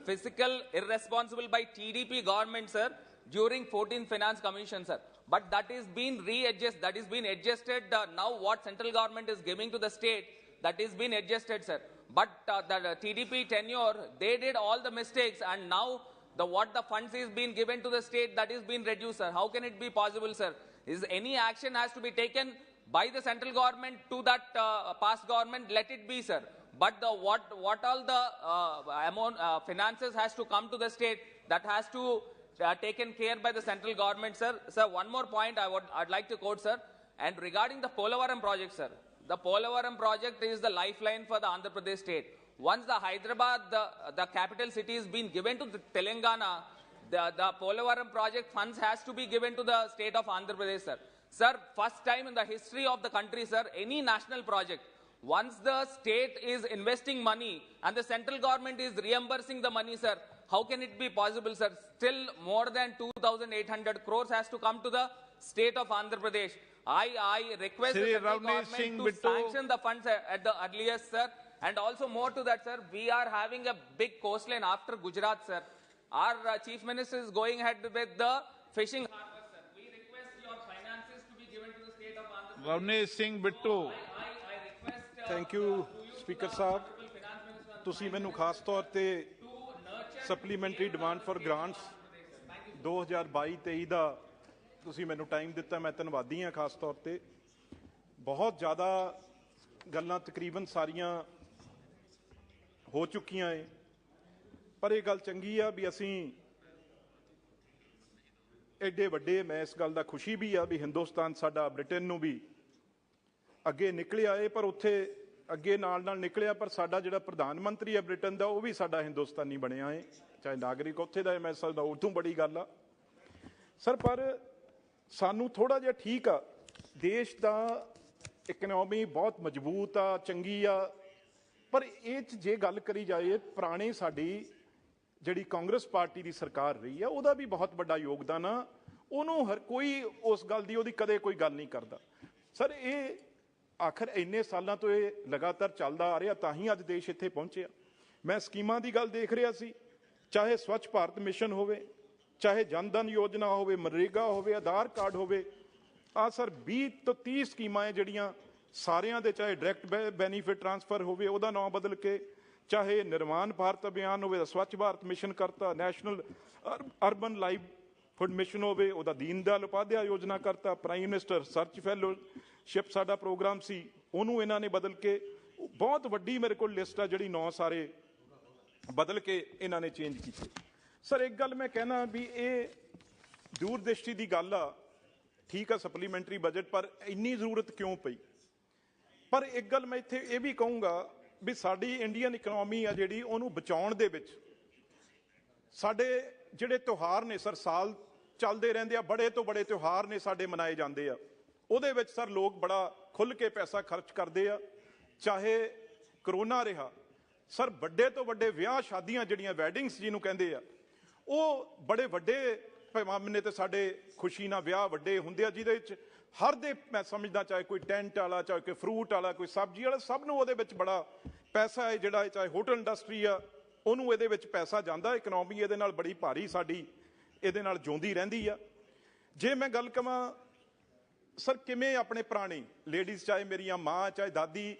fiscal irresponsible by TDP government, sir, during 14th Finance Commission, sir. But that is being readjusted, that is being adjusted now what central government is giving to the state, that is being adjusted, sir. But the TDP tenure, they did all the mistakes and now what the funds is being given to the state, that is being reduced, sir. How can it be possible, sir? Is any action has to be taken by the central government to that past government, let it be, sir. But what all the finances has to come to the state, that has to taken care by the central government, sir. Sir, one more point I'd like to quote, sir. And regarding the Polavaram project, sir, the Polavaram project is the lifeline for the Andhra Pradesh state. Once the Hyderabad, the capital city, is being given to the Telangana, the Polavaram project funds has to be given to the state of Andhra Pradesh, sir. Sir, first time in the history of the country, sir, any national project, once the state is investing money and the central government is reimbursing the money, sir, how can it be possible, sir? Still more than 2,800 crores has to come to the state of Andhra Pradesh. I request the central government to sanction the funds at the earliest, sir. And also more to that, sir, we are having a big coastline after Gujarat, sir. Our Chief Minister is going ahead with the fishing harbour, sir. We request your finances to be given to the state of Andhra Pradesh. Ravnesh Singh Bittu. Thank you speaker ਸਾਹਿਬ, ਤੁਸੀਂ ਮੈਨੂੰ ਖਾਸ ਤੌਰ ਤੇ supplementary demand for grants 2022-23 ਦਾ ਤੁਸੀਂ ਮੈਨੂੰ time ਦਿੱਤਾ, ਮੈਂ ਧੰਨਵਾਦੀ ਹਾਂ ਖਾਸ ਤੌਰ ਤੇ। ਬਹੁਤ ਜ਼ਿਆਦਾ ਗੱਲਾਂ ਤਕਰੀਬਨ ਸਾਰੀਆਂ ਹੋ ਚੁੱਕੀਆਂ ਏ, ਪਰ ਇਹ ਗੱਲ ਚੰਗੀ ਆ ਵੀ ਅਸੀਂ ਐਡੇ ਵੱਡੇ, ਮੈਂ ਇਸ ਗੱਲ ਦਾ ਖੁਸ਼ੀ ਵੀ ਆ ਵੀ ਹਿੰਦੁਸਤਾਨ ਸਾਡਾ ਬ੍ਰਿਟੇਨ ਨੂੰ ਵੀ ਅੱਗੇ ਨਿਕਲਿਆ ਏ, ਪਰ ਉੱਥੇ ਅੱਗੇ ਨਾਲ ਨਿਕਲਿਆ, ਪਰ ਸਾਡਾ ਜਿਹੜਾ ਪ੍ਰਧਾਨ ਮੰਤਰੀ ਹੈ ਬ੍ਰਿਟੇਨ ਦਾ ਉਹ ਵੀ ਸਾਡਾ ਹਿੰਦੁਸਤਾਨੀ ਬਣਿਆ ਏ, ਚਾਹੇ ਨਾਗਰਿਕ ਉੱਥੇ ਦਾ, ਮੈਂ ਸਮਝਦਾ ਉਦੋਂ ਬੜੀ ਗੱਲ ਆ ਸਰ। ਪਰ ਸਾਨੂੰ ਥੋੜਾ ਜਿਹਾ ਠੀਕ ਆ, ਦੇਸ਼ ਦਾ ਇਕਨੋਮੀ ਬਹੁਤ ਮਜ਼ਬੂਤ ਆ, ਚੰਗੀ ਆ, ਪਰ ਇਹ 'ਚ ਜੇ ਗੱਲ ਕਰੀ ਜਾਏ ਪੁਰਾਣੀ ਸਾਡੀ ਜਿਹੜੀ ਕਾਂਗਰਸ ਪਾਰਟੀ ਦੀ ਸਰਕਾਰ ਰਹੀ ਆ ਉਹਦਾ ਵੀ ਬਹੁਤ ਵੱਡਾ ਯੋਗਦਾਨ ਆ, ਉਹਨੂੰ ਹਰ ਕੋਈ ਉਸ ਗੱਲ ਦੀ ਉਹਦੀ ਕਦੇ ਕੋਈ ਗੱਲ ਨਹੀਂ ਕਰਦਾ ਸਰ। ਇਹ ਆਖਰ ਇੰਨੇ ਸਾਲਾਂ ਤੋਂ ਇਹ ਲਗਾਤਾਰ ਚੱਲਦਾ ਆ ਰਿਹਾ, ਤਾਂ ਹੀ ਅੱਜ ਦੇਸ਼ ਇੱਥੇ ਪਹੁੰਚਿਆ। ਮੈਂ ਸਕੀਮਾਂ ਦੀ ਗੱਲ ਦੇਖ ਰਿਹਾ ਸੀ, ਚਾਹੇ ਸਵੱਛ ਭਾਰਤ ਮਿਸ਼ਨ ਹੋਵੇ, ਚਾਹੇ ਜਨਧਨ ਯੋਜਨਾ ਹੋਵੇ, ਮਨਰੇਗਾ ਹੋਵੇ, ਆਧਾਰ ਕਾਰਡ ਹੋਵੇ, ਆ ਸਰ 20 ਤੋਂ 30 ਸਕੀਮਾਂ ਹੈ ਜਿਹੜੀਆਂ ਸਾਰਿਆਂ ਦੇ, ਚਾਹੇ ਡਾਇਰੈਕਟ ਬੈਨੀਫਿਟ ਟ੍ਰਾਂਸਫਰ ਹੋਵੇ ਉਹਦਾ ਨਾਮ ਬਦਲ ਕੇ, ਚਾਹੇ ਨਿਰਮਾਣ ਭਾਰਤ ਅਭਿਆਨ ਹੋਵੇ, ਸਵੱਛ ਭਾਰਤ ਮਿਸ਼ਨ ਕਰਤਾ, ਨੈਸ਼ਨਲ ਅਰਬਨ ਲਾਈਵਲੀਹੁਡ ਮਿਸ਼ਨ ਹੋਵੇ ਉਹਦਾ ਦੀਨ ਦਿਆਲ ਉਪਾਧਿਆਏ ਯੋਜਨਾ ਕਰਤਾ, ਪ੍ਰਾਈਮ ਮਿਨਿਸਟਰ ਰਿਸਰਚ ਫੈਲੋਸ਼ਿਪ ਸਾਡਾ ਪ੍ਰੋਗਰਾਮ ਸੀ ਉਹਨੂੰ ਇਹਨਾਂ ਨੇ ਬਦਲ ਕੇ, ਬਹੁਤ ਵੱਡੀ ਮੇਰੇ ਕੋਲ ਲਿਸਟ ਆ ਜਿਹੜੀ 9 ਸਾਰੇ ਬਦਲ ਕੇ ਇਹਨਾਂ ਨੇ ਚੇਂਜ ਕੀਤੇ। ਸਰ ਇੱਕ ਗੱਲ ਮੈਂ ਕਹਿਣਾ ਵੀ ਇਹ ਦੂਰਦ੍ਰਿਸ਼ਟੀ ਦੀ ਗੱਲ ਆ, ਠੀਕ ਆ ਸਪਲੀਮੈਂਟਰੀ ਬਜਟ, ਪਰ ਇੰਨੀ ਜ਼ਰੂਰਤ ਕਿਉਂ ਪਈ? ਪਰ ਇੱਕ ਗੱਲ ਮੈਂ ਇੱਥੇ ਇਹ ਵੀ ਕਹੂੰਗਾ ਵੀ ਸਾਡੀ ਇੰਡੀਅਨ ਇਕਨੋਮੀ ਆ ਜਿਹੜੀ ਉਹਨੂੰ ਬਚਾਉਣ ਦੇ ਵਿੱਚ ਸਾਡੇ ਜਿਹੜੇ ਤਿਉਹਾਰ ਨੇ ਸਰ ਸਾਲ ਚੱਲਦੇ ਰਹਿੰਦੇ ਆ, ਬੜੇ ਤੋਂ ਬੜੇ ਤਿਉਹਾਰ ਨੇ ਸਾਡੇ ਮਨਾਏ ਜਾਂਦੇ ਆ, ਉਹਦੇ ਵਿੱਚ ਸਰ ਲੋਕ ਬੜਾ ਖੁੱਲ੍ਹ ਕੇ ਪੈਸਾ ਖਰਚ ਕਰਦੇ ਆ। ਚਾਹੇ ਕਰੋਨਾ ਰਿਹਾ ਸਰ, ਵੱਡੇ ਤੋਂ ਵੱਡੇ ਵਿਆਹ ਸ਼ਾਦੀਆਂ ਜਿਹੜੀਆਂ ਵੈਡਿੰਗਸ ਜਿਹਨੂੰ ਕਹਿੰਦੇ ਆ, ਉਹ ਬੜੇ ਵੱਡੇ ਪੈਮਾਨੇ ਤੇ ਸਾਡੇ ਖੁਸ਼ੀ ਨਾਲ ਵਿਆਹ ਵੱਡੇ ਹੁੰਦੇ ਆ, ਜਿਹਦੇ ਵਿੱਚ ਹਰ ਦੇ ਮੈਂ ਸਮਝਦਾ ਚਾਹੇ ਕੋਈ ਟੈਂਟ ਵਾਲਾ, ਚਾਹੇ ਕੋਈ ਫਰੂਟ ਵਾਲਾ, ਕੋਈ ਸਬਜ਼ੀ ਵਾਲਾ, ਸਭ ਨੂੰ ਉਹਦੇ ਵਿੱਚ ਬੜਾ ਪੈਸਾ ਹੈ ਜਿਹੜਾ, ਚਾਹੇ ਹੋਟਲ ਇੰਡਸਟਰੀ ਆ ਉਹਨੂੰ ਇਹਦੇ ਵਿੱਚ ਪੈਸਾ ਜਾਂਦਾ। ਇਕਨੋਮੀ ਇਹਦੇ ਨਾਲ ਬੜੀ ਭਾਰੀ ਸਾਡੀ ਇਹਦੇ ਨਾਲ ਜਿਉਂਦੀ ਰਹਿੰਦੀ ਆ। ਜੇ ਮੈਂ ਗੱਲ ਕਵਾਂ ਸਰ ਕਿਵੇਂ ਆਪਣੇ ਪੁਰਾਣੇ ਲੇਡੀਜ਼, ਚਾਹੇ ਮੇਰੀਆਂ ਮਾਂ, ਚਾਹੇ ਦਾਦੀ,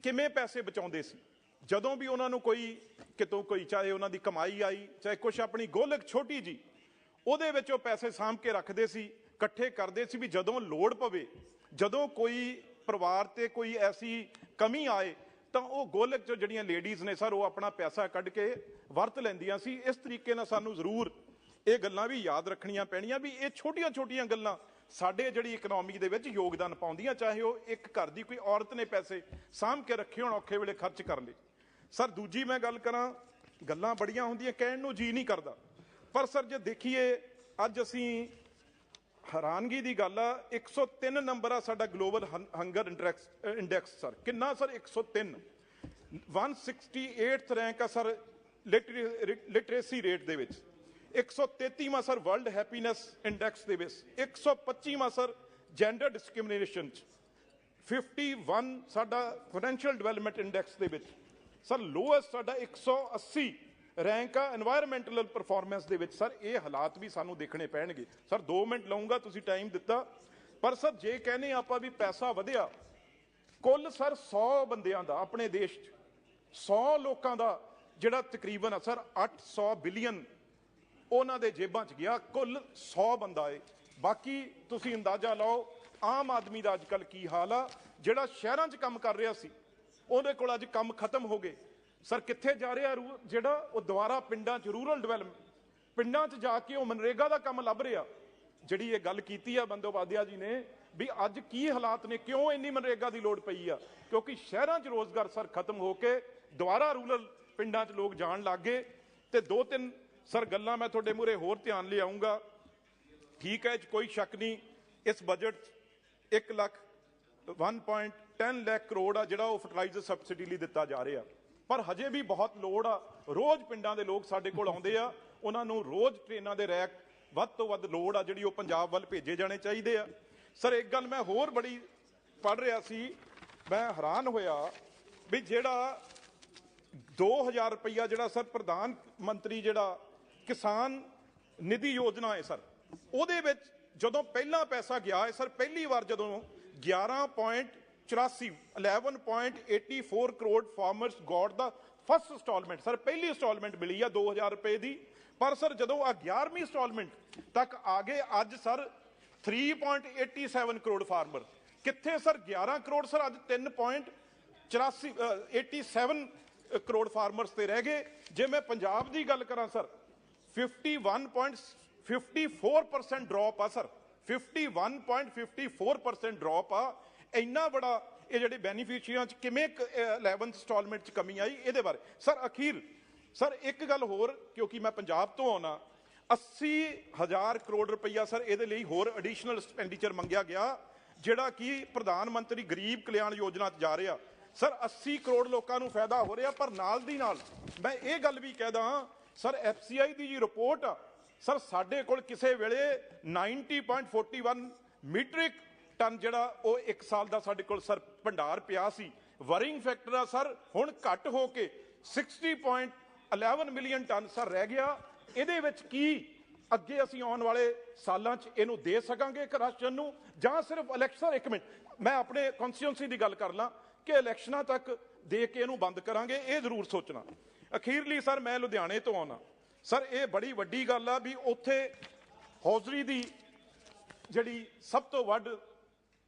ਕਿਵੇਂ ਪੈਸੇ ਬਚਾਉਂਦੇ ਸੀ ਜਦੋਂ ਵੀ ਉਹਨਾਂ ਨੂੰ ਕੋਈ ਕਿਤੋਂ ਕੋਈ, ਚਾਹੇ ਉਹਨਾਂ ਦੀ ਕਮਾਈ ਆਈ, ਚਾਹੇ ਕੁਛ ਆਪਣੀ ਗੋਲਕ ਛੋਟੀ ਜੀ, ਉਹਦੇ ਵਿੱਚ ਉਹ ਪੈਸੇ ਸਾਂਭ ਕੇ ਰੱਖਦੇ ਸੀ, ਇਕੱਠੇ ਕਰਦੇ ਸੀ ਵੀ ਜਦੋਂ ਲੋੜ ਪਵੇ, ਜਦੋਂ ਕੋਈ ਪਰਿਵਾਰ ਤੇ ਕੋਈ ਐਸੀ ਕਮੀ ਆਏ ਤਾਂ ਉਹ ਗੋਲਕ 'ਚੋਂ ਜਿਹੜੀਆਂ ਲੇਡੀਜ਼ ਨੇ ਸਰ ਉਹ ਆਪਣਾ ਪੈਸਾ ਕੱਢ ਕੇ ਵਰਤ ਲੈਂਦੀਆਂ ਸੀ। ਇਸ ਤਰੀਕੇ ਨਾਲ ਸਾਨੂੰ ਜ਼ਰੂਰ ਇਹ ਗੱਲਾਂ ਵੀ ਯਾਦ ਰੱਖਣੀਆਂ ਪੈਣੀਆਂ ਵੀ ਇਹ ਛੋਟੀਆਂ ਛੋਟੀਆਂ ਗੱਲਾਂ ਸਾਡੇ ਜਿਹੜੀ ਇਕਨੋਮੀ ਦੇ ਵਿੱਚ ਯੋਗਦਾਨ ਪਾਉਂਦੀਆਂ, ਚਾਹੇ ਉਹ ਇੱਕ ਘਰ ਦੀ ਕੋਈ ਔਰਤ ਨੇ ਪੈਸੇ ਸਾਂਭ ਕੇ ਰੱਖੇ ਹੋਣ, ਔਖੇ ਵੇਲੇ ਖਰਚ ਕਰ ਲਏ। ਸਰ ਦੂਜੀ ਮੈਂ ਗੱਲ ਕਰਾਂ, ਗੱਲਾਂ ਬੜੀਆਂ ਹੁੰਦੀਆਂ, ਕਹਿਣ ਨੂੰ ਜੀ ਨਹੀਂ ਕਰਦਾ, ਪਰ ਸਰ ਜੇ ਦੇਖੀਏ ਅੱਜ ਅਸੀਂ ਹੈਰਾਨਗੀ ਦੀ ਗੱਲ ਆ 103 ਨੰਬਰ ਆ ਸਾਡਾ ਗਲੋਬਲ ਹੰਗਰ ਇੰਡੈਕਸ ਸਰ, ਕਿੰਨਾ ਸਰ 103, 168th ਰੈਂਕ ਆ ਸਰ ਲਿਟਰੇਸੀ ਰੇਟ ਦੇ ਵਿੱਚ, 133ਵਾਂ ਸਰ ਵਰਲਡ ਹੈਪੀਨੈਸ ਇੰਡੈਕਸ ਦੇ ਵਿੱਚ, 125ਵਾਂ ਸਰ ਜੈਂਡਰ ਡਿਸਕ੍ਰਿਮੀਨੇਸ਼ਨ 'ਚ, 51 ਸਾਡਾ ਫਾਈਨੈਂਸ਼ੀਅਲ ਡਿਵੈਲਪਮੈਂਟ ਇੰਡੈਕਸ ਦੇ ਵਿੱਚ ਸਰ ਲੋਐਸਟ ਸਾਡਾ 180 ਰੈਂਕ ਆ ਐਨਵਾਇਰਨਮੈਂਟਲ ਪਰਫਾਰਮੈਂਸ ਦੇ ਵਿੱਚ। ਸਰ ਇਹ ਹਾਲਾਤ ਵੀ ਸਾਨੂੰ ਦੇਖਣੇ ਪੈਣਗੇ। ਸਰ 2 ਮਿੰਟ ਲਊਂਗਾ, ਤੁਸੀਂ ਟਾਈਮ ਦਿੱਤਾ, ਪਰ ਸਰ ਜੇ ਕਹਿੰਦੇ ਆਪਾਂ ਵੀ ਪੈਸਾ ਵਧਿਆ, ਕੁੱਲ ਸਰ 100 ਬੰਦਿਆਂ ਦਾ ਆਪਣੇ ਦੇਸ਼ 'ਚ 100 ਲੋਕਾਂ ਦਾ ਜਿਹੜਾ ਤਕਰੀਬਨ ਆ ਸਰ 800 ਬਿਲੀਅਨ ਉਹਨਾਂ ਦੇ ਜੇਬਾਂ 'ਚ ਗਿਆ, ਕੁੱਲ 100 ਬੰਦਾ ਏ। ਬਾਕੀ ਤੁਸੀਂ ਅੰਦਾਜ਼ਾ ਲਾਓ ਆਮ ਆਦਮੀ ਦਾ ਅੱਜ ਕੱਲ੍ਹ ਕੀ ਹਾਲ ਆ, ਜਿਹੜਾ ਸ਼ਹਿਰਾਂ 'ਚ ਕੰਮ ਕਰ ਰਿਹਾ ਸੀ ਉਹਦੇ ਕੋਲ ਅੱਜ ਕੰਮ ਖਤਮ ਹੋ ਗਏ। ਸਰ ਕਿੱਥੇ ਜਾ ਰਿਹਾ ਜਿਹੜਾ ਉਹ ਦੁਬਾਰਾ ਪਿੰਡਾਂ 'ਚ ਰੂਰਲ ਡਿਵੈਲਪਮੈਂਟ, ਪਿੰਡਾਂ 'ਚ ਜਾ ਕੇ ਉਹ ਮਨਰੇਗਾ ਦਾ ਕੰਮ ਲੱਭ ਰਿਹਾ। ਜਿਹੜੀ ਇਹ ਗੱਲ ਕੀਤੀ ਆ ਬੰਦੋਪਾਧਿਆਏ ਜੀ ਨੇ ਵੀ ਅੱਜ ਕੀ ਹਾਲਾਤ ਨੇ, ਕਿਉਂ ਇੰਨੀ ਮਨਰੇਗਾ ਦੀ ਲੋੜ ਪਈ ਆ, ਕਿਉਂਕਿ ਸ਼ਹਿਰਾਂ 'ਚ ਰੋਜ਼ਗਾਰ ਸਰ ਖਤਮ ਹੋ ਕੇ ਦੁਬਾਰਾ ਰੂਰਲ ਪਿੰਡਾਂ 'ਚ ਲੋਕ ਜਾਣ ਲੱਗ ਗਏ ਤੇ 2-3 ਸਰ ਗੱਲਾਂ ਮੈਂ ਤੁਹਾਡੇ ਮੂਹਰੇ ਹੋਰ ਧਿਆਨ ਲਈ ਆਉਂਗਾ। ਠੀਕ ਹੈ, ਕੋਈ ਸ਼ੱਕ ਨਹੀਂ ਇਸ ਬਜਟ 1 ਲੱਖ 1.10 ਲੱਖ ਕਰੋੜ ਆ ਜਿਹੜਾ ਉਹ ਫਰਟੀਲਾਈਜ਼ਰ ਸਬਸਿਡੀ ਲਈ ਦਿੱਤਾ ਜਾ ਰਿਹਾ, ਪਰ ਹਜੇ ਵੀ ਬਹੁਤ ਲੋੜ ਆ। ਰੋਜ਼ ਪਿੰਡਾਂ ਦੇ ਲੋਕ ਸਾਡੇ ਕੋਲ ਆਉਂਦੇ ਆ, ਉਹਨਾਂ ਨੂੰ ਰੋਜ਼ ਟ੍ਰੇਨਾਂ ਦੇ ਰੈਕ ਵੱਧ ਤੋਂ ਵੱਧ ਲੋੜ ਆ ਜਿਹੜੀ ਉਹ ਪੰਜਾਬ ਵੱਲ ਭੇਜੇ ਜਾਣੇ ਚਾਹੀਦੇ ਆ। ਸਰ ਇੱਕ ਗੱਲ ਮੈਂ ਹੋਰ ਬੜੀ ਪੜ੍ਹ ਰਿਹਾ ਸੀ, ਮੈਂ ਹੈਰਾਨ ਹੋਇਆ ਵੀ ਜਿਹੜਾ 2000 ਰੁਪਈਆ ਜਿਹੜਾ ਸਰ ਪ੍ਰਧਾਨ ਮੰਤਰੀ ਜਿਹੜਾ ਕਿਸਾਨ ਨਿਧੀ ਯੋਜਨਾ ਹੈ ਸਰ, ਉਹਦੇ ਵਿੱਚ ਜਦੋਂ ਪਹਿਲਾ ਪੈਸਾ ਗਿਆ ਹੈ ਸਰ, ਪਹਿਲੀ ਵਾਰ ਜਦੋਂ 11.84 ਕਰੋੜ ਫਾਰਮਰਸ ਗੋਟ ਦਾ ਫਸਟ ਇੰਸਟਾਲਮੈਂਟ ਸਰ, ਪਹਿਲੀ ਇੰਸਟਾਲਮੈਂਟ ਮਿਲੀ ਆ 2000 ਰੁਪਏ ਦੀ। ਪਰ ਸਰ ਜਦੋਂ ਆ 11ਵੀਂ ਇੰਸਟਾਲਮੈਂਟ ਤੱਕ ਆ ਗਏ ਅੱਜ ਸਰ 3.87 ਕਰੋੜ ਫਾਰਮਰ ਕਿੱਥੇ ਸਰ, 11 ਕਰੋੜ ਸਰ ਅੱਜ 3.87 ਕਰੋੜ ਫਾਰਮਰਸ ਤੇ ਰਹਿ ਗਏ। ਜੇ ਮੈਂ ਪੰਜਾਬ ਦੀ ਗੱਲ ਕਰਾਂ ਸਰ 51.54% ਡ੍ਰੌਪ ਆ ਸਰ, 51.54% ਡ੍ਰੌਪ ਆ। ਇੰਨਾ ਬੜਾ ਇਹ ਜਿਹੜੇ ਬੈਨੀਫੀਸ਼ੀਅਰੀਆਂ ਚ ਕਿਵੇਂ 11 ਇੰਸਟਾਲਮੈਂਟ ਚ ਕਮੀ ਆਈ, ਇਹਦੇ ਬਾਰੇ ਸਰ ਅਖੀਰ ਸਰ ਇੱਕ ਗੱਲ ਹੋਰ, ਕਿਉਂਕਿ ਮੈਂ ਪੰਜਾਬ ਤੋਂ ਆਉਣਾ, 80,000 ਕਰੋੜ ਰੁਪਈਆ ਸਰ ਇਹਦੇ ਲਈ ਹੋਰ ਐਡੀਸ਼ਨਲ ਐਕਸਪੈਂਡੀਚਰ ਮੰਗਿਆ ਗਿਆ ਜਿਹੜਾ ਕਿ ਪ੍ਰਧਾਨ ਮੰਤਰੀ ਗਰੀਬ ਕਲਿਆਣ ਯੋਜਨਾ ਚ ਜਾ ਰਿਹਾ। ਸਰ 80 ਕਰੋੜ ਲੋਕਾਂ ਨੂੰ ਫਾਇਦਾ ਹੋ ਰਿਹਾ, ਪਰ ਨਾਲ ਦੀ ਨਾਲ ਮੈਂ ਇਹ ਗੱਲ ਵੀ ਕਹਿਦਾ ਸਰ FCI ਦੀ ਜੀ ਰਿਪੋਰਟ ਆ ਸਰ, ਸਾਡੇ ਕੋਲ ਕਿਸੇ ਵੇਲੇ 90.41 ਮੀਟ੍ਰਿਕ ਟਨ ਜਿਹੜਾ ਉਹ 1 ਸਾਲ ਦਾ ਸਾਡੇ ਕੋਲ ਸਰ ਭੰਡਾਰ ਪਿਆ ਸੀ। ਵਰਿੰਗ ਫੈਕਟਰ ਆ ਸਰ ਹੁਣ ਘੱਟ ਹੋ ਕੇ 60.11 ਮਿਲੀਅਨ ਟਨ ਸਰ ਰਹਿ ਗਿਆ। ਇਹਦੇ ਵਿੱਚ ਕੀ ਅੱਗੇ ਅਸੀਂ ਆਉਣ ਵਾਲੇ ਸਾਲਾਂ 'ਚ ਇਹਨੂੰ ਦੇ ਸਕਾਂਗੇ ਕਿ ਰਾਸ਼ਨ ਨੂੰ, ਜਾਂ ਸਿਰਫ ਇਲੈਕਸ਼ਨ? ਇੱਕ ਮਿੰਟ ਮੈਂ ਆਪਣੇ ਕਨਸਟੀਟਿਊਂਸੀ ਦੀ ਗੱਲ ਕਰ ਲਾਂ ਕਿ ਇਲੈਕਸ਼ਨਾਂ ਤੱਕ ਦੇ ਕੇ ਇਹਨੂੰ ਬੰਦ ਕਰਾਂਗੇ, ਇਹ ਜ਼ਰੂਰ ਸੋਚਣਾ। ਅਖੀਰਲੀ ਸਰ ਮੈਂ ਲੁਧਿਆਣੇ ਤੋਂ ਆਉਣਾ ਸਰ, ਇਹ ਬੜੀ ਵੱਡੀ ਗੱਲ ਆ ਵੀ ਉੱਥੇ ਹੌਜ਼ਰੀ ਦੀ ਜਿਹੜੀ ਸਭ ਤੋਂ ਵੱਧ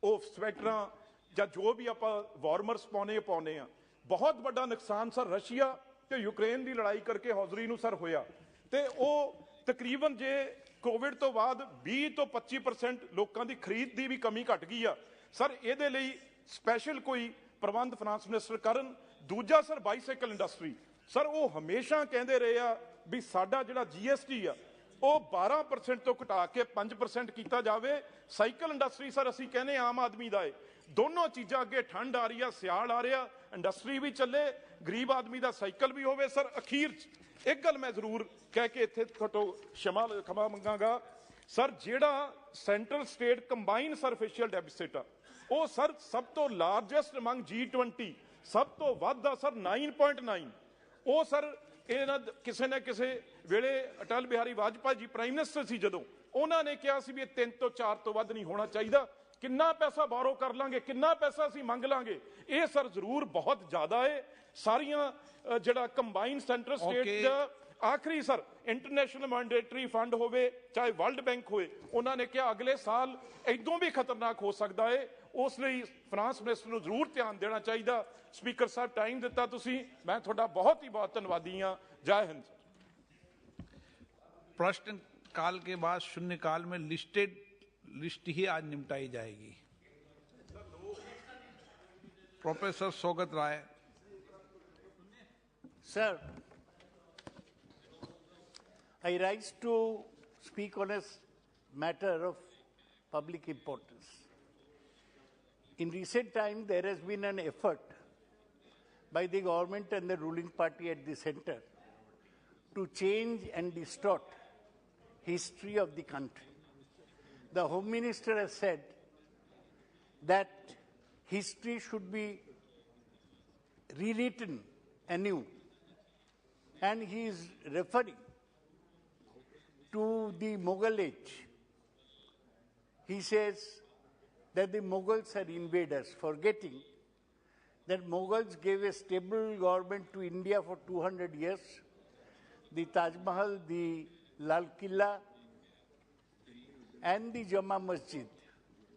ਉਹ ਸਵੈਟਰਾਂ ਜਾਂ ਜੋ ਵੀ ਆਪਾਂ ਵਾਰਮਰਸ ਪਾਉਨੇ ਆ, ਬਹੁਤ ਵੱਡਾ ਨੁਕਸਾਨ ਸਰ ਰਸ਼ੀਆ ਤੇ ਯੂਕਰੇਨ ਦੀ ਲੜਾਈ ਕਰਕੇ ਹੌਜ਼ਰੀ ਨੂੰ ਸਰ ਹੋਇਆ, ਤੇ ਉਹ ਤਕਰੀਬਨ ਜੇ ਕੋਵਿਡ ਤੋਂ ਬਾਅਦ 20 ਤੋਂ 25% ਲੋਕਾਂ ਦੀ ਖਰੀਦ ਦੀ ਵੀ ਕਮੀ ਘਟ ਗਈ ਆ ਸਰ। ਇਹਦੇ ਲਈ ਸਪੈਸ਼ਲ ਕੋਈ ਪ੍ਰਬੰਧ ਫਾਈਨਾਂਸ ਮਿਨਿਸਟਰ ਕਰਨ। ਦੂਜਾ ਸਰ ਬਾਈਸਾਈਕਲ ਇੰਡਸਟਰੀ ਸਰ, ਉਹ ਹਮੇਸ਼ਾ ਕਹਿੰਦੇ ਰਹੇ ਆ ਵੀ ਸਾਡਾ ਜਿਹੜਾ GST ਆ ਉਹ 12% ਤੋਂ ਘਟਾ ਕੇ 5% ਕੀਤਾ ਜਾਵੇ। ਸਾਈਕਲ ਇੰਡਸਟਰੀ ਸਰ ਅਸੀਂ ਕਹਿੰਦੇ ਆਮ ਆਦਮੀ ਦਾ ਏ, ਦੋਨੋਂ ਚੀਜ਼ਾਂ ਅੱਗੇ, ਠੰਡ ਆ ਰਹੀ ਆ, ਸਿਆਲ ਆ ਰਿਹਾ, ਇੰਡਸਟਰੀ ਵੀ ਚੱਲੇ, ਗਰੀਬ ਆਦਮੀ ਦਾ ਸਾਈਕਲ ਵੀ ਹੋਵੇ। ਸਰ ਅਖੀਰ 'ਚ ਇੱਕ ਗੱਲ ਮੈਂ ਜ਼ਰੂਰ ਕਹਿ ਕੇ ਇੱਥੇ ਤੁਹਾਡੇ ਖਮਾ ਮੰਗਾਂਗਾ ਸਰ, ਜਿਹੜਾ central state combine sir facial deficit ਆ ਉਹ ਸਰ ਸਭ ਤੋਂ ਲਾਰਜੈਸਟ ਅਮੰਗ G20, ਸਭ ਤੋਂ ਵੱਧ ਆ ਸਰ 9.9। ਉਹ ਸਰ ਇਹਨਾਂ ਕਿਸੇ ਨਾ ਕਿਸੇ ਵੇਲੇ ਅਟਲ ਬਿਹਾਰੀ ਵਾਜਪਾਈ ਜੀ ਪ੍ਰਾਈਮ ਮਿਨਿਸਟਰ ਸੀ ਜਦੋਂ, ਉਹਨਾਂ ਨੇ ਕਿਹਾ ਸੀ ਵੀ ਇਹ 3 ਤੋਂ 4 ਤੋਂ ਵੱਧ ਨਹੀਂ ਹੋਣਾ ਚਾਹੀਦਾ। ਕਿੰਨਾ ਪੈਸਾ ਬਾਰੋ ਕਰ ਲਾਂਗੇ, ਕਿੰਨਾ ਪੈਸਾ ਅਸੀਂ ਮੰਗ ਲਾਂਗੇ, ਇਹ ਸਰ ਜ਼ਰੂਰ ਬਹੁਤ ਜ਼ਿਆਦਾ ਹੈ। ਸਾਰੀਆਂ ਜਿਹੜਾ ਕੰਬਾਈਨ ਸੈਂਟਰ ਸਟੇਟ ਦਾ ਆਖਰੀ ਸਰ ਇੰਟਰਨੈਸ਼ਨਲ ਮੋਨੇਟਰੀ ਫੰਡ ਹੋਵੇ ਚਾਹੇ ਵਰਲਡ ਬੈਂਕ ਹੋਵੇ, ਉਹਨਾਂ ਨੇ ਕਿਹਾ ਅਗਲੇ ਸਾਲ ਇਦੋਂ ਵੀ ਖਤਰਨਾਕ ਹੋ ਸਕਦਾ ਹੈ। ਉਸ ਲਈ ਫਾਈਨਾਂਸ ਮਿਨਿਸਟਰ ਨੂੰ ਜ਼ਰੂਰ ਧਿਆਨ ਦੇਣਾ ਚਾਹੀਦਾ। ਸਪੀਕਰ ਸਾਹਿਬ ਟਾਈਮ ਦਿੱਤਾ ਤੁਸੀਂ, ਮੈਂ ਤੁਹਾਡਾ ਬਹੁਤ ਹੀ ਬਹੁਤ ਧੰਨਵਾਦੀ ਹਾਂ। जय हिंद। प्रश्न काल के बाद शून्य काल में लिस्ट ही आज निपटाई जाएगी। Professor Saugata Roy. Sir, I rise to speak on a matter of public importance. In recent times, there has been an effort by the government and the ruling party at the center to change and distort history of the country. The Home Minister has said that history should be rewritten anew, and he is referring to the Mughal age. He says that the Mughals are invaders, forgetting that Mughals gave a stable government to India for 200 years. The Taj Mahal, the Lal Qilla, and the Jama Masjid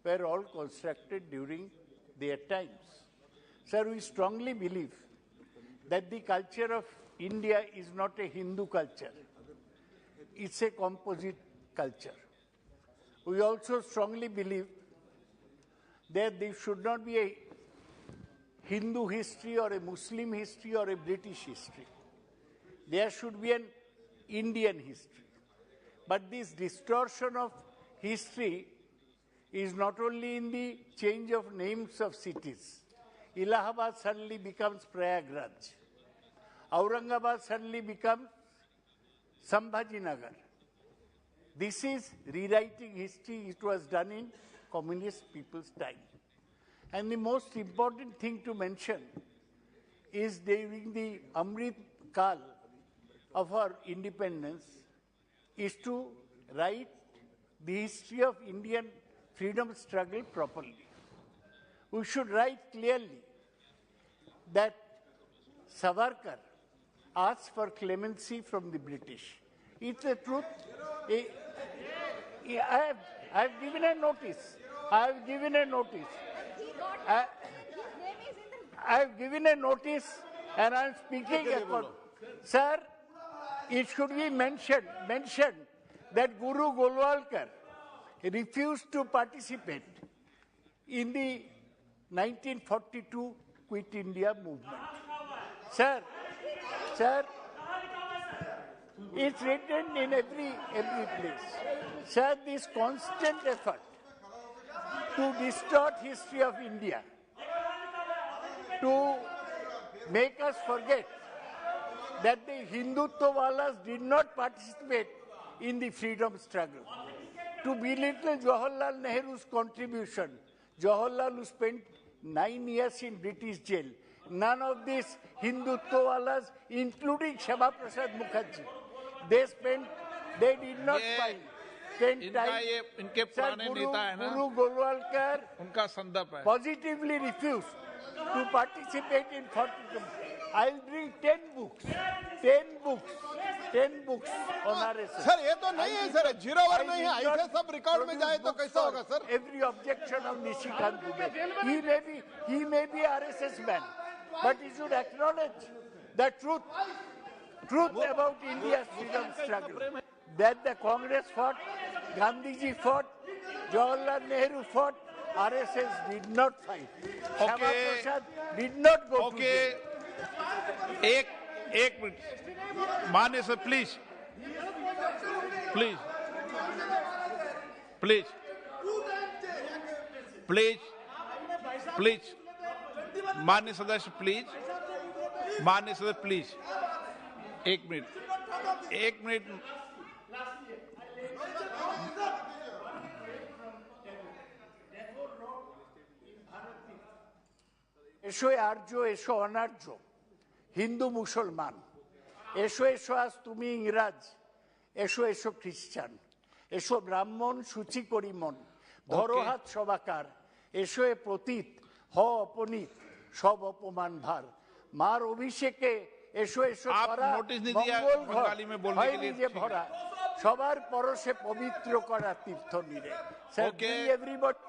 were all constructed during their times. Sir, we strongly believe that the culture of India is not a Hindu culture. It's a composite culture. We also strongly believe that there should not be a Hindu history or a Muslim history or a British history. There should be an Indian history. But this distortion of history is not only in the change of names of cities. Allahabad suddenly becomes Prayagraj. Aurangabad suddenly becomes Sambhajinagar. This is rewriting history. It was done in communist people's time. And the most important thing to mention is during the Amrit Kal of our independence is to write the history of Indian freedom struggle properly. We should write clearly that Savarkar asked for clemency from the British. It's the truth. I have given a notice. I have given a notice. I have given a notice and I am speaking about. Sir, it should be mentioned that Guru Golwalkar refused to participate in the 1942 Quit India movement. Sir, it's written in every place. Sir, this constant effort to distort history of India, to make us forget that the Hindutvalas did not participate in the freedom struggle, to belittle Jawaharlal Nehru's contribution. Jawaharlal, who spent 9 years in British jail. None of these Hindutvalas, including Shama Prasad Mukherjee, they did not spend time. इनके पुराने नेता है ना, Guru Golwalkar उनका संदर्भ है. positively refused to participate in 42. I'll bring 10 books on RSS. Sir ये तो नहीं है सर, जीरोवर नहीं है, ऐसे सब रिकॉर्ड में जाए तो कैसा होगा sir? Every objection of Nishikant Dubey. He may be RSS man, but he should acknowledge the truth about India's freedom struggle. That the Congress fought, Gandhiji fought, Jawaharlal Nehru fought, RSS did not fight. Shama Prasad did not go to jail. एक minute मान्य sir, please मान्य सदस्य please एक minute এসো আর্য, এসো অনার্য, হিন্দু মুসলমান, এসো এসো আজ তুমি ইংরাজ, এসো এসো খ্রিস্টান, এসো ব্রাহ্মণ সূচি করি মন, ধরো হাত সবাকার, এসো এ প্রতীত হ অপনীত সব অপমান ভার, মার অভিষেকে এসো এসো করা মঙ্গল ঘর হয় নিজে ভরা, সবার পরশে পবিত্র করা তীর্থ নিরে। স্যার, এভরিবডি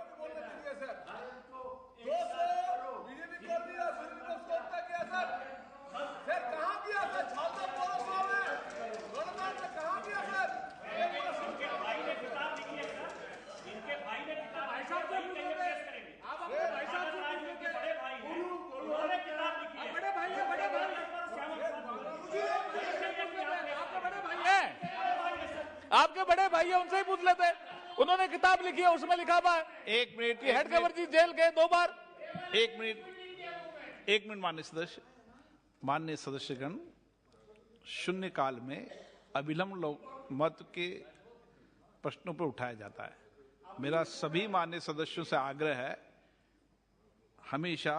आपके बड़े भाई है, उनसे ही पूछ लेते। उन्होंने किताब लिखी है, उसमें लिखा हुआ है 1 मिनट कि हेड गवर्नर जी जेल गए 2 बार। 1 मिनट मान्य सदस्यगण, शून्यकाल में अभिलंब मत के प्रश्नों पर उठाया जाता है। मेरा सभी मान्य सदस्यों से आग्रह है, हमेशा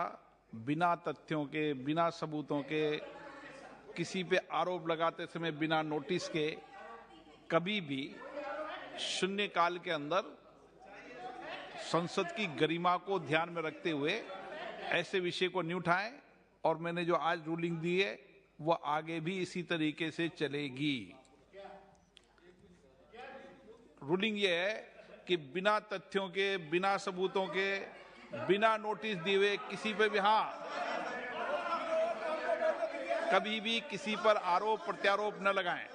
बिना तथ्यों के, बिना सबूतों के, किसी पे आरोप लगाते समय बिना नोटिस के कभी भी शून्यकाल के अंदर संसद की गरिमा को ध्यान में रखते हुए ऐसे विषय को नहीं उठाएं। और मैंने जो आज रूलिंग दी है वो आगे भी इसी तरीके से चलेगी। रूलिंग ये है कि बिना तथ्यों के, बिना सबूतों के, बिना नोटिस दिए हुए किसी पे भी, कभी भी किसी पर आरोप प्रत्यारोप न लगाएं।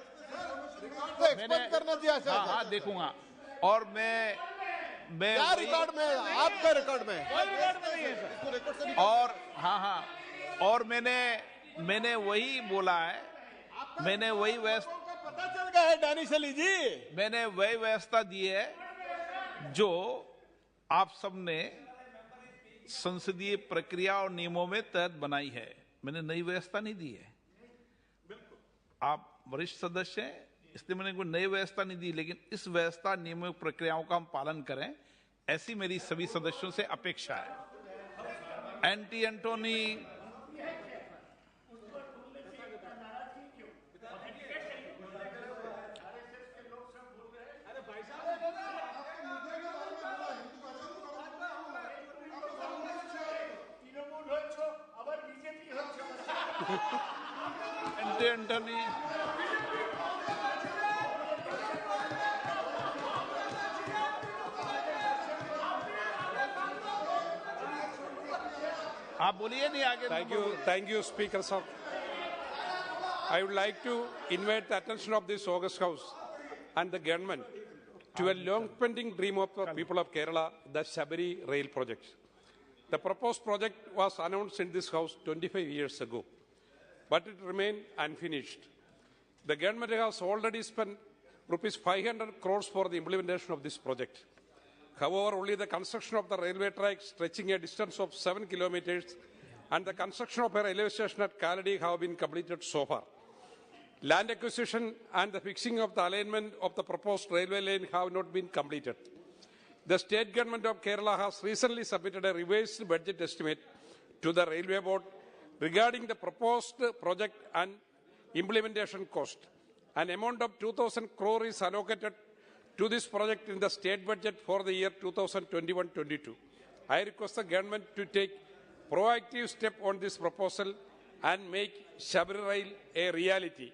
मैंने करना दिया सर। हाँ, देखूंगा। और मैं क्या रिकॉर्ड में, आपका रिकॉर्ड में और और मैंने वही बोला है, मैंने वही का है डैनिश अली जी। मैंने वही व्यवस्था दी है जो आप सबने संसदीय प्रक्रिया और नियमों में तहत बनाई है। मैंने नई व्यवस्था नहीं दी है। आप वरिष्ठ सदस्य हैं इसलिए मैंने कोई नई व्यवस्था नहीं दी, लेकिन इस व्यवस्था नियमों प्रक्रियाओं का हम पालन करें ऐसी मेरी सभी सदस्यों से अपेक्षा है। एंटी एंटोनी एंटोनी आप बोलिए नहीं आगे। Thank you, Speaker sir. I would like to invite the attention of this August House and the government to a long-pending dream of the people of Kerala, the Sabari Rail project. The proposed project was announced in this House 25 years ago, but it remained unfinished. The government has already spent rupees 500 crores for the implementation of this project. However, only the construction of the railway track stretching a distance of 7 kilometers and the construction of a railway station at Kaladi have been completed so far. Land acquisition and the fixing of the alignment of the proposed railway lane have not been completed. The state government of Kerala has recently submitted a revised budget estimate to the Railway Board regarding the proposed project and implementation cost. An amount of 2,000 crore is allocated to this project in the state budget for the year 2021-22. I request the government to take proactive step on this proposal and make Sabari Rail a reality.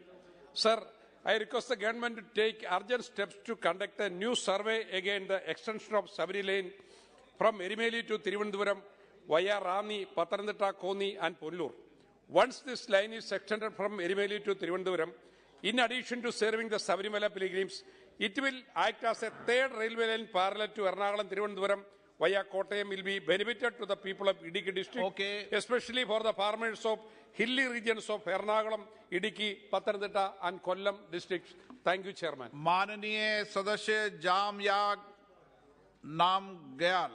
Sir, I request the government to take urgent steps to conduct a new survey against the extension of Sabari Lane from Erimeli to Thiruvananthapuram via Rani, Pathanamthitta, Konni and Pullur. Once this line is extended from Erimeli to Thiruvananthapuram, in addition to serving the Sabarimala pilgrims, it will act as a third railway line parallel to Ernakulam Thiruvananthapuram via Kottayam will be benefited to the people of Idukki district, especially for the farmers of hilly regions of Ernakulam, Idukki, Pathanamthitta and Kollam districts. Thank you, Chairman. माननीय सदस्य जामयाग नाम गयाल।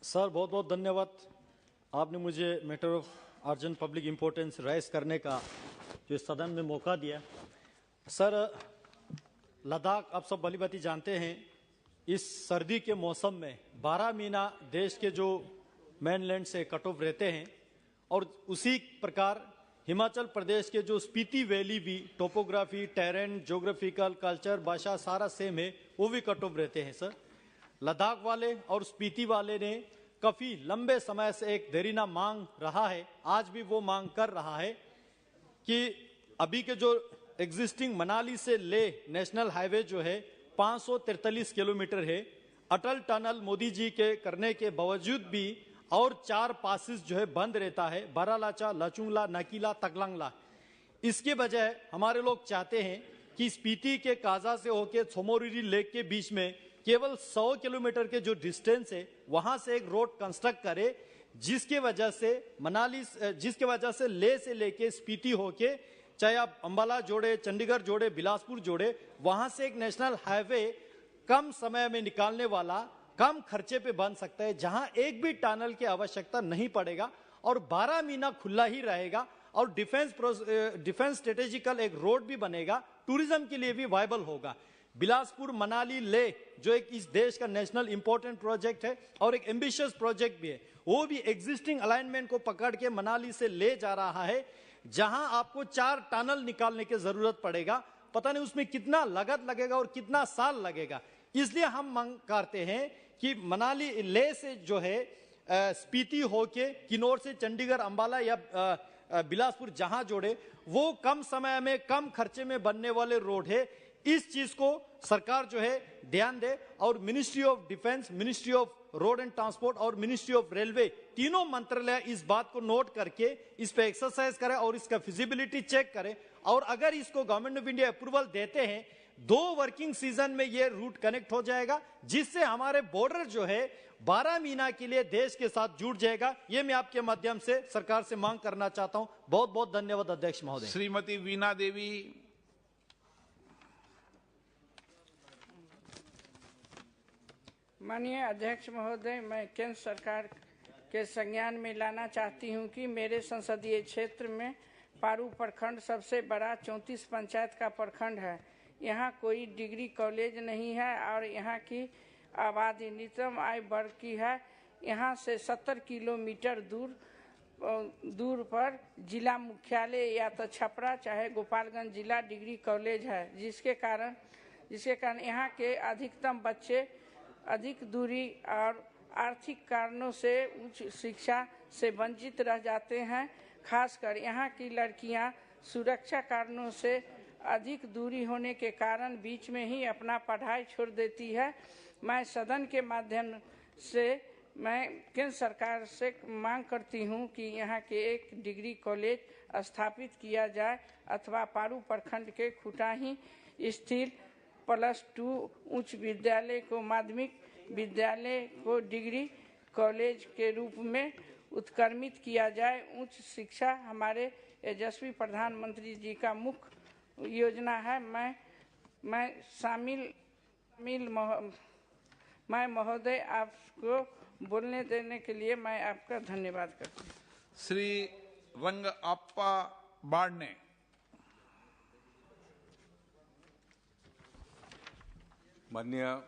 Sir बहुत बहुत धन्यवाद। आपने मुझे matter of urgent public importance rise करने का जो सदन में मौका दिया। सर लद्दाख आप सब भली भांति जानते हैं इस सर्दी के मौसम में 12 महीना देश के जो मेनलैंड से कट ऑफ रहते हैं और उसी प्रकार हिमाचल प्रदेश के जो स्पीति वैली भी टोपोग्राफी, टेरेन, ज्योग्राफिकल, कल्चर, भाषा सारा सेम है, वो भी कट ऑफ रहते हैं। सर लद्दाख वाले और स्पीति वाले ने काफी लंबे समय से एक देरीना मांग रहा है, आज भी वो मांग कर रहा है कि अभी के जो एग्जिस्टिंग मनाली से ले नेशनल हाईवे जो है 543 किलोमीटर है, अटल टनल मोदी जी के करने के बावजूद भी और 4 पासिस जो है बंद रहता है, बारालाचा, लचुंगला, नकीला, तकलंगला। इसके बजाय हमारे लोग चाहते हैं कि स्पीति के काजा से होकर सोमोरिरी लेक के बीच में केवल 100 किलोमीटर के जो डिस्टेंस है वहां से एक रोड कंस्ट्रक्ट करे, जिसके वजह से ले से लेके स्पीति होके चाहे आप अंबाला जोड़े, चंडीगढ़ जोड़े, बिलासपुर जोड़े, वहां से एक नेशनल हाईवे कम समय में निकालने वाला, कम खर्चे पे बन सकता है, जहां एक भी टनल की आवश्यकता नहीं पड़ेगा और 12 महीना खुला ही रहेगा और डिफेंस स्ट्रेटेजिकल एक रोड भी बनेगा, टूरिज्म के लिए भी वायबल होगा। बिलासपुर मनाली ले जो एक इस देश का नेशनल इंपॉर्टेंट प्रोजेक्ट है और एक एम्बिशियस प्रोजेक्ट भी है, वो भी एग्जिस्टिंग अलाइनमेंट को पकड़ के मनाली से ले जा रहा है, जहां आपको 4 टनल निकालने की जरूरत पड़ेगा। पता नहीं उसमें कितना लागत लगेगा और कितना साल लगेगा। इसलिए हम मांग करते हैं कि मनाली ले से जो है स्पीति होके किन्नौर से चंडीगढ़, अंबाला या बिलासपुर जहां जोड़े, वो कम समय में कम खर्चे में बनने वाले रोड है। इस चीज को सरकार जो है ध्यान दे और ministry of defence, ministry of road and transport और मिनिस्ट्री ऑफ रेलवे, तीनों मंत्रालय इस बात को नोट करके इस पे एक्सरसाइज करे और इसका फिजिबिलिटी चेक करे और अगर इसको गवर्नमेंट ऑफ इंडिया अप्रूवल देते हैं, 2 वर्किंग सीजन में ये रूट कनेक्ट हो जाएगा, जिससे हमारे बॉर्डर जो है 12 महीना के लिए देश के साथ जुड़ जाएगा। ये मैं आपके माध्यम से सरकार से मांग करना चाहता हूं। बहुत बहुत धन्यवाद अध्यक्ष महोदय। श्रीमती वीणा देवी। माननीय अध्यक्ष महोदय, मैं केंद्र सरकार के संज्ञान में लाना चाहती हूं कि मेरे संसदीय क्षेत्र में पारू प्रखंड सबसे बड़ा 34 पंचायत का प्रखंड है। यहाँ कोई डिग्री कॉलेज नहीं है और यहाँ की आबादी न्यूनतम आय वर्ग की है। यहाँ से 70 किलोमीटर दूर पर जिला मुख्यालय या तो छपरा चाहे गोपालगंज जिला डिग्री कॉलेज है, जिसके कारण यहाँ के अधिकतम बच्चे अधिक दूरी और आर्थिक कारणों से उच्च शिक्षा से वंचित रह जाते हैं। खासकर यहाँ की लड़कियाँ सुरक्षा कारणों से अधिक दूरी होने के कारण बीच में ही अपना पढ़ाई छोड़ देती है। मैं सदन के माध्यम से मैं केंद्र सरकार से मांग करती हूँ कि यहाँ के एक डिग्री कॉलेज स्थापित किया जाए अथवा पारू प्रखंड के खुटाही स्थित +2 उच्च विद्यालय को माध्यमिक विद्यालय को डिग्री कॉलेज के रूप में उत्क्रमित किया जाए। उच्च शिक्षा हमारे यशस्वी प्रधानमंत्री जी का मुख्य योजना है। मैं महोदय आपको बोलने देने के लिए मैं आपका धन्यवाद करती हूँ। श्री रंगप्पा बाड़ने। माननीय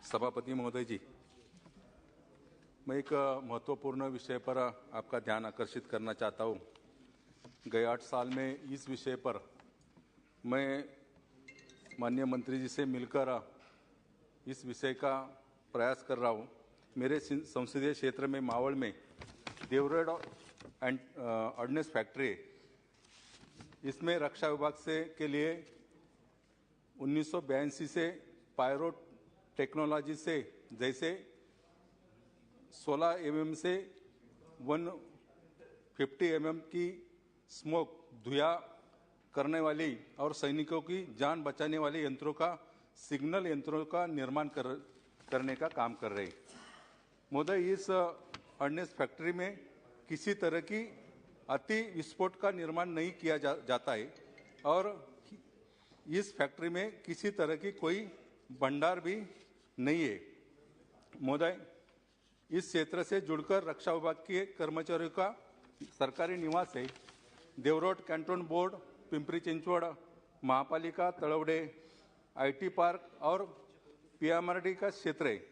सभापति महोदय जी, मैं एक महत्वपूर्ण विषय पर आपका ध्यान आकर्षित करना चाहता हूँ। गए 8 साल में इस विषय पर मैं माननीय मंत्री जी से मिलकर इस विषय का प्रयास कर रहा हूँ। मेरे संसदीय क्षेत्र में मावल में देवरेड एंड ऑर्डिनेंस फैक्ट्री, इसमें रक्षा विभाग से के लिए 1982 से पायरो टेक्नोलॉजी से जैसे 16 mm से 150 mm की स्मोक धुआं करने वाली और सैनिकों की जान बचाने वाले यंत्रों का सिग्नल यंत्रों का निर्माण करने का काम कर रहे हैं। महोदय, इस ऑर्डिनेंस फैक्ट्री में किसी तरह की अति विस्फोट का निर्माण नहीं किया जाता है और इस फैक्ट्री में किसी तरह की कोई भंडार भी नहीं है। महोदय, इस क्षेत्र से जुड़कर रक्षा विभाग के कर्मचारियों का सरकारी निवास है। देवरोड कैंटोन बोर्ड, पिंपरी चिंचवड़ महापालिका, तळवडे IT पार्क और PMRD का क्षेत्र है।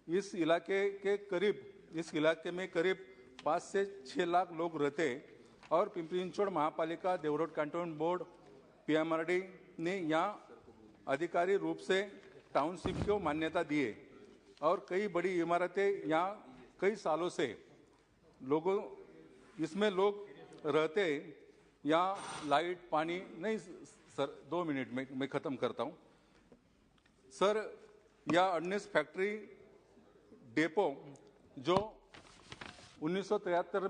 इस इलाके में करीब 5 से 6 लाख लोग रहते हैं और पिंपरी चिंचवड़ महापालिका, देवरोड कैंटोन बोर्ड, PMRD ने यहाँ अधिकारी रूप से टाउनशिप को मान्यता दी है और कई बड़ी इमारतें यहाँ कई सालों से इसमें लोग रहते हैं। यहाँ लाइट पानी नहीं सर, 2 मिनट में मैं ख़त्म करता हूँ सर। यह ऑर्डिनेंस फैक्ट्री डेपो जो 2013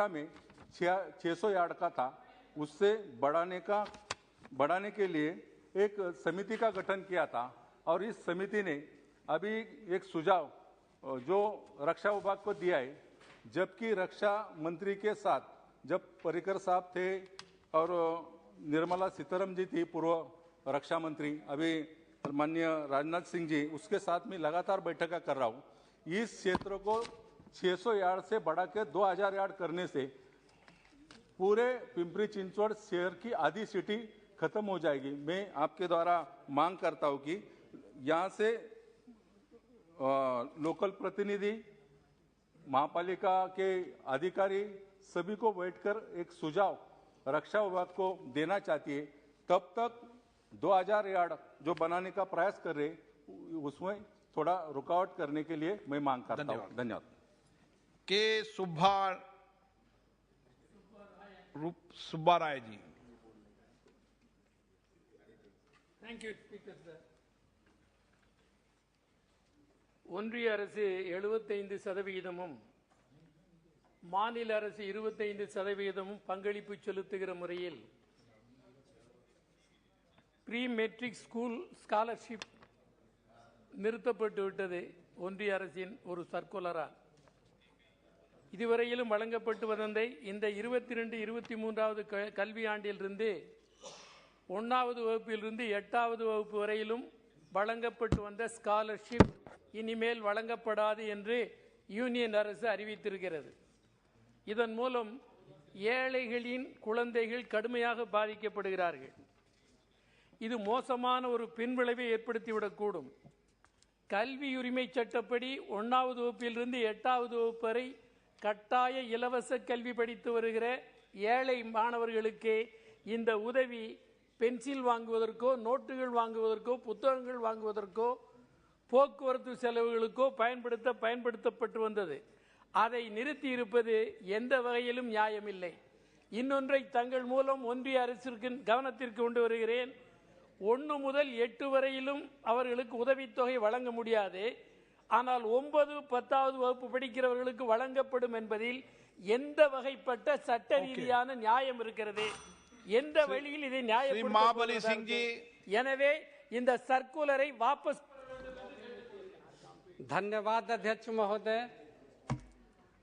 में 600 यार्ड का था, उससे बढ़ाने के लिए एक समिति का गठन किया था और इस समिति ने अभी एक सुझाव जो रक्षा विभाग को दिया है, जबकि रक्षा मंत्री के साथ जब पर्रिकर साहब थे और निर्मला सीतारमण जी थी पूर्व रक्षा मंत्री, अभी माननीय राजनाथ सिंह जी, उसके साथ में लगातार बैठकें कर रहा हूँ। इस क्षेत्र को 600 यार्ड से बढ़ा के 2000 यार्ड करने से पूरे पिंपरी चिंचवड़ शहर की आधी सिटी खत्म हो जाएगी। मैं आपके द्वारा मांग करता हूं कि यहाँ से लोकल प्रतिनिधि, महापालिका के अधिकारी सभी को बैठकर एक सुझाव रक्षा विभाग को देना चाहती है। तब तक 2000 यार्ड जो बनाने का प्रयास कर रहे, उसमें थोड़ा रुकावट करने के लिए मैं मांग करता हूं। धन्यवाद। के Subba Rai ji. Thank you, Speaker, sir. ஒன்றிய அரசு 75%, மாநில அரசு 25% பங்களிப்பு செலுத்துகிற முறையில் ப்ரீ மெட்ரிக் ஸ்கூல் ஸ்காலர்ஷிப் நிறுத்தப்பட்டு விட்டது ஒன்றிய அரசின் ஒரு சர்க்குலரால். இதுவரையிலும் வழங்கப்பட்டு வந்த இந்த 22-23வது கல்வியாண்டிலிருந்து 1வது வகுப்பிலிருந்து 8வது வகுப்பு வரையிலும் வழங்கப்பட்டு வந்த ஸ்காலர்ஷிப் இனிமேல் வழங்கப்படாது என்று யூனியன் அரசு அறிவித்திருக்கிறது. இதன் மூலம் ஏழைகளின் குழந்தைகள் கடுமையாக பாதிக்கப்படுகிறார்கள். இது மோசமான ஒரு பின்விளைவை ஏற்படுத்திவிடக்கூடும். கல்வி உரிமை சட்டப்படி 1வது வகுப்பிலிருந்து 8வது வகுப்பு வரை கட்டாய இலவச கல்வி படித்து வருகிற ஏழை மாணவர்களுக்கு இந்த உதவி பென்சில் வாங்குவதற்கோ, நோட்டுகள் வாங்குவதற்கோ, புத்தகங்கள் வாங்குவதற்கோ, போக்குவரத்து செலவுகளுக்கோ பயன்படுத்தப்பட்டு வந்தது. அதை நிறுத்தி இருப்பது எந்த வகையிலும் நியாயமில்லை. இன்னொன்றை தங்கள் மூலம் ஒன்றிய அரசிற்கு கவனத்திற்கு கொண்டு வருகிறேன். 1 முதல் 8 வரையிலும் அவர்களுக்கு உதவித்தொகை வழங்க முடியாது. ஆனால் 9, 10வது வகுப்பு படிக்கிறவர்களுக்கு வழங்கப்படும் என்பதில் எந்த வகைப்பட்ட சட்ட ரீதியான நியாயம் இருக்கிறது? எந்த வழியில் இதை நியாயப்படுத்த? எனவே இந்த சர்க்குலரை वापस. धन्यवाद अध्यक्ष महोदय,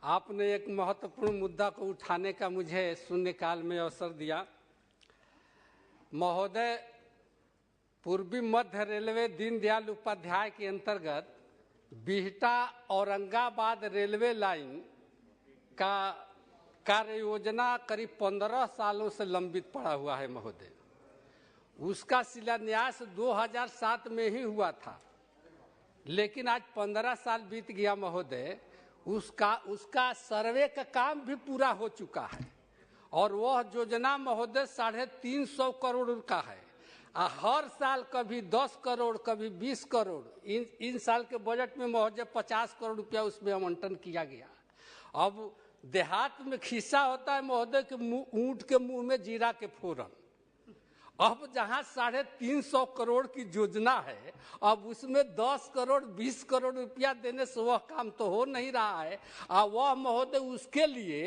आपने एक महत्वपूर्ण मुद्दा को उठाने का मुझे शून्यकाल में अवसर दिया। महोदय, पूर्वी मध्य रेलवे दीनदयाल उपाध्याय के अंतर्गत बिहटा औरंगाबाद रेलवे लाइन का कार्य योजना करीब 15 सालों से लंबित पड़ा हुआ है महोदय। उसका शिलान्यास 2007 में ही हुआ था, लेकिन आज 15 साल बीत गया महोदय। उसका सर्वे का काम भी पूरा हो चुका है और वह योजना महोदय 350 करोड़ का है। हर साल कभी 10 करोड़, कभी 20 करोड़, इन साल के बजट में महोदय 50 करोड़ रुपया उसमें आवंटन किया गया। अब देहात में खिस्सा होता है महोदय कि ऊंट के मुंह में जीरा के फोरन। अब जहां 350 करोड़ की योजना है, अब उसमें 10 करोड़ 20 करोड़ रुपया देने से वह काम तो हो नहीं रहा है। वह महोदय उसके लिए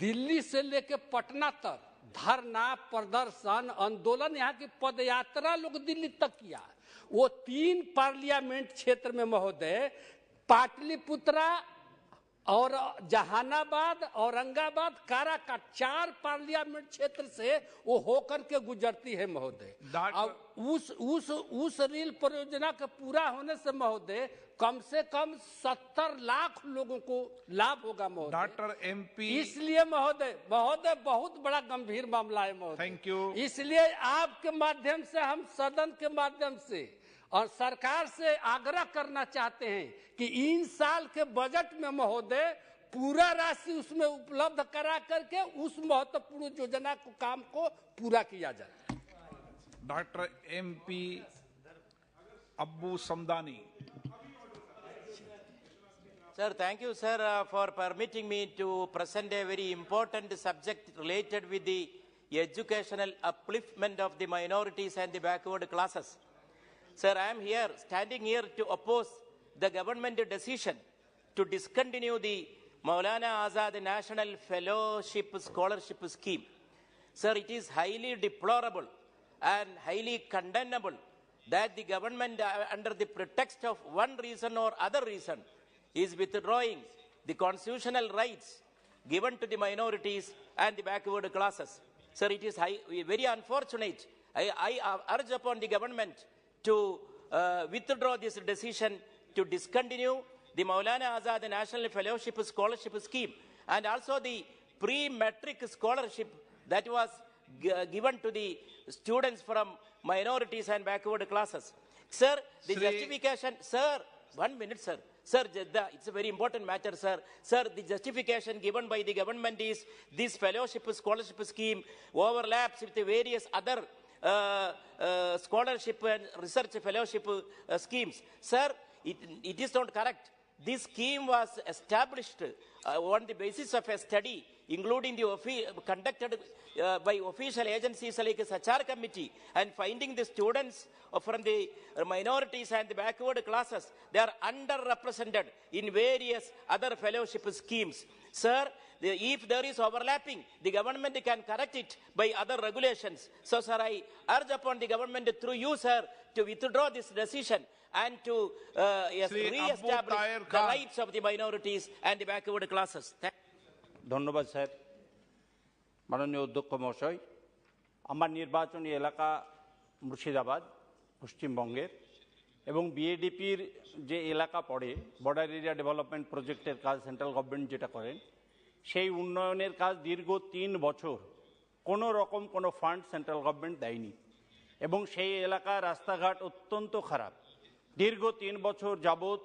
दिल्ली से लेकर पटना तक धरना, प्रदर्शन, आंदोलन, यहाँ की पदयात्रा लोग दिल्ली तक किया। वो 3 पार्लियामेंट क्षेत्र में महोदय, पाटलिपुत्रा और जहानाबाद, औरंगाबाद, काराकाट, 4 पार्लियामेंट क्षेत्र से वो होकर के गुजरती है महोदय। उस रेल परियोजना के पूरा होने से महोदय कम से कम 70 लाख लोगों को लाभ होगा महोदय। डॉक्टर MP, इसलिए महोदय बहुत बड़ा गंभीर मामला है महोदय। Thank you. इसलिए आपके माध्यम से, हम सदन के माध्यम से और सरकार से आग्रह करना चाहते हैं कि इन साल के बजट में महोदय पूरा राशि उसमें उपलब्ध करा करके उस महत्वपूर्ण योजना को काम को पूरा किया जाए। डॉक्टर MP अब्बू Samdani. Sir, thank you, sir, for permitting me to present a very important subject related with the educational upliftment of the minorities and the backward classes. Sir, I am here, standing here to oppose the government decision to discontinue the Maulana Azad National Fellowship Scholarship Scheme. Sir, it is highly deplorable and highly condemnable that the government, under the pretext of one reason or other reason, is withdrawing the constitutional rights given to the minorities and the backward classes. Sir, it is very unfortunate. I urge upon the government to withdraw this decision to discontinue the Maulana Azad National Fellowship Scholarship Scheme and also the pre-matric scholarship that was given to the students from minorities and backward classes. Sir, the justification, sir, 1 minute, sir. Sir, it's a very important matter, sir. Sir, the justification given by the government is this fellowship scholarship scheme overlaps with the various other scholarship and research fellowship schemes. Sir, it is not correct. This scheme was established on the basis of a study including the conducted by official agencies like HR committee, and finding the students from the minorities and the backward classes, they are underrepresented in various other fellowship schemes. Sir, if there is overlapping, the government can correct it by other regulations. So, sir, I urge upon the government through you, sir, to withdraw this decision and to re-establish the rights of the minorities and the backward classes. ধন্যবাদ sir. মাননীয় অধ্যক্ষ মহাশয়, আমার নির্বাচনী এলাকা মুর্শিদাবাদ পশ্চিমবঙ্গের, এবং বিএডিপির যে এলাকা পড়ে বর্ডার এরিয়া ডেভেলপমেন্ট প্রজেক্টের কাজ সেন্ট্রাল গভর্নমেন্ট যেটা করেন, সেই উন্নয়নের কাজ দীর্ঘ 3 বছর কোনো রকম কোনো ফান্ড সেন্ট্রাল গভর্নমেন্ট দেয়নি, এবং সেই এলাকার রাস্তাঘাট অত্যন্ত খারাপ। দীর্ঘ 3 বছর যাবৎ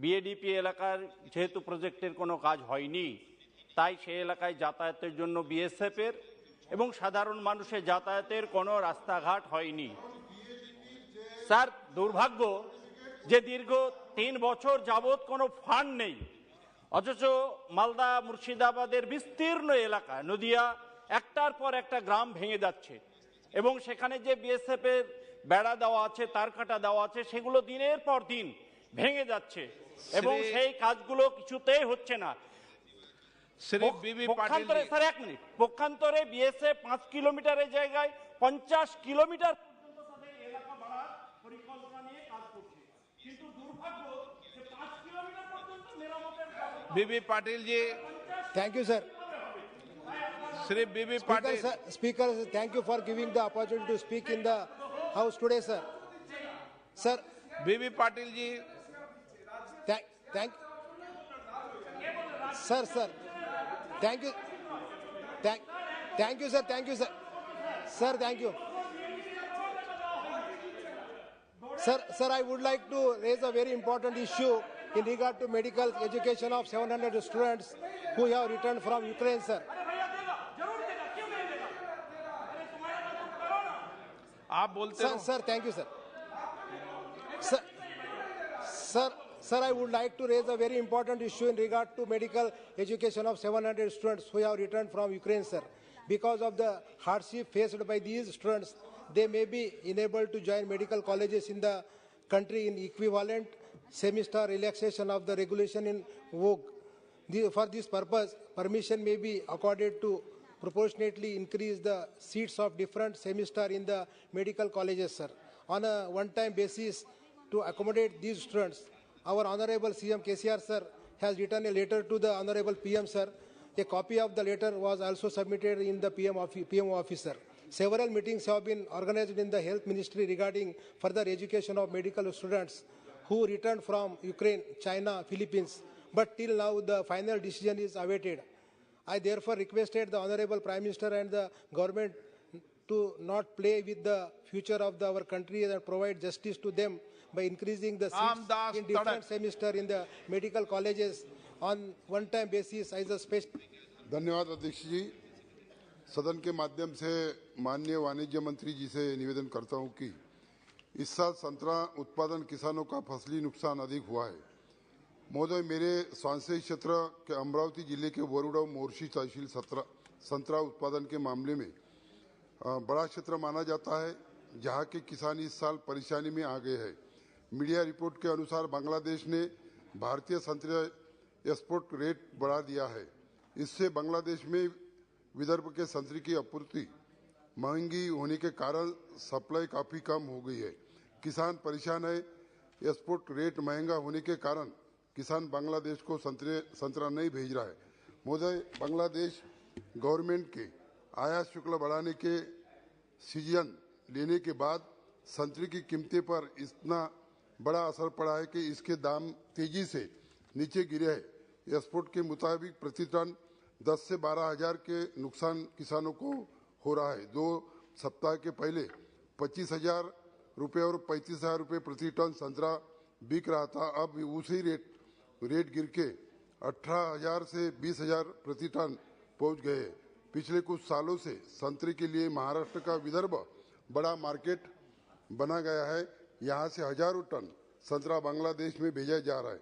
বিএডিপি এলাকার যেহেতু প্রজেক্টের কোনো কাজ হয়নি, তাই সেই এলাকায় যাতায়াতের জন্য বিএসএফের এবং সাধারণ মানুষের যাতায়াতের কোনো রাস্তাঘাট হয়নি। স্যার, দুর্ভাগ্য যে দীর্ঘ 3 বছর যাবৎ কোনো ফান্ড নেই, অথচ মালদা মুর্শিদাবাদের বিস্তীর্ণ এলাকা নদিয়া একটার পর একটা গ্রাম ভেঙে যাচ্ছে, এবং সেখানে যে বিএসএফের বেড়া দেওয়া আছে, তারকাটা দেওয়া আছে, সেগুলো দিনের পর দিন ভেঙে যাচ্ছে, এবং সেই কাজগুলো কিছুতেই হচ্ছে না। পক্ষান্তরে স্যার, 1 মিনিট, পক্ষান্তরে বিএসএফ 5 কিলোমিটারের জায়গায় 50 কিলোমিটার পর্যন্ত তাদের এলাকা বাড়ার পরিকল্পনা নিয়ে কাজ করছে, কিন্তু দুর্ভাগ্য যে 5 কিলোমিটার পর্যন্ত মেরামতের B B Patil ji, thank you sir. Shri B B Patil speaker, thank you for giving the opportunity to speak in the house today sir. Sir, B B Patil ji, thank sir thank you sir, thank you sir, sir thank you sir, I would like to raise a very important issue in regard to medical education of 700 students who have returned from Ukraine, sir. आप बोलते हो sir, thank you sir. Sir, I would like to raise a very important issue in regard to medical education of 700 students who have returned from Ukraine, sir. Because of the hardship faced by these students, they may be enabled to join medical colleges in the country in equivalent semester relaxation of the regulation in vogue. For this purpose, permission may be accorded to proportionately increase the seats of different semester in the medical colleges, sir. On a one-time basis, to accommodate these students, our Honorable CM KCR, sir, has written a letter to the Honorable PM, sir. A copy of the letter was also submitted in the PM office, sir. Several meetings have been organized in the Health Ministry regarding further education of medical students who returned from Ukraine, China, Philippines, but till now the final decision is awaited. I therefore requested the Honorable Prime Minister and the government to not play with the future of our country and provide justice to them by increasing the seats in different semester in the medical colleges on one-time basis as a special. धन्यवाद अध्यक्ष जी। सदन के माध्यम से माननीय वाणिज्य मंत्री जी से निवेदन करता हूं कि इस साल संतरा उत्पादन किसानों का फसली नुकसान अधिक हुआ है। महोदय, मेरे सांसदीय क्षेत्र के अमरावती जिले के वरुड़ा मोर्शी तहसील संतरा उत्पादन के मामले में बड़ा क्षेत्र माना जाता है, जहां के किसान इस साल परेशानी में आ गए हैं। मीडिया रिपोर्ट के अनुसार बांग्लादेश ने भारतीय संतरे एक्सपोर्ट रेट बढ़ा दिया है। इससे बांग्लादेश में विदर्भ के संतरे की आपूर्ति महंगी होने के कारण सप्लाई काफ़ी कम हो गई है। किसान परेशान है। एक्सपोर्ट रेट महंगा होने के कारण किसान बांग्लादेश को संतरा नहीं भेज रहा है। महोदय, बांग्लादेश गवर्नमेंट के आयात शुल्क बढ़ाने के सीजन लेने के बाद संतरे की कीमतें पर इतना बड़ा असर पड़ा है कि इसके दाम तेजी से नीचे गिरे हैं। एक्सपोर्ट के मुताबिक प्रति टन 10 से 12 हजार के नुकसान किसानों को हो रहा है। 2 सप्ताह के पहले 25,000 रुपये और 35,000 रुपये प्रति टन संतरा बिक रहा था। अब उसी रेट गिर के 18,000 से 20,000 प्रति टन पहुंच गए। पिछले कुछ सालों से संतरे के लिए महाराष्ट्र का विदर्भ बड़ा मार्केट बना गया है। यहाँ से हजारों टन संतरा बांग्लादेश में भेजा जा रहा है।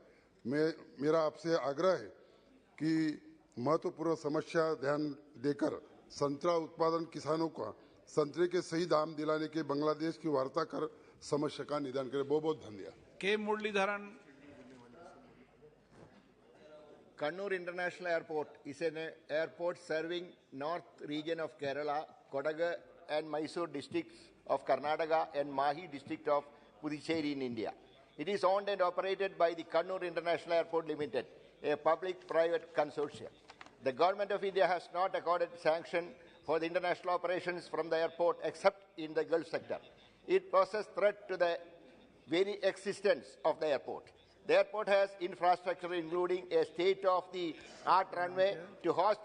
मेरा आपसे आग्रह है कि महत्वपूर्ण समस्या ध्यान देकर संतरा उत्पादन किसानों का संतरे के सही दाम दिलाने के बांग्लादेश की वार्ता कर समस्या का निदान करें। बहुत बहुत धन्यवाद। के Muraleedharan. Kannur International Airport is an airport serving north region of Kerala, Kodagu and Mysore districts of Karnataka and Mahi district of Puducherry in India. It is owned and operated by the Kannur International Airport Limited, a public-private consortium. The Government of India has not accorded sanction for the international operations from the airport except in the Gulf sector. It poses threat to the very existence of the airport. The airport has infrastructure including a state-of-the-art runway to host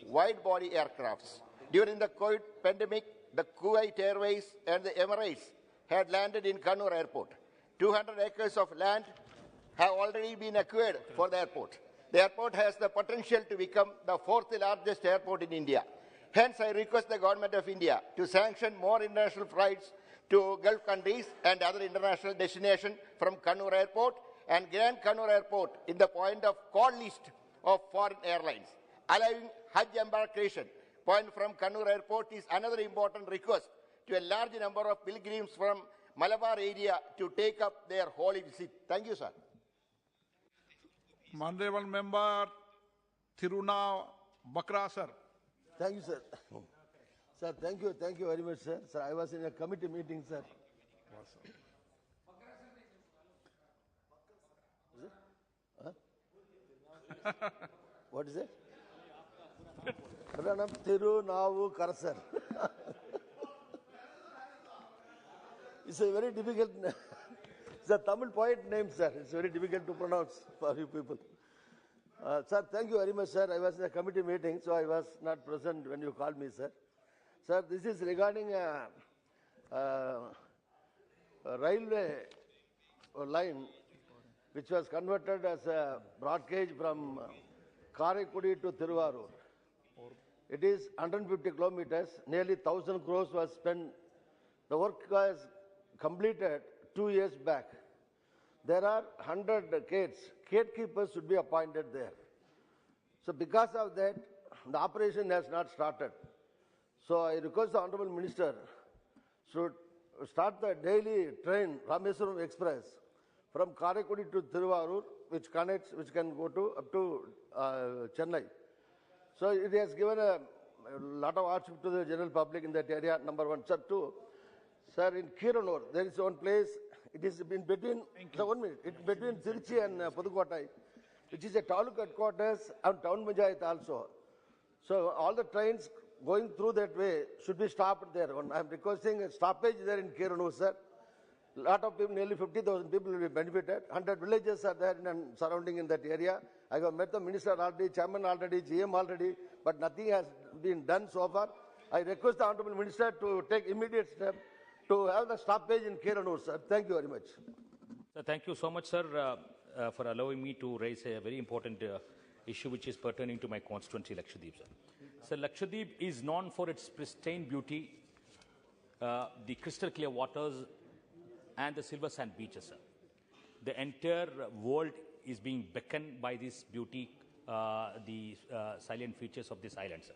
wide-body aircrafts. During the COVID pandemic, the Kuwait Airways and the Emirates had landed in Kannur Airport. 200 acres of land have already been acquired for the airport. The airport has the potential to become the fourth largest airport in India. Hence, I request the Government of India to sanction more international flights to Gulf countries and other international destinations from Kannur Airport and grant Kannur Airport in the point of call list of foreign airlines. Allowing Hajj embarkation point from Kannur Airport is another important request to a large number of pilgrims from Malabar area to take up their holy visit. Thank you, sir. Honorable Member Thiruna Bakra, sir. Thank you, sir. Sir, thank you very much, sir. Sir, I was in a committee meeting, sir. What is it? Ranam Thiru Navu Karasar. It's a very difficult. It's a Tamil poet name, sir. It's very difficult to pronounce for you people. Sir, thank you very much, sir. I was in a committee meeting, so I was not present when you called me, sir. Sir, this is regarding a railway line which was converted as a broad gauge from Karaikudi to Thiruvarur. It is 150 kilometers, nearly 1,000 crores was spent. The work was completed 2 years back. There are 100 gates. Gatekeepers should be appointed there. So because of that, the operation has not started. So I request the Honorable Minister should start the daily train Rameswaram Express from Karaikudi to Thiruvarur, which connects, which can go to up to Chennai. So it has given a lot of hardship to the general public in that area, number one. Sir, two, sir, in Kiranur, there is one place, it is in between, sir, 1 minute, it's between Tirchi and Pudukkottai, which is a taluk headquarters and town panchayat also. So all the trains going through that way should be stopped there. I am requesting a stoppage there in Kiranur, sir. A lot of people, nearly 50,000 people will be benefited. 100 villages are there and surrounding in that area. I have met the minister already, chairman already, GM already, but nothing has been done so far. I request the Honorable Minister to take immediate step to have the stoppage in Kiranur, sir. Thank you very much. Sir, thank you so much, sir, for allowing me to raise a very important issue which is pertaining to my constituency, Lakshadweep, sir. Sir, Lakshadweep is known for its pristine beauty, the crystal clear waters, and the silver sand beaches, sir. The entire world is being beckoned by this beauty, the silent features of this island, sir.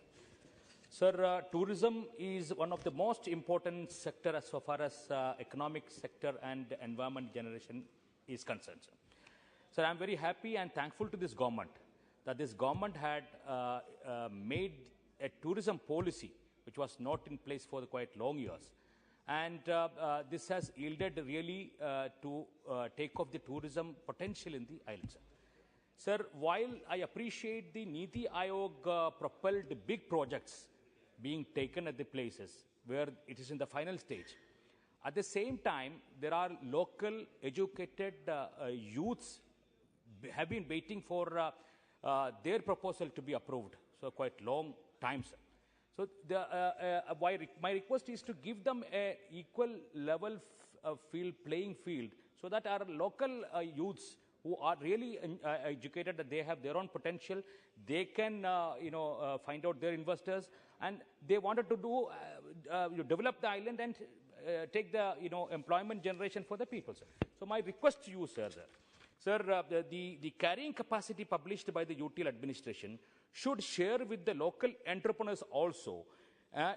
Sir, tourism is one of the most important sector as far as economic sector and environment generation is concerned, sir. Sir, I'm very happy and thankful to this government that this government had made a tourism policy which was not in place for quite long years. And this has yielded really to take off the tourism potential in the island, sir. Sir, while I appreciate the Niti Aayog propelled big projects being taken at the places where it is in the final stage, at the same time, there are local educated youths have been waiting for their proposal to be approved. So quite long time, sir. So my request is to give them a equal level playing field so that our local youths who are really educated, that they have their own potential, they can find out their investors, and they wanted to do develop the island and take the employment generation for the people, sir. So my request to you, sir, Sir, the carrying capacity published by the UTL administration should share with the local entrepreneurs also.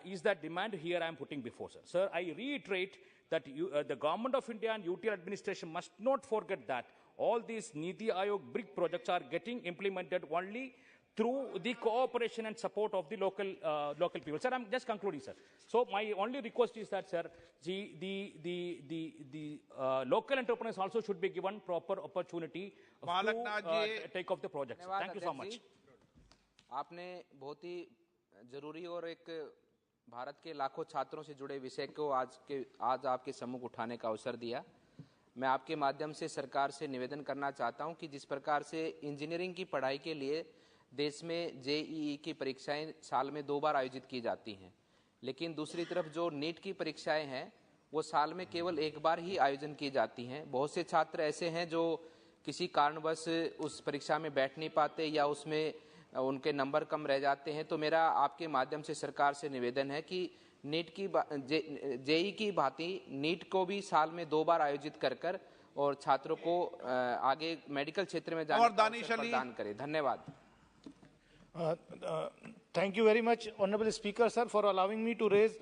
Is that demand here I am putting before, sir. Sir, I reiterate that the Government of India and UTL administration must not forget that all these Niti Aayog BRIC projects are getting implemented only through the cooperation and support of the local people. Sir, I'm just concluding, sir. So my only request is that, sir, the local entrepreneurs also should be given proper opportunity to take off the projects. Thank you so much. आपने बहुत ही जरूरी और एक भारत के लाखों छात्रों से जुड़े विषय को आज आपके सम्मुख उठाने का अवसर दिया। मैं आपके माध्यम से सरकार से निवेदन करना चाहता हूं कि जिस प्रकार से इंजीनियरिंग की पढ़ाई के लिए देश में जेईई की परीक्षाएं साल में 2 बार आयोजित की जाती हैं, लेकिन दूसरी तरफ जो नीट की परीक्षाएं हैं वो साल में केवल 1 बार ही आयोजन की जाती हैं। बहुत से छात्र ऐसे हैं जो किसी कारणवश उस परीक्षा में बैठ नहीं पाते या उसमें उनके नंबर कम रह जाते हैं। तो मेरा आपके माध्यम से सरकार से निवेदन है कि नीट की जेईई की भांति नीट को भी साल में 2 बार आयोजित कर और छात्रों को आगे मेडिकल क्षेत्र में जाने का अवसर प्रदान करें। धन्यवाद। Thank you very much, Honorable Speaker, sir, for allowing me to raise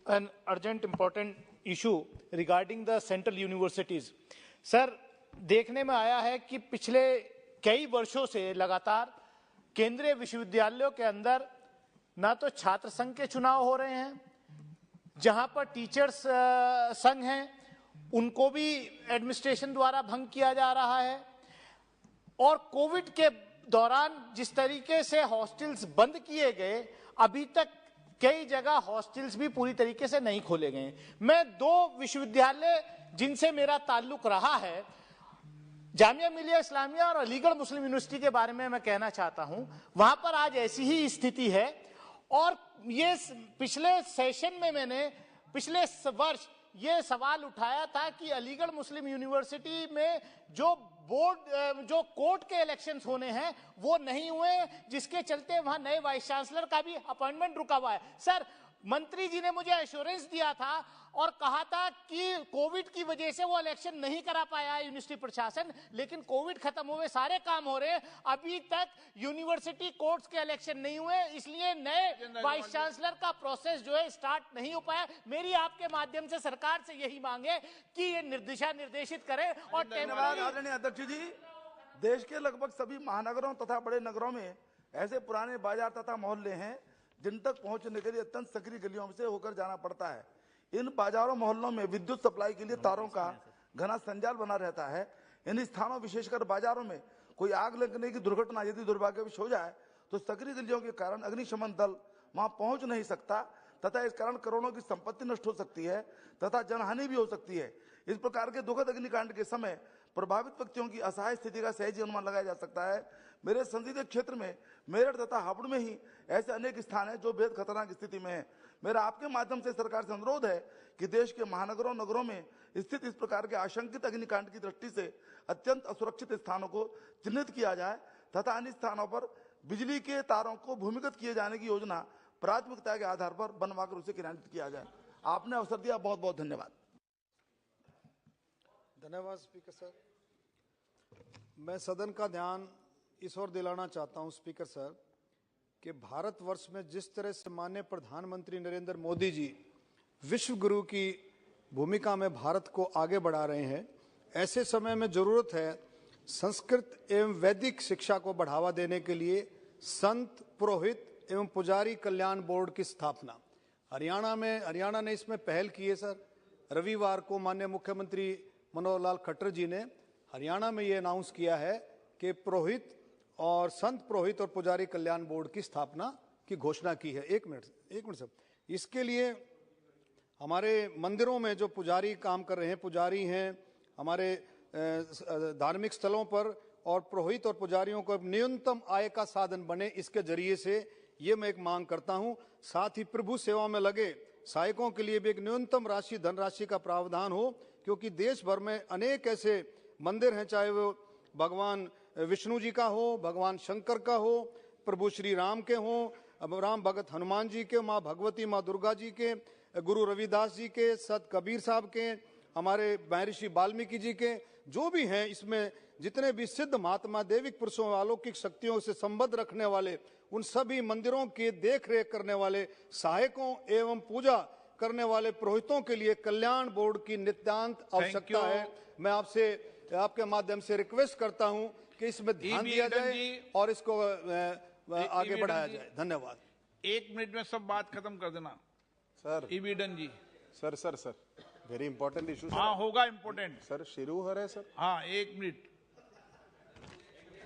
an urgent, important issue regarding the central universities. Sir, देखने में आया है कि पिछले कई वर्षों से लगातार केंद्रीय विश्वविद्यालयों के अंदर ना तो छात्र संघ के चुनाव हो रहे हैं, जहां पर टीचर्स संघ हैं उनको भी एडमिनिस्ट्रेशन द्वारा भंग किया जा रहा है, और कोविड के दौरान जिस तरीके से हॉस्टल्स बंद किए गए, अभी तक कई जगह हॉस्टल्स भी पूरी तरीके से नहीं खोले गए। मैं 2 विश्वविद्यालय जिनसे मेरा ताल्लुक रहा है, जामिया मिलिया इस्लामिया और अलीगढ़ मुस्लिम यूनिवर्सिटी के बारे में मैं कहना चाहता हूं। वहां पर आज ऐसी ही स्थिति है, और ये पिछले सेशन में मैंने पिछले वर्ष ये सवाल उठाया था कि अलीगढ़ मुस्लिम यूनिवर्सिटी में जो जो कोर्ट के इलेक्शंस होने हैं वो नहीं हुए, जिसके चलते वहां नए वाइस चांसलर का भी अपॉइंटमेंट रुका हुआ है। सर, मंत्री जी ने मुझे एश्योरेंस दिया था और कहा था कि कोविड की वजह से वो इलेक्शन नहीं करा पाया है यूनिवर्सिटी प्रशासन, लेकिन कोविड खत्म हुए सारे काम हो रहे हैं, अभी तक यूनिवर्सिटी कोर्ट्स के इलेक्शन नहीं हुए, इसलिए नए वाइस चांसलर का प्रोसेस जो है स्टार्ट नहीं हो पाया। मेरी आपके माध्यम से सरकार से यही मांग है कि ये दिशा निर्देशित करें। और आदरणीय अध्यक्ष जी, देश के लगभग सभी महानगरों तथा बड़े नगरों में ऐसे पुराने बाजार तथा मोहल्ले हैं जिन तक पहुंचने के लिए अत्यंत संकरी गलियों से होकर जाना पड़ता है। इन बाजारों मोहल्लों में विद्युत सप्लाई के लिए तारों का घना संजाल बना रहता है। इन स्थानों विशेषकर बाजारों में कोई आग लगने की दुर्घटना यदि दुर्भाग्यवश हो जाए तो संकरी गलियों के कारण अग्निशमन दल वहां पहुंच नहीं सकता तथा इस कारण करोड़ों की संपत्ति नष्ट हो सकती है तथा जनहानि भी हो सकती है। इस प्रकार के दुखद अग्निकांड के समय प्रभावित व्यक्तियों की असहाय स्थिति का सहज अनुमान लगाया जा सकता है। मेरे संसदीय क्षेत्र में मेरठ तथा हापुड़ में ही ऐसे अनेक स्थान हैं जो बेहद खतरनाक स्थिति में है। मेरा आपके माध्यम से सरकार से अनुरोध है कि देश के महानगरों नगरों में स्थित इस प्रकार के आशंकित अग्निकांड की दृष्टि से अत्यंत असुरक्षित स्थानों को चिन्हित किया जाए तथा अन्य स्थानों पर बिजली के तारों को भूमिगत किए जाने की योजना प्राथमिकता के आधार पर बनवाकर उसे क्रियान्वित किया जाए। आपने अवसर दिया, बहुत बहुत धन्यवाद। धन्यवाद स्पीकर सर। मैं सदन का ध्यान इस ओर दिलाना चाहता हूं स्पीकर सर कि भारतवर्ष में जिस तरह से माननीय प्रधानमंत्री नरेंद्र मोदी जी विश्व गुरु की भूमिका में भारत को आगे बढ़ा रहे हैं, ऐसे समय में जरूरत है संस्कृत एवं वैदिक शिक्षा को बढ़ावा देने के लिए संत, पुरोहित एवं पुजारी कल्याण बोर्ड की स्थापना। हरियाणा ने इसमें पहल की है सर। रविवार को माननीय मुख्यमंत्री मनोहर लाल खट्टर जी ने हरियाणा में ये अनाउंस किया है कि पुरोहित और संत पुरोहित और पुजारी कल्याण बोर्ड की स्थापना की घोषणा की है। एक मिनट सर। इसके लिए हमारे मंदिरों में जो पुजारी काम कर रहे हैं, पुजारी हैं हमारे धार्मिक स्थलों पर, और पुरोहित और पुजारियों को न्यूनतम आय का साधन बने, इसके जरिए से ये मैं एक मांग करता हूं। साथ ही प्रभु सेवा में लगे सहायकों के लिए भी एक न्यूनतम राशि धनराशि का प्रावधान हो, क्योंकि देश भर में अनेक ऐसे मंदिर हैं, चाहे वो भगवान विष्णु जी का हो, भगवान शंकर का हो, प्रभु श्री राम के हो, राम भगत हनुमान जी के, माँ भगवती माँ दुर्गा जी के, गुरु रविदास जी के, संत कबीर साहब के, हमारे महर्षि वाल्मीकि जी के, जो भी हैं इसमें जितने भी सिद्ध महात्मा दैविक पुरुषों अलौकिक शक्तियों से संबद्ध रखने वाले उन सभी मंदिरों की देख रेख करने वाले सहायकों एवं पूजा करने वाले पुरोहितों के लिए कल्याण बोर्ड की नितांत आवश्यकता है। मैं आपसे आपके माध्यम से रिक्वेस्ट करता हूं कि इसमें ध्यान दिया जाए और इसको आगे बढ़ाया जाए। धन्यवाद। 1 मिनट में सब बात खत्म कर देना। सर ईबीडन जी। Sir very important issue. हाँ होगा इंपॉर्टेंट सर। शुरू हो रहा है सर। हाँ 1 मिनट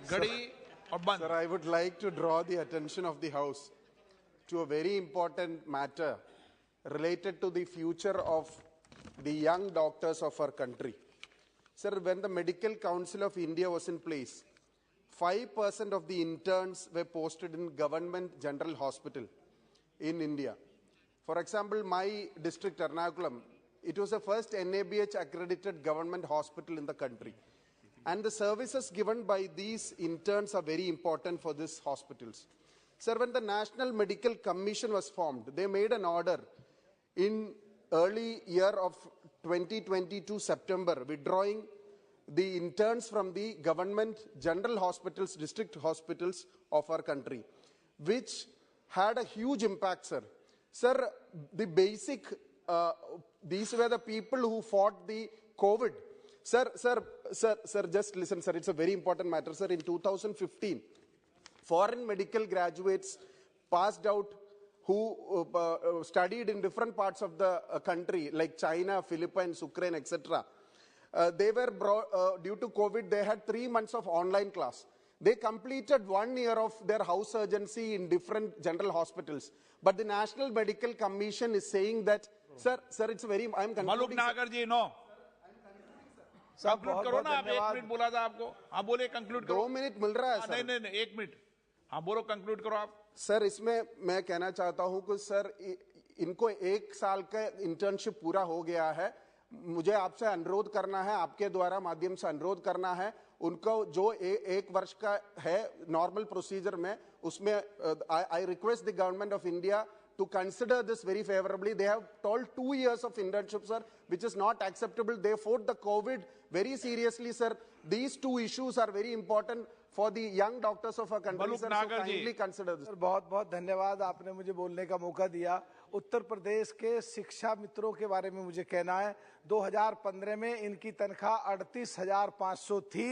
घड़ी और बंद। Sir, I would like to draw the attention of the House to a very important matter related to the future of the young doctors of our country. Sir, when the Medical Council of India was in place, 5% of the interns were posted in government general hospital in India. For example, my district, Ernakulam, it was the first NABH accredited government hospital in the country. And the services given by these interns are very important for these hospitals. Sir, when the National Medical Commission was formed, they made an order in early year of 2022 September, withdrawing the interns from the government general hospitals, district hospitals of our country, which had a huge impact, sir. Sir, the basic, these were the people who fought the COVID. Sir, just listen, sir. It's a very important matter, sir. In 2015, foreign medical graduates passed out who studied in different parts of the country, like China, Philippines, Ukraine, etc. They were brought, due to COVID, they had 3 months of online class. They completed 1 year of their house surgency in different general hospitals. But the National Medical Commission is saying that, sir, it's very, I'm concluding. Maluk Nagar ji, no. Conclude करो ना। आप 1 minute बोला था आपको। हाँ बोले conclude करो। 2 minute मिल रहा है सर। नहीं 1 मिनट। हाँ बोलो कंक्लूड करो आप। सर इसमें मैं कहना चाहता हूं कि सर इनको 1 साल का इंटर्नशिप पूरा हो गया है। मुझे आपसे अनुरोध करना है, आपके द्वारा माध्यम से अनुरोध करना है, उनको जो 1 वर्ष का है नॉर्मल प्रोसीजर में, उसमें I request the government of India to consider this very favorably. They have told 2 years of internship, sir, which is not acceptable. They fought the COVID very seriously, sir. These 2 issues are very important for the young doctors of our country, sir. So kindly consider this. बहुत बहुत धन्यवाद, आपने मुझे बोलने का मौका दिया। उत्तर प्रदेश के शिक्षा मित्रों के बारे में मुझे कहना है, 2015 में इनकी तनख्वाह 38,500 थी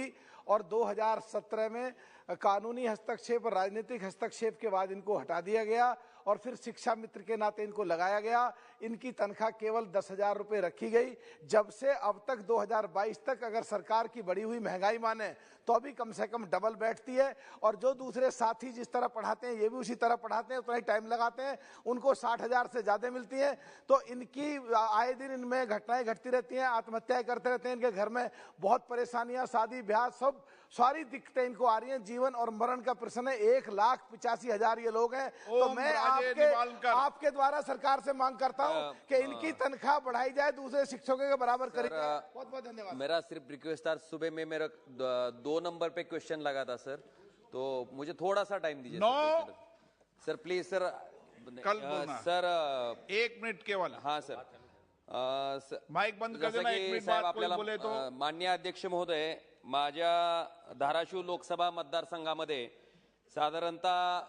और 2017 में कानूनी हस्तक्षेप और राजनीतिक हस्तक्षेप के बाद इनको हटा दिया गया और फिर शिक्षा मित्र के नाते इनको लगाया गया। इनकी तनख्वाह केवल 10,000 रुपये रखी गई। जब से अब तक 2022 तक अगर सरकार की बढ़ी हुई महंगाई माने तो अभी कम से कम डबल बैठती है। और जो दूसरे साथी जिस तरह पढ़ाते हैं ये भी उसी तरह पढ़ाते हैं, उतना ही टाइम लगाते हैं, उनको 60,000 से ज़्यादा मिलती है। तो इनकी आए दिन इनमें घटनाएं घटती रहती हैं, आत्महत्याएं करते रहते हैं। इनके घर में बहुत परेशानियां, शादी ब्याह सब सारी दिक्कतें इनको आ रही हैं। जीवन और मरण का प्रश्न है। 1,85,000 ये लोग हैं। तो मैं आपके द्वारा सरकार से मांग करता हूं कि इनकी तनख्वाह बढ़ाई जाए, दूसरे शिक्षकों के बराबर करी जाए। बहुत बहुत धन्यवाद। मेरा सिर्फ रिक्वेस्ट था, सुबह में मेरा 2 नंबर पे क्वेश्चन लगा था सर, तो मुझे थोड़ा सा टाइम दीजिए सर प्लीज सर। कल सर 1 मिनट केवल। हाँ सर, माइक बंद कर देना। 1 मिनट बाद कोई बोले तो। माननीय अध्यक्ष महोदय, माझ्या धाराशिव लोकसभा मतदारसंघामध्ये साधारणतः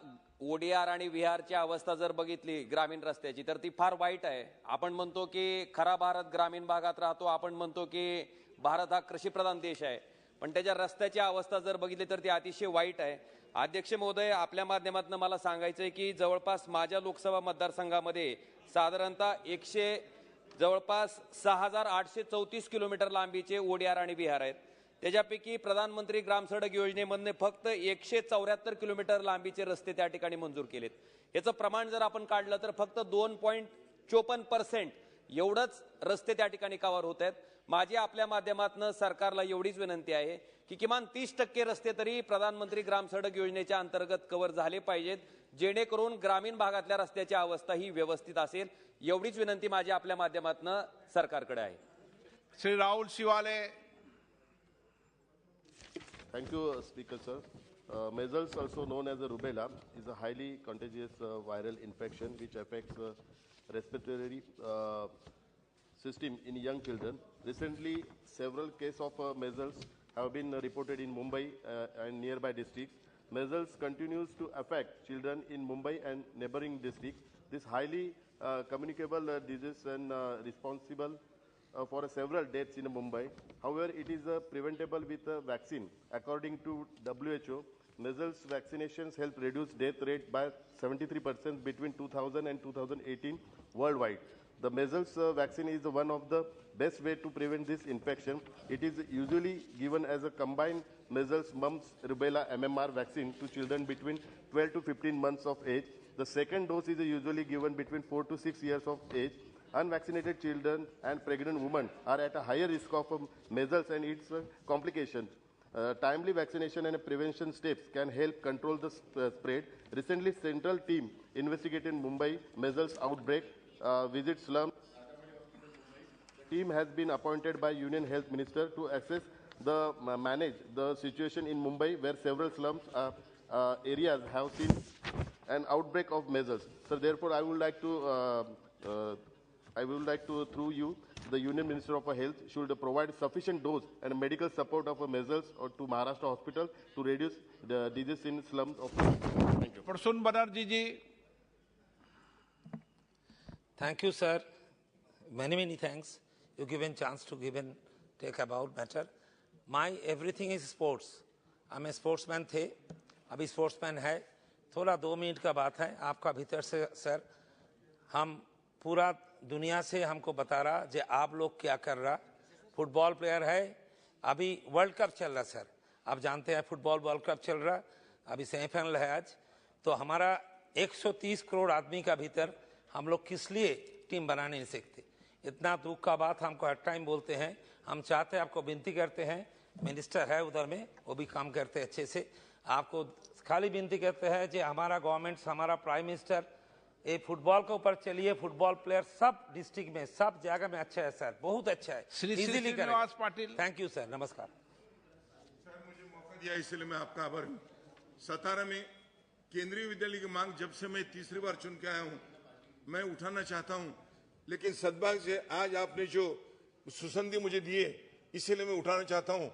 ओडीआर आणि विहारची अवस्था जर बघितली ग्रामीण रस्त्याची तर ती फार वाईट आहे। आपण म्हणतो की खरा भारत ग्रामीण भागात राहतो, आपण म्हणतो की भारत हा कृषीप्रधान देश आहे, पण त्याच्या रस्त्याची अवस्था जर बघितली तर ती अतिशय वाईट आहे। अध्यक्ष महोदय, आपल्या माध्यमातून मला सांगायचंय की जवळपास माझ्या लोकसभा मतदारसंघामध्ये साधारणतः जवळपास 6,834 किलोमीटर लांबीचे ओडीआर आणि विहार आहेत। त्याच्यापैकी प्रधानमंत्री ग्राम सडक योजनेमधने फक्त 174 किलोमीटर लांबीचे रस्ते त्या ठिकाणी मंजूर केलेत। याचं प्रमाण जर आपण काढलं तर फक्त 2.54% एवढंच रस्ते त्या ठिकाणी कव्हर होत आहेत। माझी आपल्या माध्यमातून सरकारला एवढीच विनंती आहे की किमान 30% रस्ते तरी प्रधानमंत्री ग्राम सडक योजनेच्या अंतर्गत कव्हर झाले पाहिजेत, जेणेकरून ग्रामीण भागातल्या रस्त्याची अवस्था ही व्यवस्थित असेल। एवढीच विनंती माझी आपल्या माध्यमातून सरकारकडे आहे। Shri Rahul शिवाले। Thank you, Speaker, sir. Measles, also known as rubella, is a highly contagious viral infection which affects respiratory system in young children. Recently, several cases of measles have been reported in Mumbai and nearby districts. Measles continues to affect children in Mumbai and neighboring districts. This highly communicable disease and responsible for several deaths in Mumbai. However, it is preventable with a vaccine. According to WHO, measles vaccinations help reduce death rate by 73% between 2000 and 2018 worldwide. The measles vaccine is one of the best way to prevent this infection. It is usually given as a combined measles, mumps, rubella, MMR vaccine to children between 12 to 15 months of age. The second dose is usually given between 4 to 6 years of age. Unvaccinated children and pregnant women are at a higher risk of measles and its complications. Timely vaccination and prevention steps can help control the spread. Recently, central team investigated Mumbai measles outbreak, visit slums. Team has been appointed by Union Health Minister to assess the manage the situation in Mumbai, where several slums areas have seen an outbreak of measles. So therefore, I would like to, through you, the Union Minister of Health should provide sufficient dose and medical support of measles or to Maharashtra hospital to reduce the disease in slums of. Thank you. Prasun Banerjee ji. Thank you, sir. Many thanks. You given chance to give and take about matter. My everything is sports. I'm a sportsman थे, अभी sportsman है. थोड़ा 2 minute का बात है आपका भीतर से सर. हम पूरा दुनिया से हमको बता रहा जे आप लोग क्या कर रहा. फुटबॉल प्लेयर है, अभी वर्ल्ड कप चल रहा सर. आप जानते हैं फुटबॉल वर्ल्ड कप चल रहा, अभी सेमीफाइनल है आज. तो हमारा 130 करोड़ आदमी का भीतर हम लोग किस लिए टीम बना नहीं सकते. इतना दुख का बात हमको हर टाइम बोलते हैं. हम चाहते हैं, आपको विनती करते हैं, मिनिस्टर है उधर में, वो भी काम करते हैं अच्छे से. आपको खाली विनती करते हैं कि हमारा गवर्नमेंट, हमारा प्राइम मिनिस्टर ये फुटबॉल के ऊपर चलिए. फुटबॉल प्लेयर सब डिस्ट्रिक्ट में, सब जगह में अच्छा है सर, बहुत अच्छा है. इजीली करें. थैंक यू सर, नमस्कार. सर मुझे मौका दिया इसलिए मैं आपका आभारी हूँ. सतारा में केंद्रीय विद्यालय की मांग जब से मैं तीसरी बार चुन के आया हूँ, मैं उठाना चाहता हूँ, लेकिन सद्भाग्य से आज आपने जो सुसंधि मुझे दिए इसलिए मैं उठाना चाहता हूँ.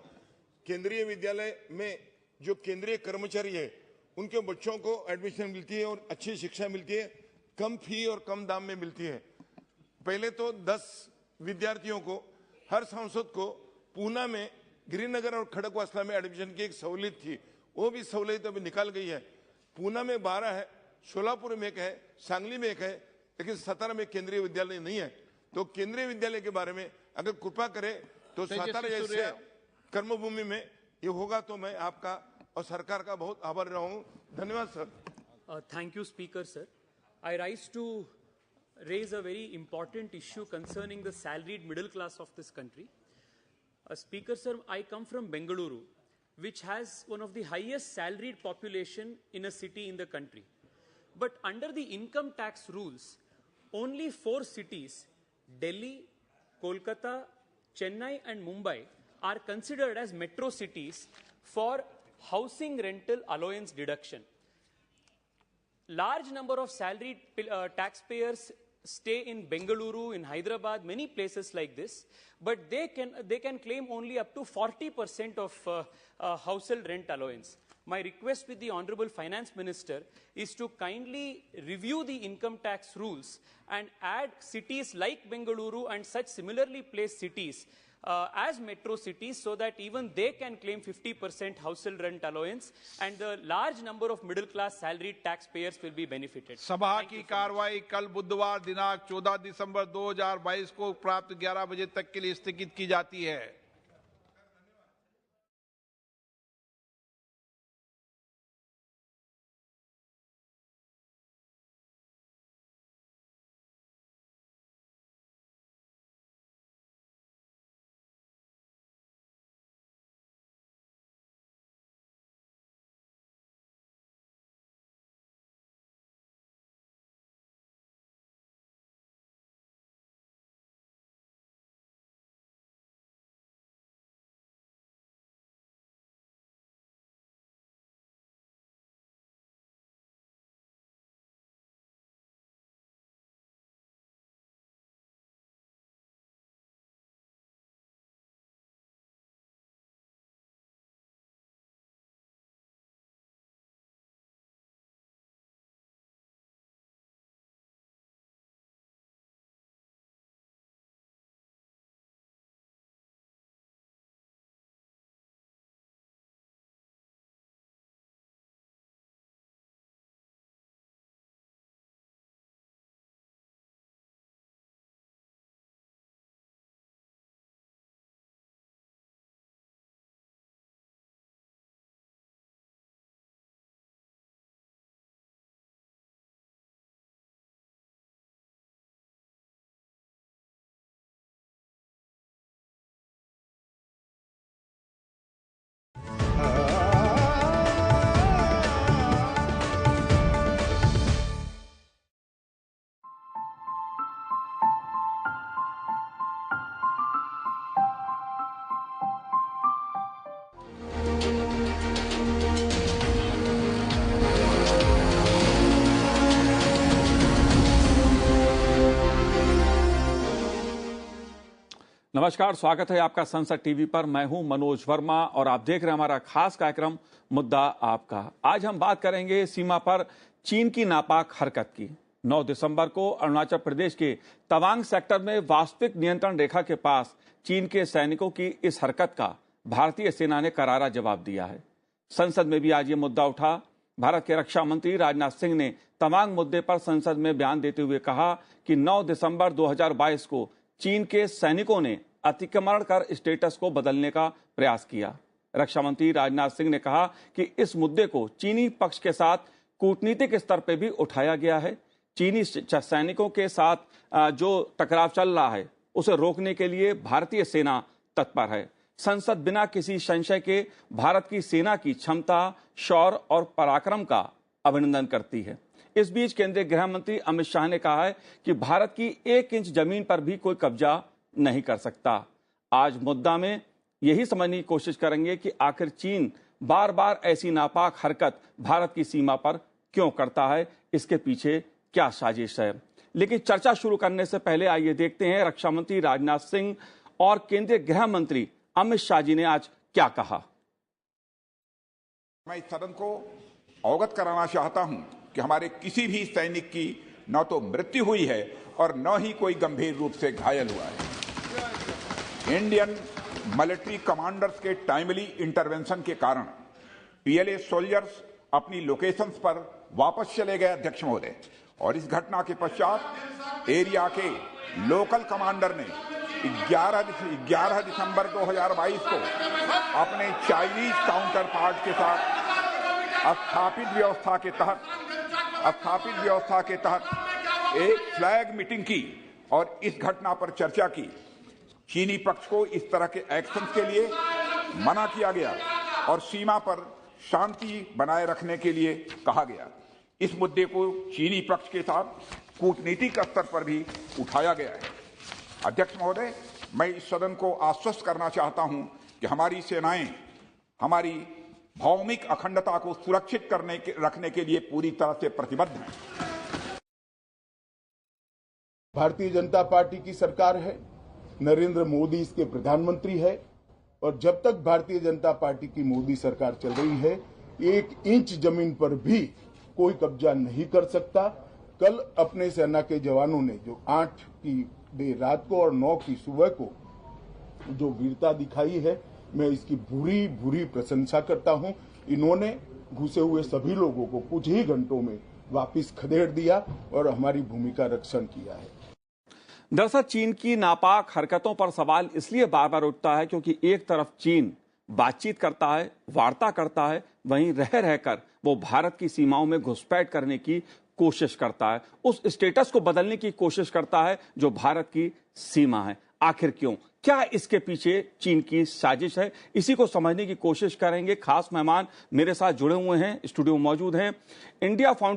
केंद्रीय विद्यालय में जो केंद्रीय कर्मचारी है उनके बच्चों को एडमिशन मिलती है और अच्छी शिक्षा मिलती है, कम फी और कम दाम में मिलती है. पहले तो 10 विद्यार्थियों को हर सांसद को पूना में, गिरिनगर और खड़गवासला में एडमिशन की एक सहूलियत थी. वो भी सहूलियत अभी निकाल गई है. पूना में 12 है, सोलापुर में 1 है, सांगली में 1 है, लेकिन सतारा में केंद्रीय विद्यालय नहीं है. तो केंद्रीय विद्यालय के बारे में अगर कृपा करे तो सतारा जैसे कर्मभूमि में ये होगा तो मैं आपका और सरकार का बहुत आभारी रहूं. धन्यवाद sir. Thank you, Speaker, sir. I rise to raise a very important issue concerning the salaried middle class of this country. Speaker, sir, I come from Bengaluru, which has one of the highest salaried population in a city in the country. But under the income tax rules, only 4 cities, Delhi, Kolkata, Chennai and Mumbai, are considered as metro cities for housing rental allowance deduction. Large number of salaried taxpayers stay in Bengaluru, in Hyderabad, many places like this, but they can claim only up to 40% of household rent allowance. My request with the Honorable Finance Minister is to kindly review the income tax rules and add cities like Bengaluru and such similarly placed cities as metro cities, so that even they can claim 50% household rent allowance and the large number of middle class salaried taxpayers will be benefited. सभा की कार्रवाई कल बुधवार दिनांक 14 दिसंबर 2022 को प्राप्त 11 बजे तक के लिए स्थगित की जाती है. नमस्कार, स्वागत है आपका संसद टीवी पर। मैं हूं मनोज वर्मा और आप देख रहे हैं हमारा खास कार्यक्रम मुद्दा आपका। आज हम बात करेंगे सीमा पर चीन की नापाक हरकत की। 9 दिसंबर को अरुणाचल प्रदेश के तवांग सेक्टर में वास्तविक नियंत्रण रेखा के पास चीन के सैनिकों की इस हरकत का भारतीय सेना ने करारा जवाब दिया है। संसद में भी आज ये मुद्दा उठा। भारत के रक्षा मंत्री राजनाथ सिंह ने तवांग मुद्दे पर संसद में बयान देते हुए कहा कि 9 दिसंबर 2022 को चीन के सैनिकों ने अतिक्रमण कर स्टेटस को बदलने का प्रयास किया। रक्षा मंत्री राजनाथ सिंह ने कहा कि इस मुद्दे को चीनी पक्ष के साथ कूटनीतिक स्तर पर भी उठाया गया है। चीनी सैनिकों के साथ जो टकराव चल रहा है उसे रोकने के लिए भारतीय सेना तत्पर है। संसद बिना किसी संशय के भारत की सेना की क्षमता, शौर्य और पराक्रम का अभिनंदन करती है। इस बीच केंद्रीय गृह मंत्री अमित शाह ने कहा है कि भारत की 1 इंच जमीन पर भी कोई कब्जा नहीं कर सकता। आज मुद्दा में यही समझने की कोशिश करेंगे कि आखिर चीन बार बार ऐसी नापाक हरकत भारत की सीमा पर क्यों करता है, इसके पीछे क्या साजिश है। लेकिन चर्चा शुरू करने से पहले आइए देखते हैं रक्षा मंत्री राजनाथ सिंह और केंद्रीय गृह मंत्री अमित शाह जी ने आज क्या कहा। मैं इस सदन को अवगत कराना चाहता हूं कि हमारे किसी भी सैनिक की न तो मृत्यु हुई है और न ही कोई गंभीर रूप से घायल हुआ है। इंडियन मिलिट्री कमांडर्स के टाइमली इंटरवेंशन के कारण पीएलए सोल्जर्स अपनी लोकेशंस पर वापस चले गए, अध्यक्ष महोदय। और इस घटना के पश्चात एरिया के लोकल कमांडर ने 11 दिसंबर 2022 को अपने चाइनीज काउंटर पार्ट के साथ स्थापित व्यवस्था के तहत एक फ्लैग मीटिंग की और इस घटना पर चर्चा की। चीनी पक्ष को इस तरह के एक्शन के लिए मना किया गया और सीमा पर शांति बनाए रखने के लिए कहा गया। इस मुद्दे को चीनी पक्ष के साथ कूटनीतिक स्तर पर भी उठाया गया है। अध्यक्ष महोदय, मैं इस सदन को आश्वस्त करना चाहता हूं कि हमारी सेनाएं हमारी भौमिक अखंडता को सुरक्षित रखने के लिए पूरी तरह से प्रतिबद्ध हैं। भारतीय जनता पार्टी की सरकार है, नरेंद्र मोदी इसके प्रधानमंत्री है और जब तक भारतीय जनता पार्टी की मोदी सरकार चल रही है 1 इंच जमीन पर भी कोई कब्जा नहीं कर सकता। कल अपने सेना के जवानों ने जो 8 की देर रात को और 9 की सुबह को जो वीरता दिखाई है, मैं इसकी भूरी प्रशंसा करता हूं। इन्होंने घुसे हुए सभी लोगों को कुछ ही घंटों में वापस खदेड़ दिया और हमारी भूमि का रक्षण किया है। दरअसल चीन की नापाक हरकतों पर सवाल इसलिए बार बार उठता है क्योंकि एक तरफ चीन बातचीत करता है, वार्ता करता है, वहीं रह रहकर वो भारत की सीमाओं में घुसपैठ करने की कोशिश करता है, उस स्टेटस को बदलने की कोशिश करता है जो भारत की सीमा है। आखिर क्यों? क्या इसके पीछे चीन की साजिश है? इसी को समझने की कोशिश करेंगे। खास मेहमान मेरे साथ जुड़े हुए हैं, स्टूडियो में मौजूद हैं। India foundation